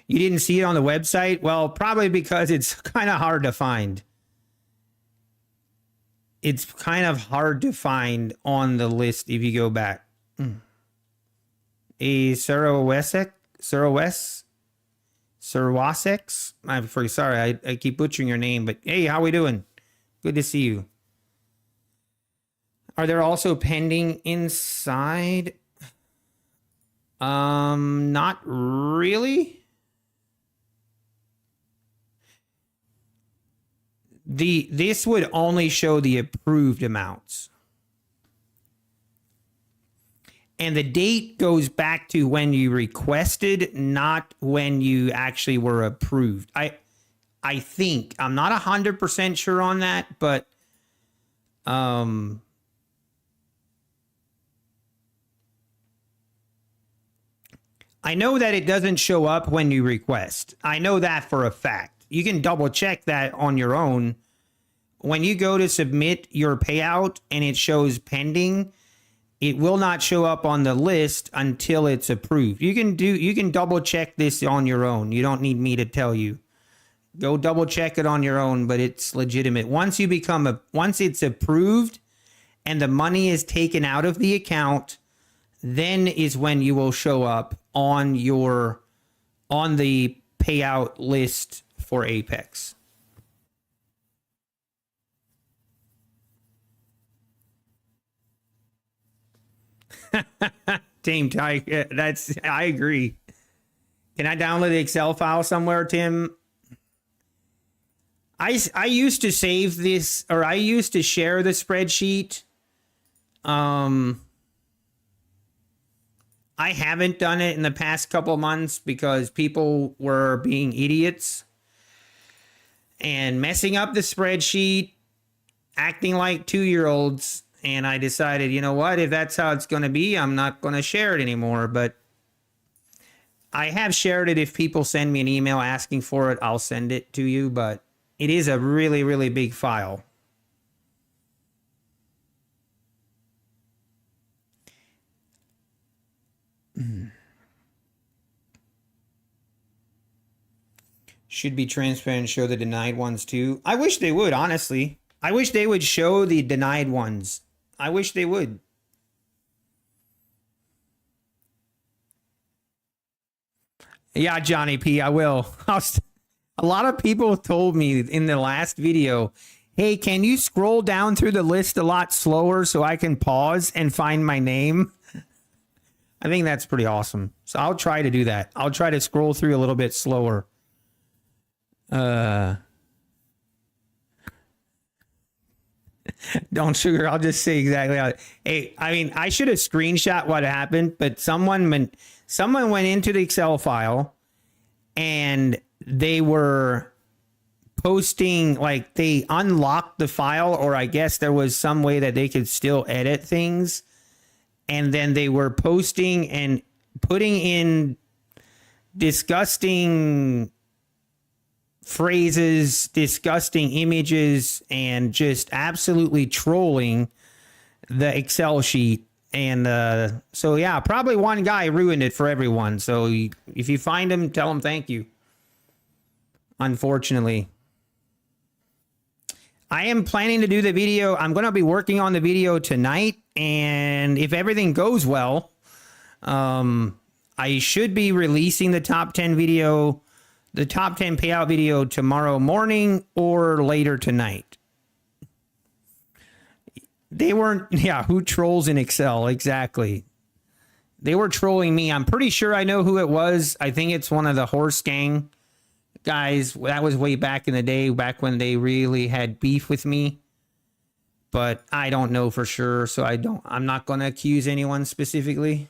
You didn't see it on the website? Well, probably because it's kind of hard to find. It's kind of hard to find on the list if you go back. A Surowesek? I'm sorry, I keep butchering your name, but hey, how we doing? Good to see you. Are there also pending inside? Not really. This would only show the approved amounts. And the date goes back to when you requested, not when you actually were approved. I think. I'm not 100% sure on that, but I know that it doesn't show up when you request. I know that for a fact. You can double check that on your own. When you go to submit your payout and it shows pending, it will not show up on the list until it's approved. You can double check this on your own. You don't need me to tell you. Go double check it on your own, but it's legitimate. Once it's approved and the money is taken out of the account, then is when you will show up on the payout list for Apex. Team Tiger, I agree. Can I download the Excel file somewhere, Tim? I used to save this, or I used to share the spreadsheet. I haven't done it in the past couple months because people were being idiots and messing up the spreadsheet, acting like 2-year-olds. And I decided, you know what, if that's how it's going to be, I'm not going to share it anymore. But I have shared it. If people send me an email asking for it, I'll send it to you. But it is a really, really big file. Should be transparent and show the denied ones too. I wish they would, honestly. I wish they would show the denied ones. I wish they would. Yeah, Johnny P, I will. A lot of people told me in the last video, hey, can you scroll down through the list a lot slower so I can pause and find my name? I think that's pretty awesome. So I'll try to do that. I'll try to scroll through a little bit slower. Don't sugar. I'll just say exactly how. Hey, I mean, I should have screenshot what happened, but someone went into the Excel file and they were posting, like they unlocked the file, or I guess there was some way that they could still edit things. And then they were posting and putting in disgusting phrases, disgusting images, and just absolutely trolling the Excel sheet. And so, yeah, probably one guy ruined it for everyone. So if you find him, tell him thank you. Unfortunately. I am planning to do the video. I'm going to be working on the video tonight. And if everything goes well, I should be releasing the top 10 video, the top 10 payout video tomorrow morning or later tonight. They weren't, yeah, who trolls in Excel? Exactly. They were trolling me. I'm pretty sure I know who it was. I think it's one of the horse gang guys. That was way back in the day, back when they really had beef with me. But I don't know for sure, so I'm not going to accuse anyone specifically.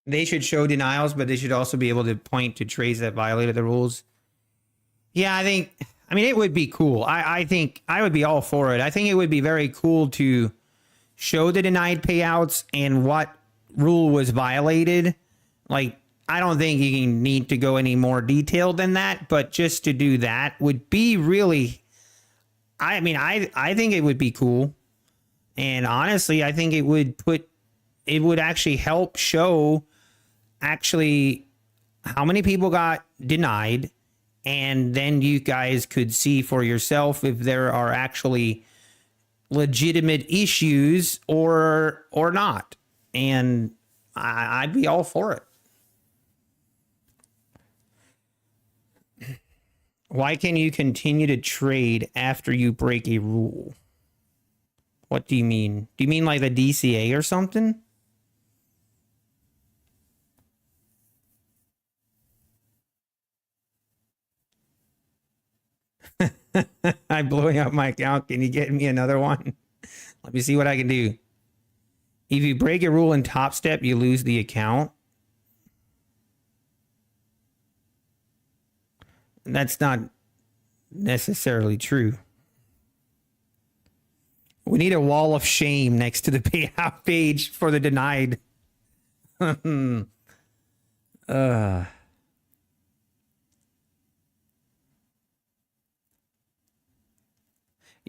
They should show denials, but they should also be able to point to trades that violated the rules. Yeah, I mean, it would be cool. I think I would be all for it. I think it would be very cool to show the denied payouts and what rule was violated. Like, I don't think you need to go any more detailed than that, but just to do that would be really, I mean, I think it would be cool. And honestly, I think it would actually help show actually how many people got denied, and then you guys could see for yourself if there are actually legitimate issues or not. And I'd be all for it. Why can you continue to trade after you break a rule? What do you mean? Do you mean like the DCA or something? I'm blowing up my account. Can you get me another one? Let me see what I can do. If you break a rule in Top Step, you lose the account. That's not necessarily true. We need a wall of shame next to the payout page for the denied.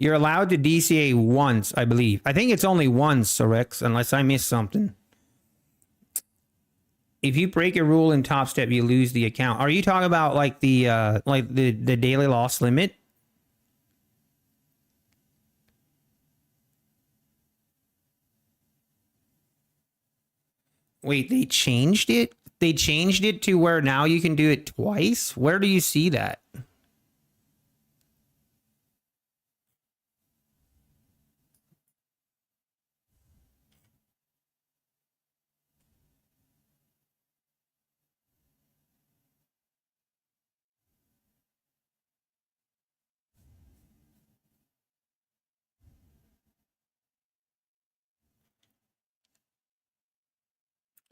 You're allowed to DCA once, I believe. I think it's only once, Rex, unless I missed something. If you break a rule in Top Step, you lose the account. Are you talking about like the daily loss limit? Wait, they changed it? They changed it to where now you can do it twice? Where do you see that?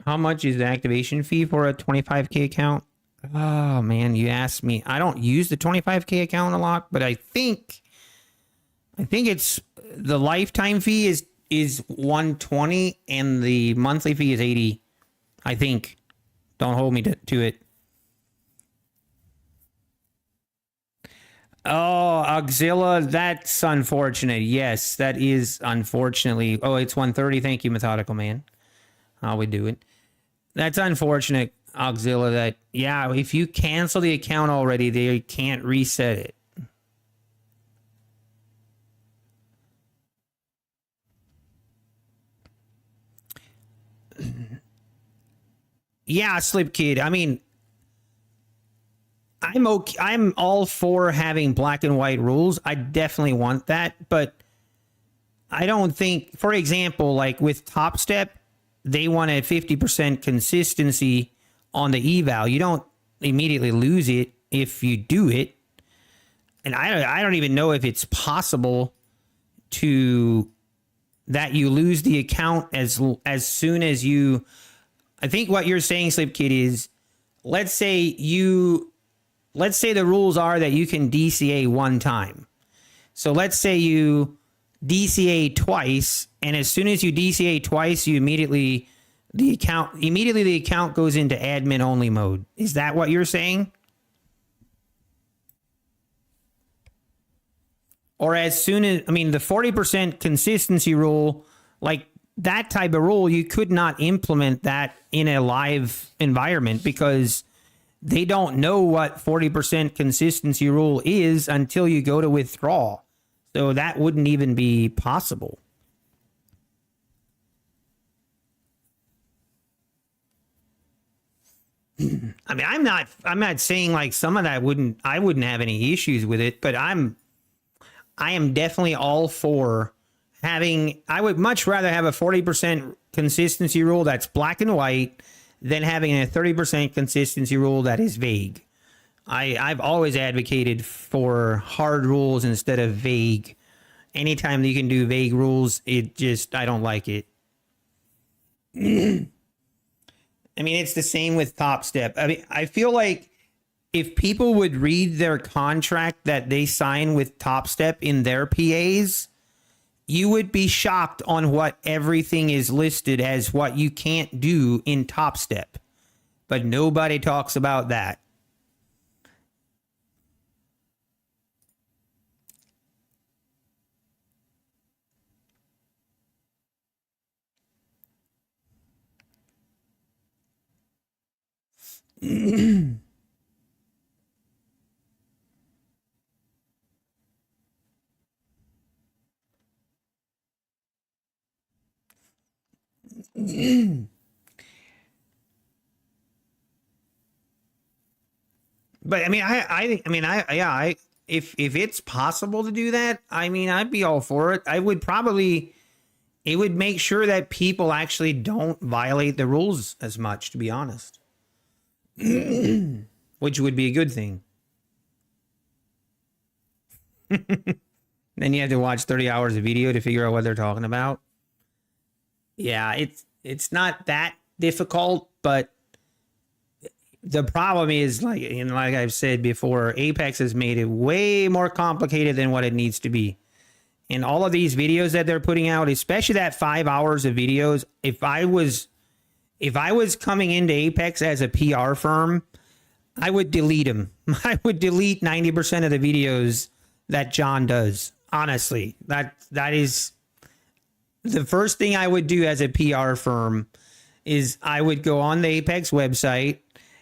How much is the activation fee for a 25K account? Oh man, you asked me. I don't use the 25K account a lot, but I think it's the lifetime fee is 120 and the monthly fee is 80. I think. Don't hold me to it. Oh, Auxilla, that's unfortunate. Yes, that is unfortunately. Oh, it's 1:30. Thank you, Methodical Man. How we do it? That's unfortunate, Auxilla, that, yeah, if you cancel the account already, they can't reset it. Yeah, Slip Kid. I mean, I'm okay. I'm all for having black and white rules. I definitely want that, but I don't think, for example, like with Top Step, they want a 50% consistency on the eval. You don't immediately lose it if you do it. And I don't even know if it's possible to that you lose the account as soon as you. I think what you're saying, Slip Kid, is let's say the rules are that you can DCA one time. So let's say you DCA twice, and as soon as you DCA twice, you immediately the account goes into admin only mode. Is that what you're saying? Or as soon as, I mean, the 40% consistency rule, like that type of rule, you could not implement that in a live environment because they don't know what 40% consistency rule is until you go to withdraw. So that wouldn't even be possible. I mean, I'm not saying like some of that I wouldn't have any issues with it, but I am definitely all for having, I would much rather have a 40% consistency rule that's black and white than having a 30% consistency rule that is vague. I've always advocated for hard rules instead of vague. Anytime you can do vague rules, I don't like it. I mean, it's the same with Top Step. I mean, I feel like if people would read their contract that they sign with Top Step in their PAs, you would be shocked on what everything is listed as what you can't do in Top Step. But nobody talks about that. But I mean, if it's possible to do that, I mean, I'd be all for it. It would make sure that people actually don't violate the rules as much, to be honest, which would be a good thing. Then you have to watch 30 hours of video to figure out what they're talking about. Yeah, it's not that difficult, but the problem is, like I've said before, Apex has made it way more complicated than what it needs to be. And all of these videos that they're putting out, especially that 5 hours of videos, if I was coming into Apex as a PR firm, I would delete them. I would delete 90% of the videos that John does. Honestly, that is the first thing I would do as a PR firm. Is I would go on the Apex website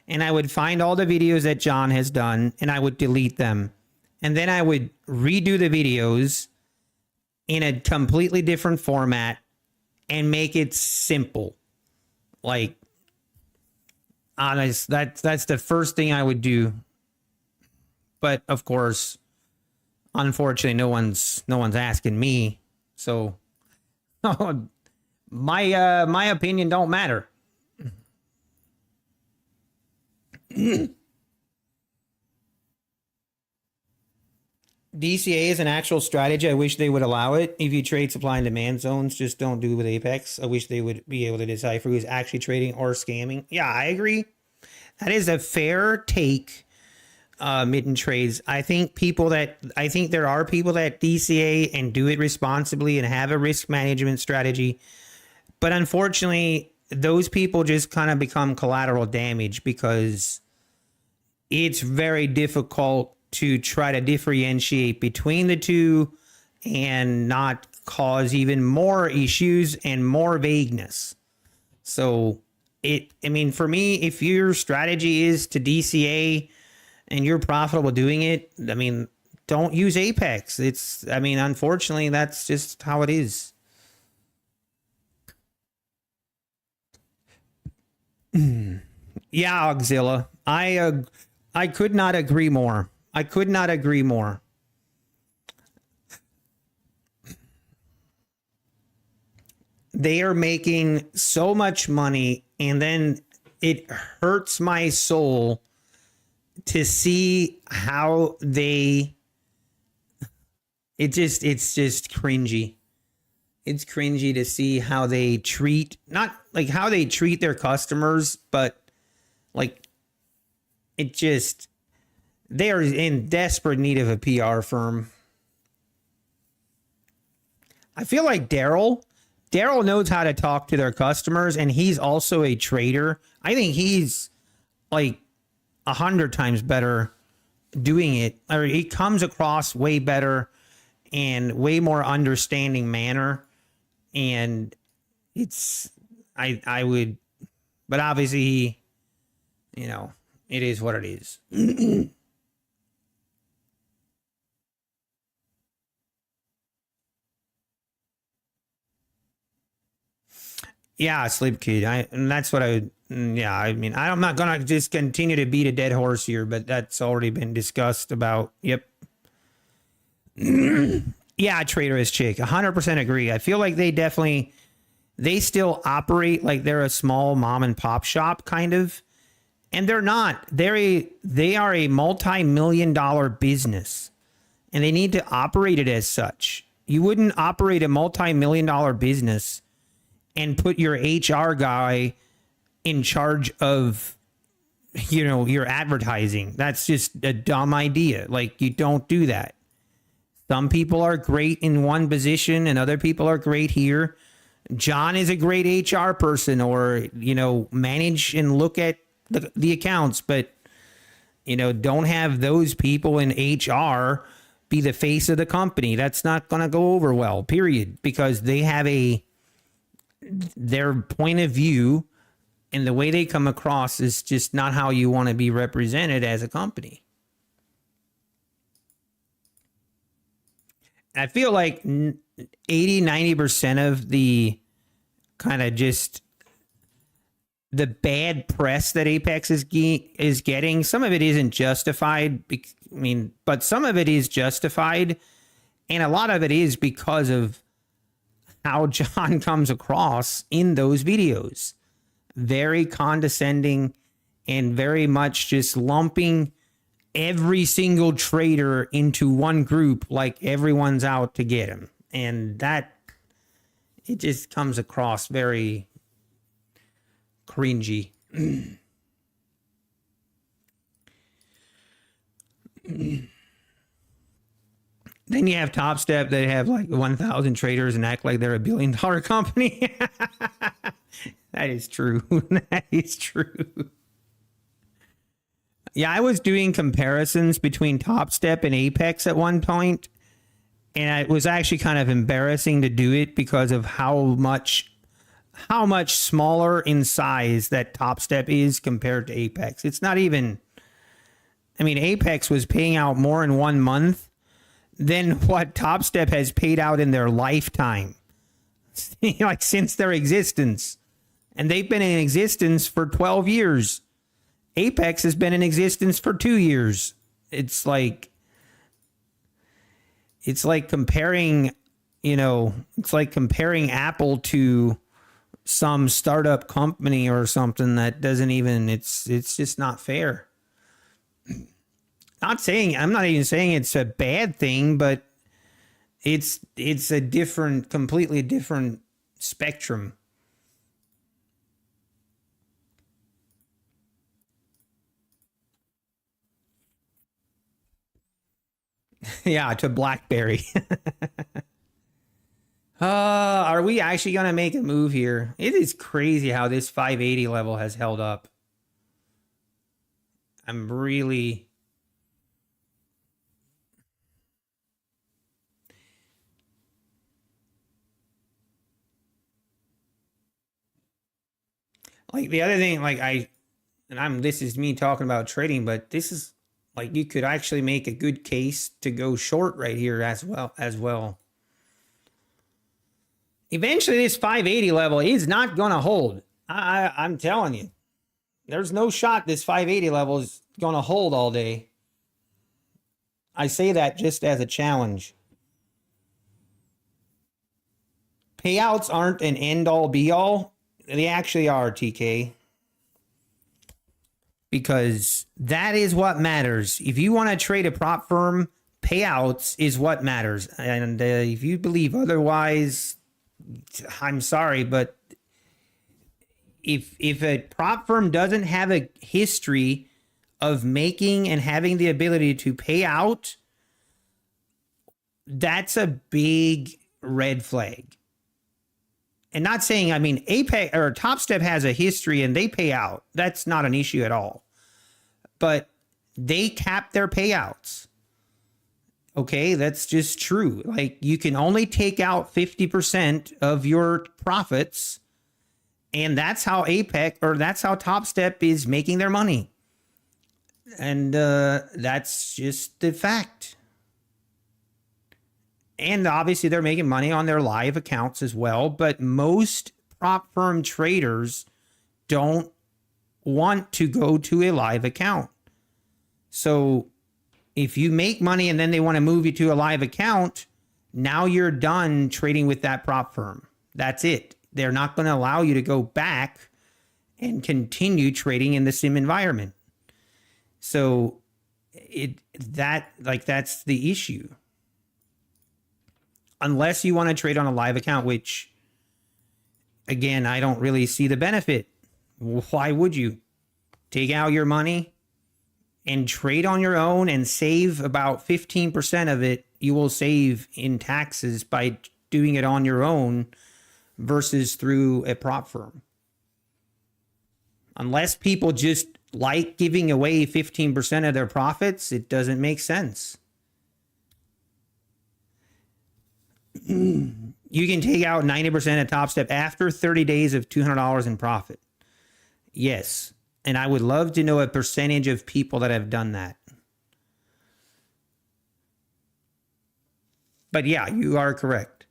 and I would find all the videos that John has done and I would delete them. And then I would redo the videos in a completely different format and make it simple. Like, honest, that's the first thing I would do. But of course, unfortunately, no one's asking me. So my opinion don't matter. DCA is an actual strategy. I wish they would allow it. If you trade supply and demand zones, just don't do it with Apex. I wish they would be able to decipher who's actually trading or scamming. Yeah, I agree. That is a fair take, Mitten Trades. I think there are people that DCA and do it responsibly and have a risk management strategy. But unfortunately, those people just kind of become collateral damage because it's very difficult to try to differentiate between the two and not cause even more issues and more vagueness. So I mean, for me, if your strategy is to DCA and you're profitable doing it, I mean, don't use Apex. I mean, unfortunately, that's just how it is. Yeah, Auxilla. I could not agree more. I could not agree more. They are making so much money, and then it hurts my soul to see how it's just cringy. It's cringy to see how they treat, not like how they treat their customers, but like it just, they are in desperate need of a PR firm. I feel like Daryl knows how to talk to their customers, and he's also a trader. I think he's like 100 times better doing it, or he comes across way better and way more understanding manner. And I would, but obviously, it is what it is. Yeah, Sleep Kid. And that's what I would. Yeah, I mean, I'm not gonna just continue to beat a dead horse here, but that's already been discussed about. Yep. Yeah, Trader is chick. 100% agree. I feel like they still operate like they're a small mom and pop shop kind of, and they're not. They are a multi-million-dollar business, and they need to operate it as such. You wouldn't operate a multi-million-dollar business and put your HR guy in charge of, your advertising. That's just a dumb idea. Like, you don't do that. Some people are great in one position and other people are great here. John is a great HR person, or, manage and look at the accounts, but, don't have those people in HR be the face of the company. That's not going to go over well, period, because they have their point of view, and the way they come across is just not how you want to be represented as a company. I feel like 80-90% of the kind of just the bad press that Apex is getting, some of it isn't justified. But some of it is justified, and a lot of it is because of how John comes across in those videos. Very condescending and very much just lumping every single trader into one group like everyone's out to get him. And it just comes across very cringy. Then you have Top Step that have like 1,000 traders and act like they're $1 billion company. That is true. That is true. Yeah, I was doing comparisons between Top Step and Apex at one point, and it was actually kind of embarrassing to do it because of how much smaller in size that Top Step is compared to Apex. It's not even, Apex was paying out more in 1 month than what Top Step has paid out in their lifetime, like since their existence. And they've been in existence for 12 years. Apex has been in existence for 2 years. It's like comparing, Apple to some startup company or something that doesn't even, it's just not fair. I'm not even saying it's a bad thing, but it's a completely different spectrum. Yeah, to BlackBerry. Are we actually going to make a move here? It is crazy how this 580 level has held up. I'm really... Like the other thing, this is me talking about trading, but this is like you could actually make a good case to go short right here as well. Eventually this 580 level is not going to hold. I'm telling you, there's no shot this 580 level is going to hold all day. I say that just as a challenge. Payouts aren't an end all be all. They actually are, TK. Because that is what matters. If you want to trade a prop firm, payouts is what matters. And if you believe otherwise, I'm sorry, but if a prop firm doesn't have a history of making and having the ability to pay out, that's a big red flag. And not saying, I mean, Apex or Top Step has a history and they pay out. That's not an issue at all. But they cap their payouts. Okay, that's just true. Like you can only take out 50% of your profits. And that's how Apex or that's how Top Step is making their money. And that's just the fact. And obviously they're making money on their live accounts as well. But most prop firm traders don't want to go to a live account. So if you make money and then they want to move you to a live account, now you're done trading with that prop firm. That's it. They're not going to allow you to go back and continue trading in the sim environment. So that's the issue. Unless you want to trade on a live account, which, again, I don't really see the benefit. Why would you? Take out your money and trade on your own and save about 15% of it. You will save in taxes by doing it on your own versus through a prop firm. Unless people just like giving away 15% of their profits, it doesn't make sense. You can take out 90% of Top Step after 30 days of $200 in profit. Yes. And I would love to know a percentage of people that have done that. But yeah, you are correct.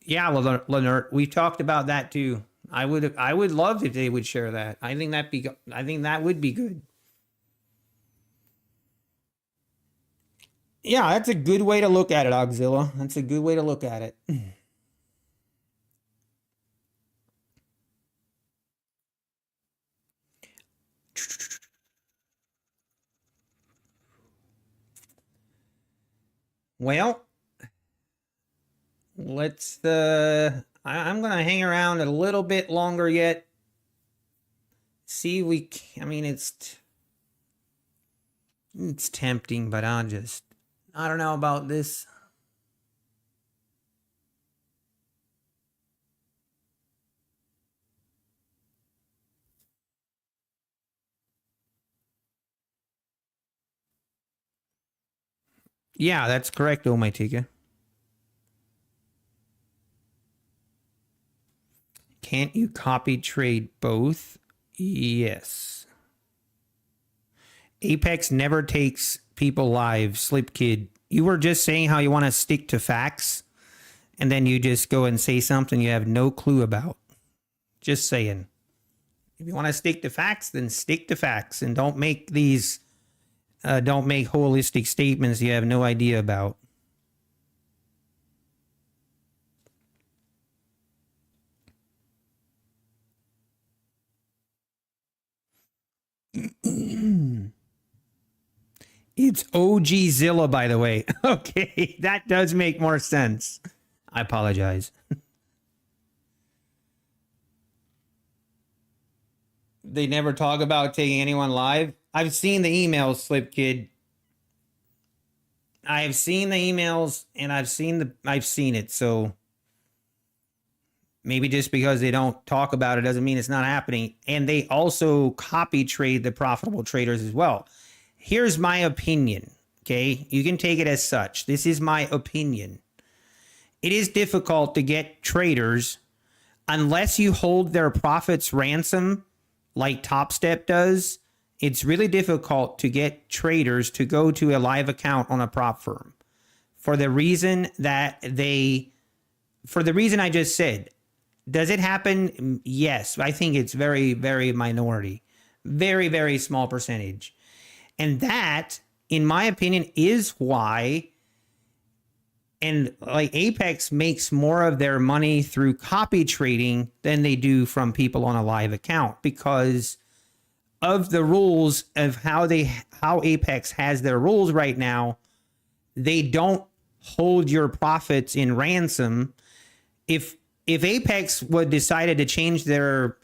Yeah, Lenert, we've talked about that too. I would love if they would share that. I think that would be good. Yeah, that's a good way to look at it, Auxilla. That's a good way to look at it. Well, let's I'm gonna hang around a little bit longer yet. See, I mean, it's tempting, but I don't know about this. Yeah, that's correct, Omaitika. Can't you copy trade both? Yes. Apex never takes people live, Slip Kid. You were just saying how you want to stick to facts, and then you just go and say something you have no clue about. Just saying. If you want to stick to facts, then stick to facts, and don't make holistic statements you have no idea about. It's OG Zilla, by the way. Okay, that does make more sense. I apologize. They never talk about taking anyone live. I've seen the emails, Slip Kid. I've seen the emails and I've seen it. So maybe just because they don't talk about it doesn't mean it's not happening. And they also copy trade the profitable traders as well. Here's my opinion. Okay. You can take it as such. This is my opinion. It is difficult to get traders unless you hold their profits ransom like Top Step does. It's really difficult to get traders to go to a live account on a prop firm for the reason that for the reason I just said. Does it happen? Yes. I think it's very, very minority, very, very small percentage. And that, in my opinion, is why, and like Apex makes more of their money through copy trading than they do from people on a live account, because of the rules of how Apex has their rules right now. They don't hold your profits in ransom. If Apex would decided to change their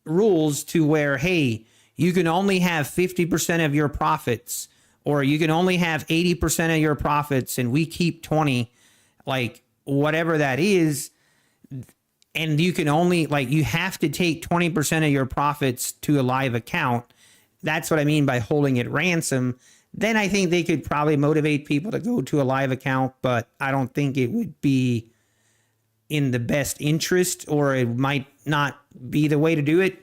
rules to where, hey, you can only have 50% of your profits, or you can only have 80% of your profits and we keep 20, like whatever that is, and you can only, like, you have to take 20% of your profits to a live account. That's what I mean by holding it ransom. Then I think they could probably motivate people to go to a live account, but I don't think it would be in the best interest, or it might not be the way to do it.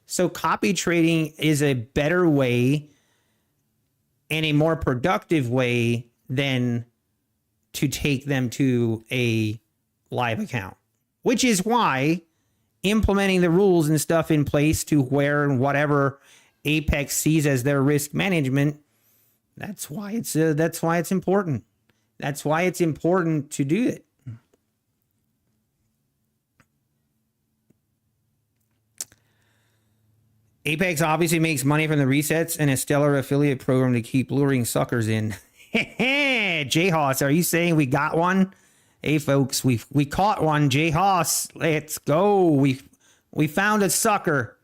So copy trading is a better way and a more productive way than to take them to a live account, which is why implementing the rules and stuff in place to where and whatever Apex sees as their risk management, that's why it's important. That's why it's important to do it. Apex obviously makes money from the resets and a stellar affiliate program to keep luring suckers in. J-Hoss, are you saying we got one? Hey folks, we caught one. J-Hoss, let's go. We found a sucker.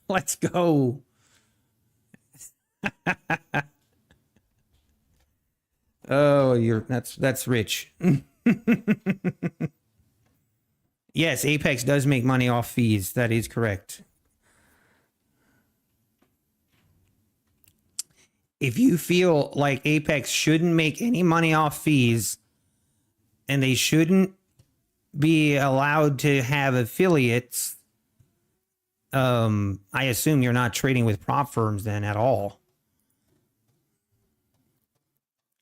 Let's go. Oh, that's rich. Yes, Apex does make money off fees. That is correct. If you feel like Apex shouldn't make any money off fees and they shouldn't be allowed to have affiliates, I assume you're not trading with prop firms then at all.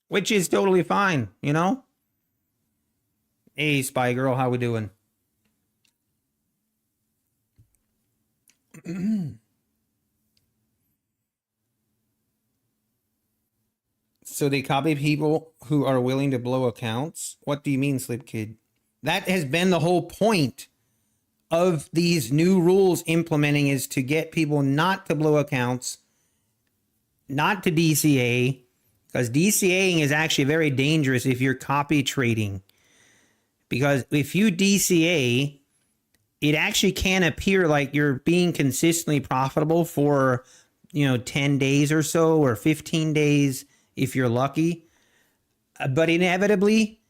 Which is totally fine, you know? Hey, Spy Girl, how we doing? So they copy people who are willing to blow accounts? What do you mean, Slip Kid? That has been the whole point of these new rules implementing, is to get people not to blow accounts, not to DCA, because DCAing is actually very dangerous if you're copy trading. Because if you DCA, it actually can appear like you're being consistently profitable for, 10 days or so, or 15 days if you're lucky. But inevitably,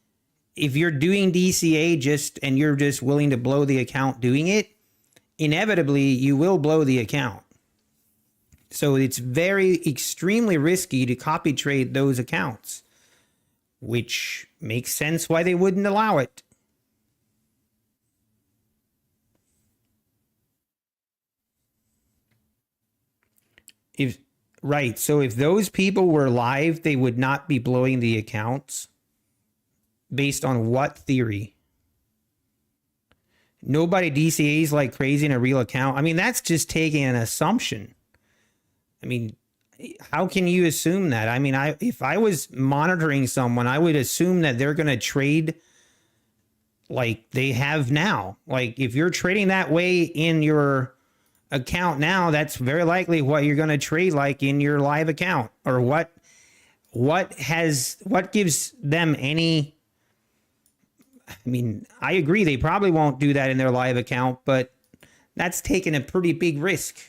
if you're doing DCA and you're just willing to blow the account doing it, inevitably you will blow the account. So it's extremely risky to copy trade those accounts, which makes sense why they wouldn't allow it. Right. So if those people were live, they would not be blowing the accounts. Based on what theory? Nobody DCAs like crazy in a real account. I mean, that's just taking an assumption. I mean, how can you assume that? I mean, if I was monitoring someone, I would assume that they're going to trade like they have now. Like if you're trading that way in your account now, that's very likely what you're going to trade like in your live account, or what gives them any. I mean, I agree they probably won't do that in their live account, but that's taking a pretty big risk.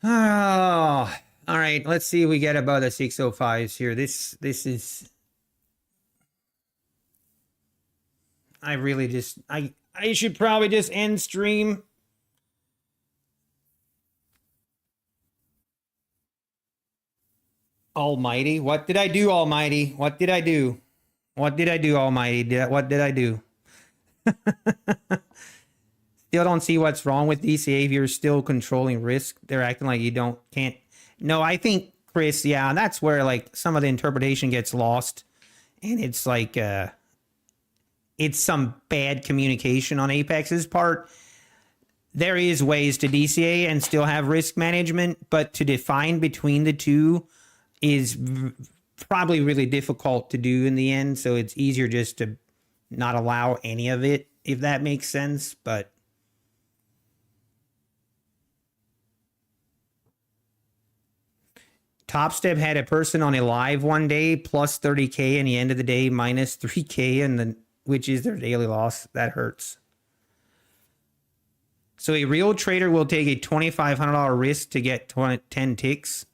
Oh, all right. Let's see if we get above the 605s here. This is. I really just I should probably just end stream. Almighty, what did I do, Almighty? What did I do? What did I do, Almighty? What did I do? Still don't see what's wrong with DCA if you're still controlling risk. They're acting like you can't. No, I think, Chris, yeah, that's where like some of the interpretation gets lost. And it's like it's some bad communication on Apex's part. There is ways to DCA and still have risk management, but to define between the two is probably really difficult to do in the end. So it's easier just to not allow any of it, if that makes sense. But Top Step had a person on a live one day plus 30K and the end of the day minus 3K, and then which is their daily loss. That hurts. So a real trader will take a $2,500 risk to get 10 ticks.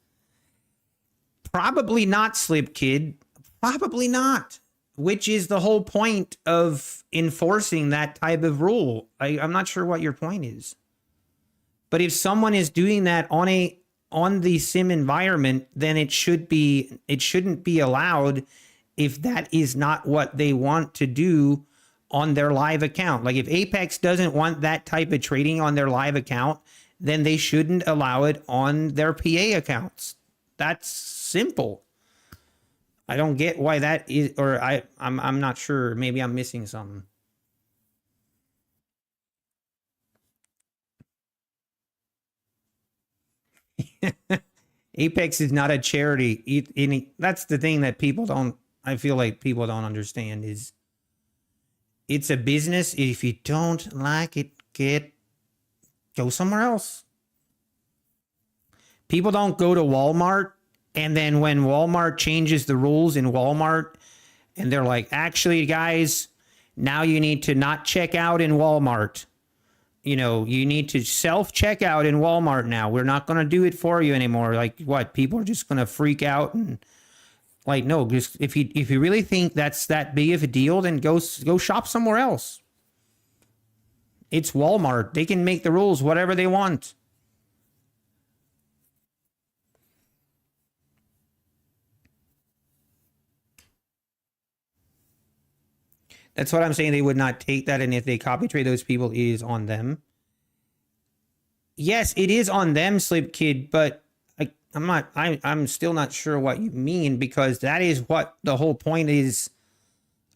Probably not, Slip Kid. Probably not. Which is the whole point of enforcing that type of rule. I'm not sure what your point is. But if someone is doing that on the sim environment, then it shouldn't be allowed if that is not what they want to do on their live account. Like if Apex doesn't want that type of trading on their live account, then they shouldn't allow it on their PA accounts. That's simple. I don't get why that is, or I'm not sure. Maybe I'm missing something. Apex is not a charity. That's the thing that I feel like people don't understand is it's a business. If you don't like it, go somewhere else. People don't go to Walmart, and then when Walmart changes the rules in Walmart, and they're like, actually, guys, now you need to not check out in Walmart. You know, you need to self-check out in Walmart now. We're not going to do it for you anymore. Like, what? People are just going to freak out and like, no, just if you really think that's that big of a deal, then go shop somewhere else. It's Walmart. They can make the rules whatever they want. That's what I'm saying. They would not take that, and if they copy trade those people, it is on them. Yes, it is on them, Slip Kid, but I'm still not sure what you mean, because that is what the whole point is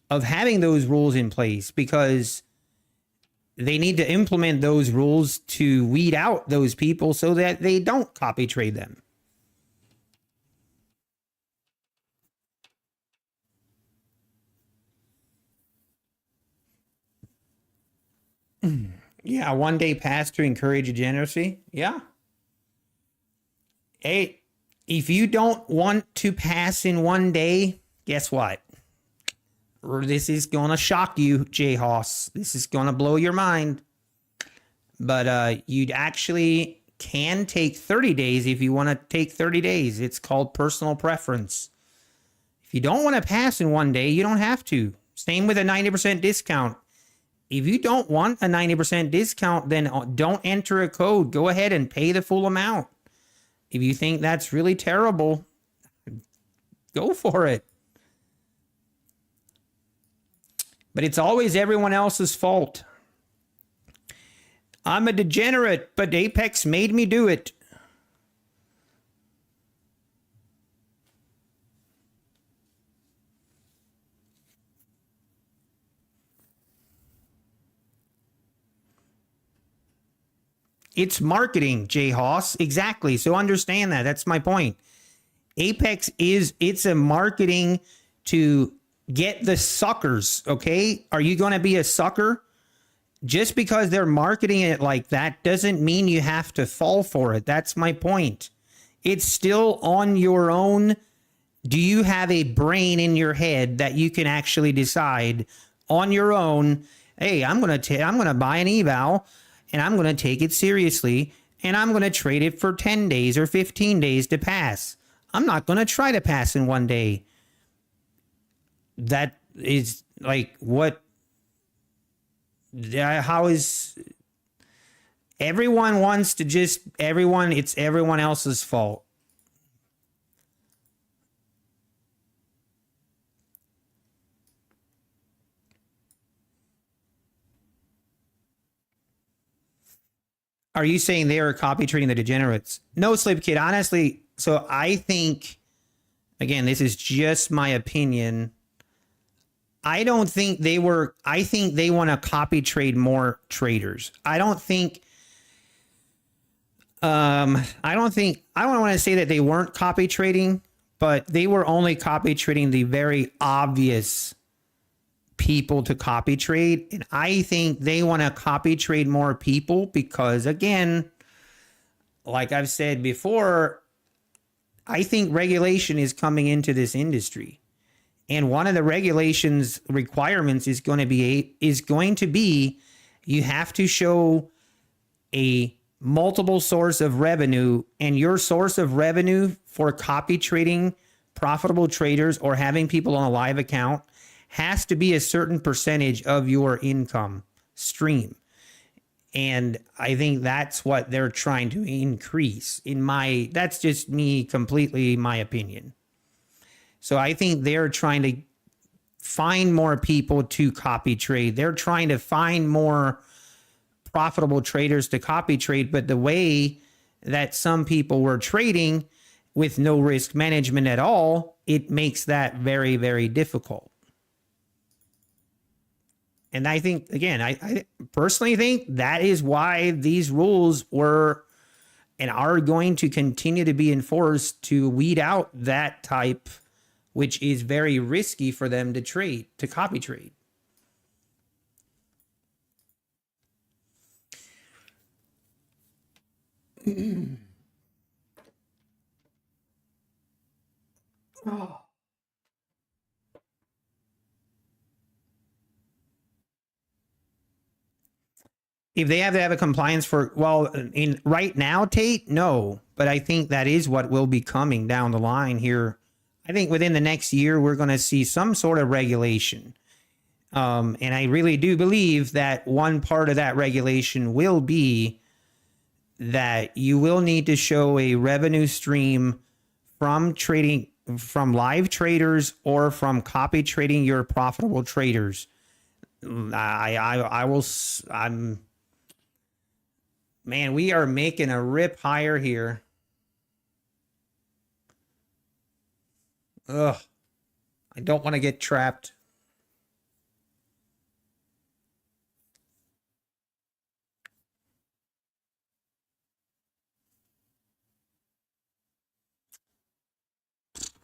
of having those rules in place, because they need to implement those rules to weed out those people so that they don't copy trade them. Yeah, one day pass to encourage degeneracy. Yeah. Hey, if you don't want to pass in one day, guess what? This is going to shock you, J Hoss. This is going to blow your mind. But you'd actually can take 30 days if you want to take 30 days. It's called personal preference. If you don't want to pass in one day, you don't have to. Same with a 90% discount. If you don't want a 90% discount, then don't enter a code. Go ahead and pay the full amount. If you think that's really terrible, go for it. But it's always everyone else's fault. I'm a degenerate, but Apex made me do it. It's marketing, J Hoss. Exactly. So understand that. That's my point. Apex it's a marketing to get the suckers. Okay. Are you going to be a sucker? Just because they're marketing it like that doesn't mean you have to fall for it. That's my point. It's still on your own. Do you have a brain in your head that you can actually decide on your own? Hey, I'm going to buy an eval, and I'm going to take it seriously, and I'm going to trade it for 10 days or 15 days to pass. I'm not going to try to pass in one day. That is like what, how is everyone wants to just everyone, it's everyone else's fault. Are you saying they are copy trading the degenerates? No, Slip Kid, honestly. So I think, again, this is just my opinion. I don't think they were, I think they want to copy trade more traders. I don't want to say that they weren't copy trading, but they were only copy trading the very obvious people to copy trade. And I think they want to copy trade more people because, again, like I've said before, I think regulation is coming into this industry. And one of the regulations requirements is going to be you have to show a multiple source of revenue, and your source of revenue for copy trading profitable traders or having people on a live account has to be a certain percentage of your income stream. And I think that's what they're trying to increase. That's just me, completely my opinion. So I think they're trying to find more people to copy trade. They're trying to find more profitable traders to copy trade. But the way that some people were trading with no risk management at all, it makes that very, very difficult. And I think, again, I personally think that is why these rules were and are going to continue to be enforced to weed out that type, which is very risky for them to trade, to copy trade. Oh. If they have to have a compliance for, well, in right now, Tate, no, but I think that is what will be coming down the line here. I think within the next year, we're going to see some sort of regulation. And I really do believe that one part of that regulation will be that you will need to show a revenue stream from trading, from live traders or from copy trading your profitable traders. Man, we are making a rip higher here. Ugh. I don't want to get trapped.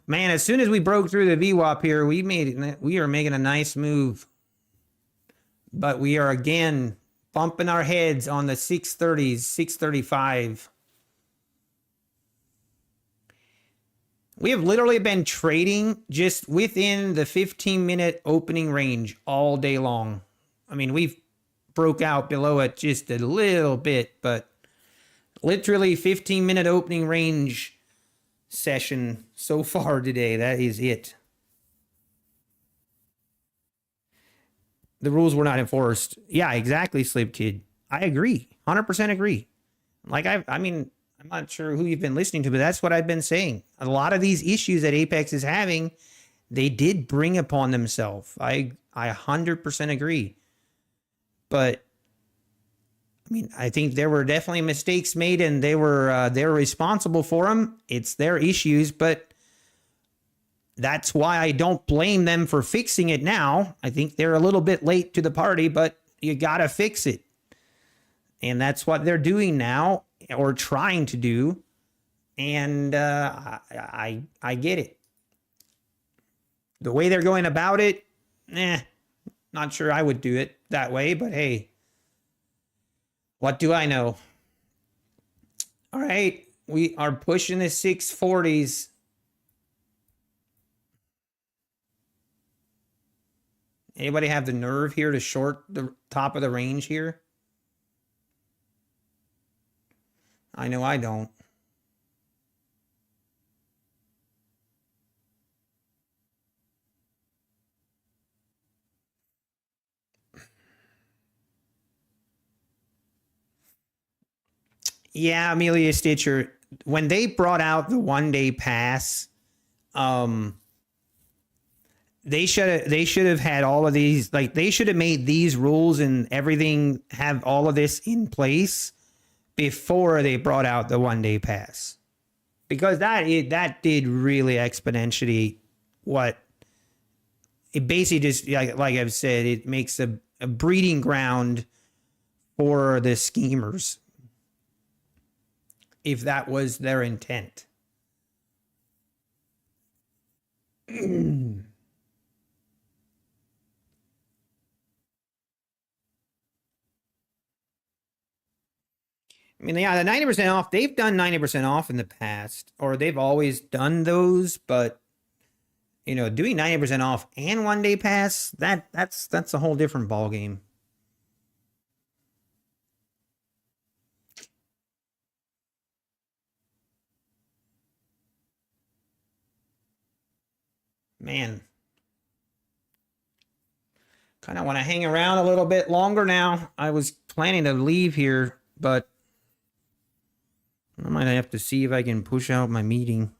Man, as soon as we broke through the VWAP here, we are making a nice move. But we are again bumping our heads on the 630s, 635. We have literally been trading just within the 15-minute opening range all day long. I mean, we've broke out below it just a little bit, but literally 15-minute opening range session so far today. That is it. The rules were not enforced. Yeah, exactly, Slip Kid. I agree. 100% agree. Like, I mean, I'm not sure who you've been listening to, but that's what I've been saying. A lot of these issues that Apex is having, they did bring upon themselves. I 100% agree. But I mean, I think there were definitely mistakes made, and they're responsible for them. It's their issues, but that's why I don't blame them for fixing it now. I think they're a little bit late to the party, but you gotta fix it, and that's what they're doing now, or trying to do. And I get it. The way they're going about it, not sure I would do it that way, but hey, what do I know? All right, we are pushing the 640s. Anybody have the nerve here to short the top of the range here? I know I don't. Yeah, Amelia Stitcher, when they brought out the 1 day pass, um, they should have had all of these, like they should have made these rules and everything, have all of this in place before they brought out the 1 day pass, because that did really exponentially what it basically just, like I've said, it makes a breeding ground for the schemers if that was their intent. I mean, yeah, the 90% off, they've done 90% off in the past, or they've always done those, but doing 90% off and 1 day pass, that's a whole different ball game. Man, kind of want to hang around a little bit longer now. I was planning to leave here, but I might have to see if I can push out my meeting.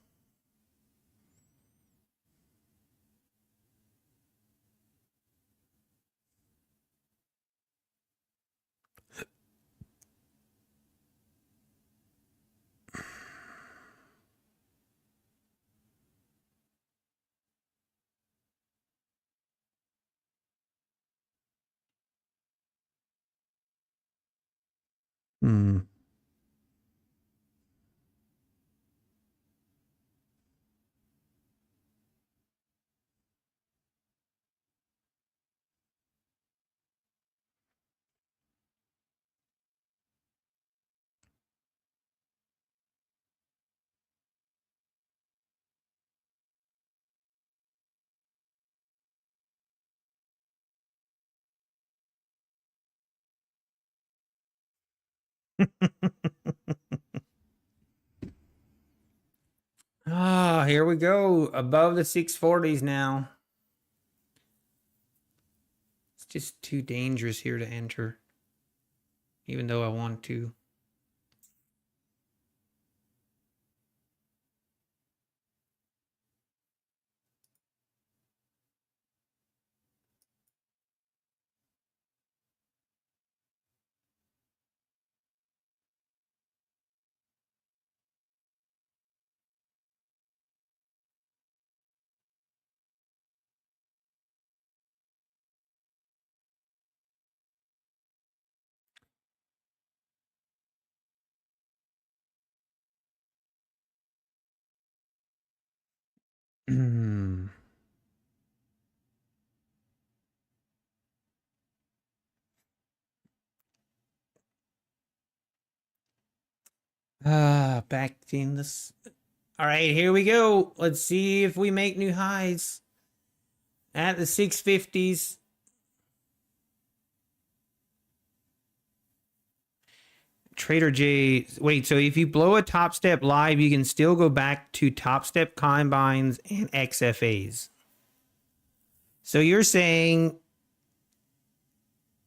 Hmm. Ah, here we go. Above the 640s now. It's just too dangerous here to enter, even though I want to. Back in this. All right, here we go. Let's see if we make new highs at the 650s. Trader J, wait, so if you blow a top step live, you can still go back to top step combines and XFAs. So you're saying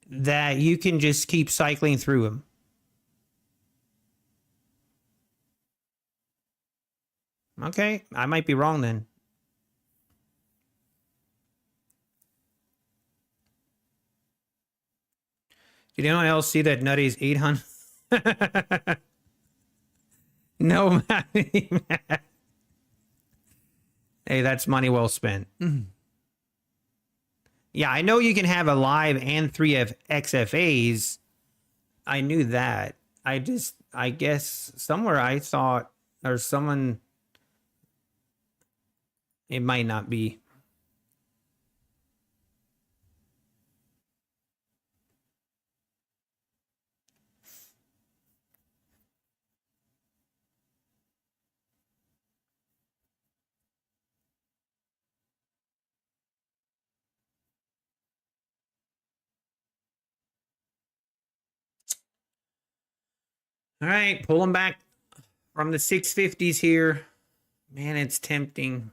that you can just keep cycling through them. Okay, I might be wrong then. Did anyone else see that Nutty's 800? No, hey, that's money well spent. Yeah, I know you can have a live and 3F XFAs. I knew that. I guess somewhere I thought, or someone, it might not be. All right, pulling back from the 650s here. Man, it's tempting.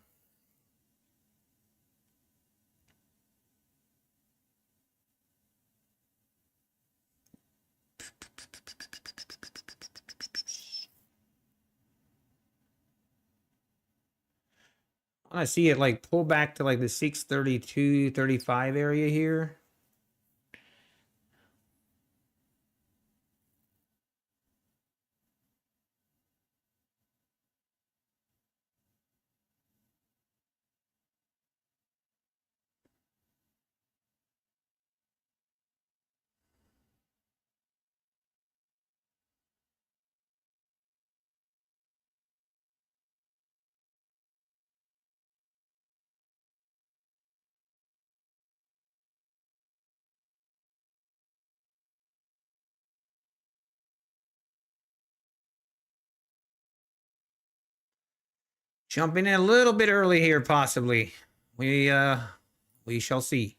I see it like pull back to like the 632, 35 area here. Jumping in a little bit early here, possibly. We shall see.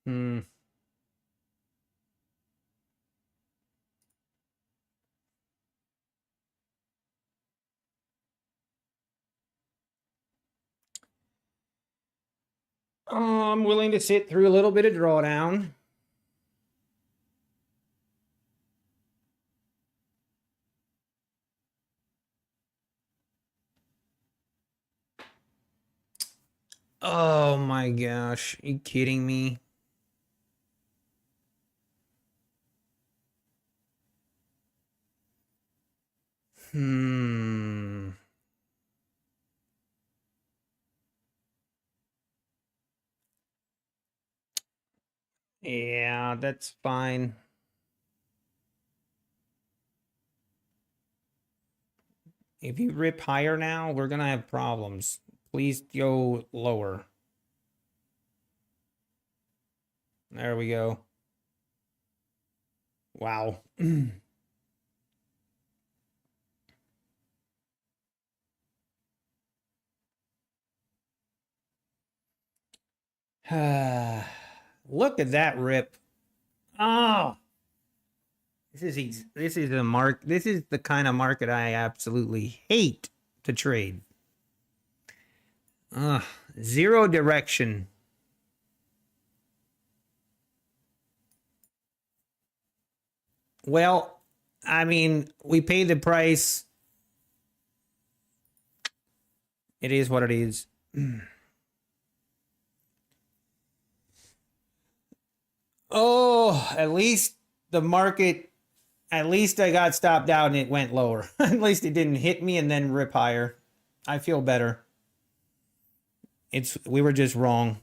Hmm. I'm willing to sit through a little bit of drawdown. Oh my gosh. Are you kidding me? Hmm. Yeah, that's fine. If you rip higher now, we're gonna have problems. Please go lower. There we go. Wow. Look at that rip. Oh, this is a mark. This is the kind of market I absolutely hate to trade. Zero direction. Well, I mean, we paid the price. It is what it is. Oh, at least the market, at least I got stopped out and it went lower. At least it didn't hit me and then rip higher. I feel better. We were just wrong.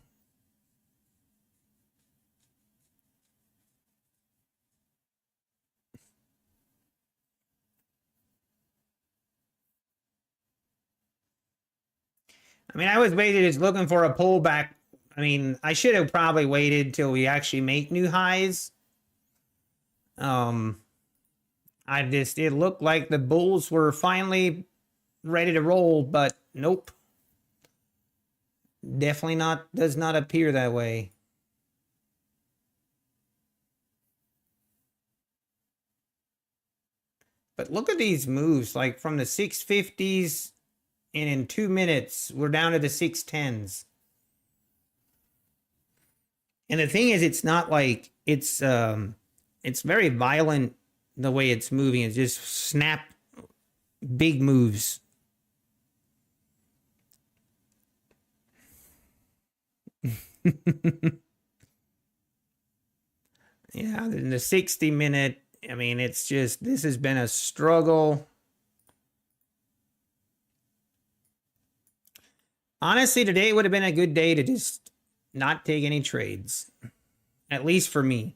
I mean, I was waiting, just looking for a pullback. I mean, I should have probably waited till we actually make new highs. Um, it looked like the bulls were finally ready to roll, but nope. Definitely not, does not appear that way. But look at these moves, like from the 650s, and in 2 minutes, we're down to the 610s. And the thing is, it's not like it's very violent the way it's moving. It's just snap big moves. Yeah, in the 60-minute, I mean, it's just, this has been a struggle. Honestly, today would have been a good day to just not take any trades, at least for me.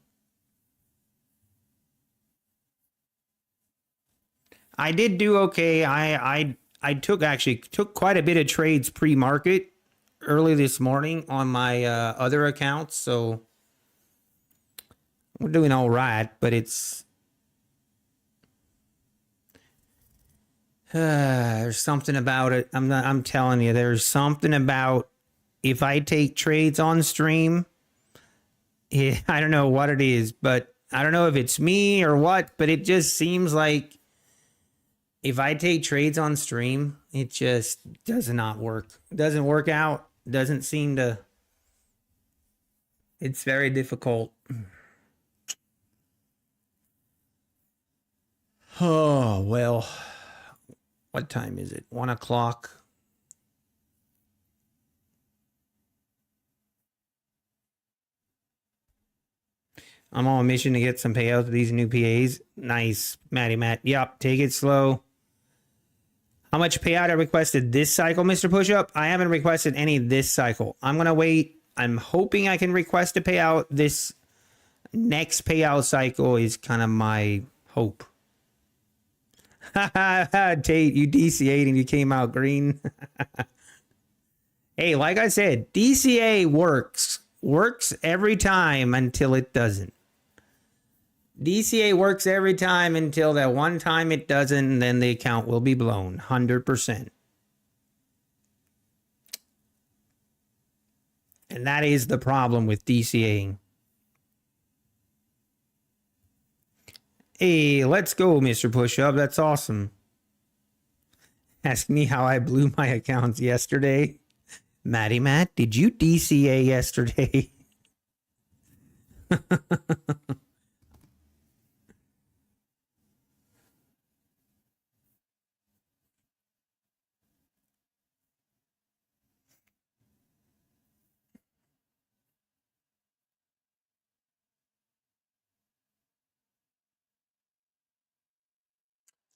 I did do okay. I took quite a bit of trades pre-market early this morning on my other accounts, so we're doing all right. But There's something about it. I'm telling you, there's something about if I take trades on stream, I don't know what it is, but I don't know if it's me or what, but it just seems like if I take trades on stream, it just does not work. It doesn't work out. Doesn't seem to. It's very difficult. Oh, well. What time is it? 1 o'clock. I'm on a mission to get some payouts with these new PAs. Nice, Matty Matt. Yep, take it slow. How much payout I requested this cycle, Mr. Pushup? I haven't requested any this cycle. I'm going to wait. I'm hoping I can request a payout. This next payout cycle is kind of my hope. Tate, you DCA'd and you came out green. Hey, like I said, DCA works. Works every time until it doesn't. DCA works every time until that one time it doesn't, and then the account will be blown 100%. And that is the problem with DCAing. Hey, let's go, Mr. Pushup. That's awesome. Ask me how I blew my accounts yesterday. Matty Matt, did you DCA yesterday?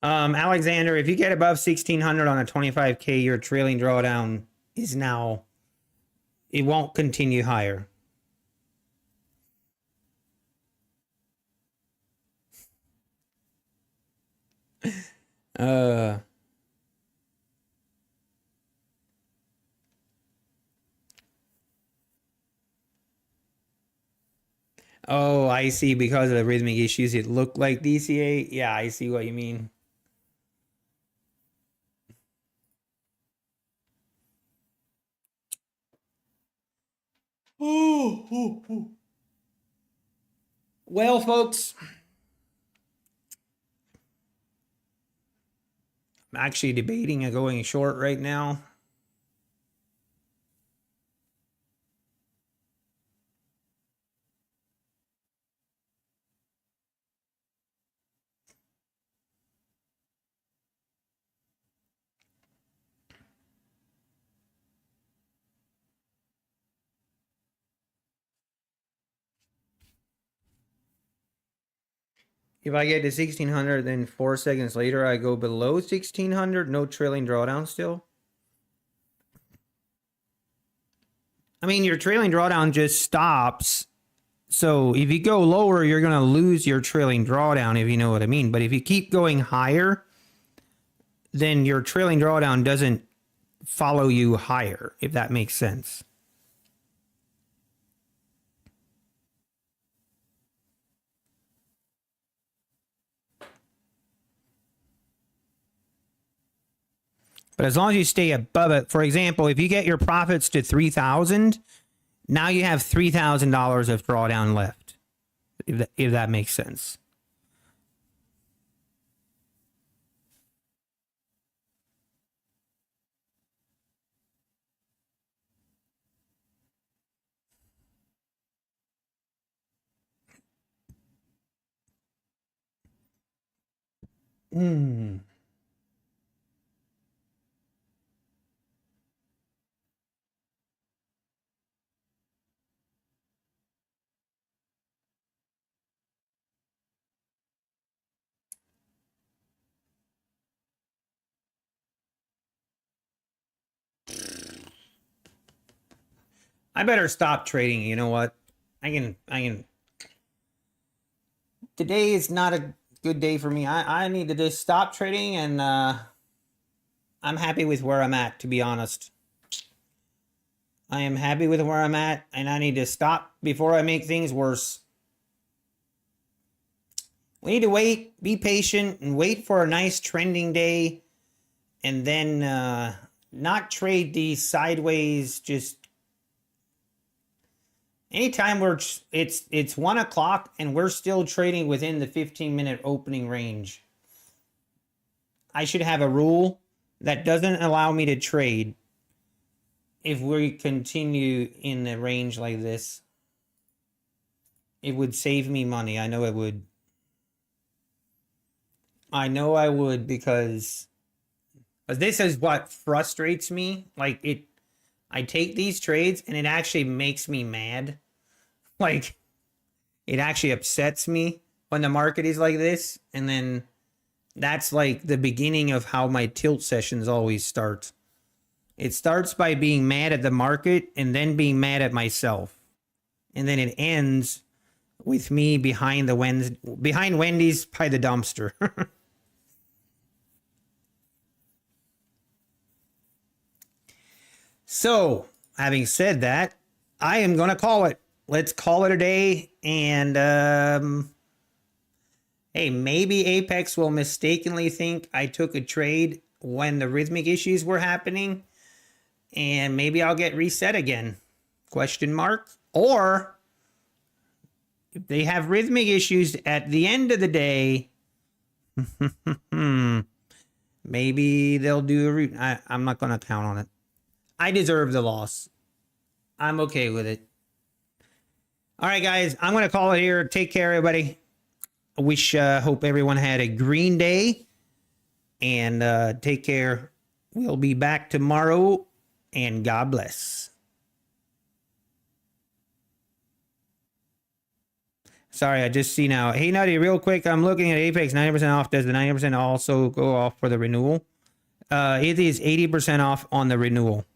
Alexander, if you get above 1600 on a 25K, your trailing drawdown is now, it won't continue higher. Oh, I see. Because of the rhythmic issues, it looked like DCA. Yeah, I see what you mean. Well, folks, I'm actually debating a going short right now. If I get to 1600, then 4 seconds later I go below 1600, no trailing drawdown still. I mean, your trailing drawdown just stops. So if you go lower, you're going to lose your trailing drawdown, if you know what I mean. But if you keep going higher, then your trailing drawdown doesn't follow you higher, if that makes sense. But as long as you stay above it, for example, if you get your profits to 3,000, now you have $3,000 of drawdown left, if that makes sense. I better stop trading. You know what? I can. Today is not a good day for me. I need to just stop trading, and I'm happy with where I'm at, to be honest. I am happy with where I'm at, and I need to stop before I make things worse. We need to wait, be patient, and wait for a nice trending day and then not trade these sideways. Just anytime it's 1 o'clock and we're still trading within the 15-minute opening range, I should have a rule that doesn't allow me to trade if we continue in a range like this. It would save me money. I know it would. I know I would, because this is what frustrates me. Like, I take these trades and it actually makes me mad. Like, it actually upsets me when the market is like this. And then that's like the beginning of how my tilt sessions always start. It starts by being mad at the market and then being mad at myself. And then it ends with me behind Wendy's by the dumpster. So, having said that, I am going to call it. Let's call it a day. And, hey, maybe Apex will mistakenly think I took a trade when the rhythmic issues were happening. And maybe I'll get reset again. Question mark. Or if they have rhythmic issues at the end of the day, maybe they'll do I'm not going to count on it. I deserve the loss. I'm okay with it. All right, guys, I'm going to call it here. Take care, everybody. I hope everyone had a green day. And take care. We'll be back tomorrow. And God bless. Sorry, I just see now. Hey, Nutty, real quick. I'm looking at Apex 90% off. Does the 90% also go off for the renewal? It is 80% off on the renewal.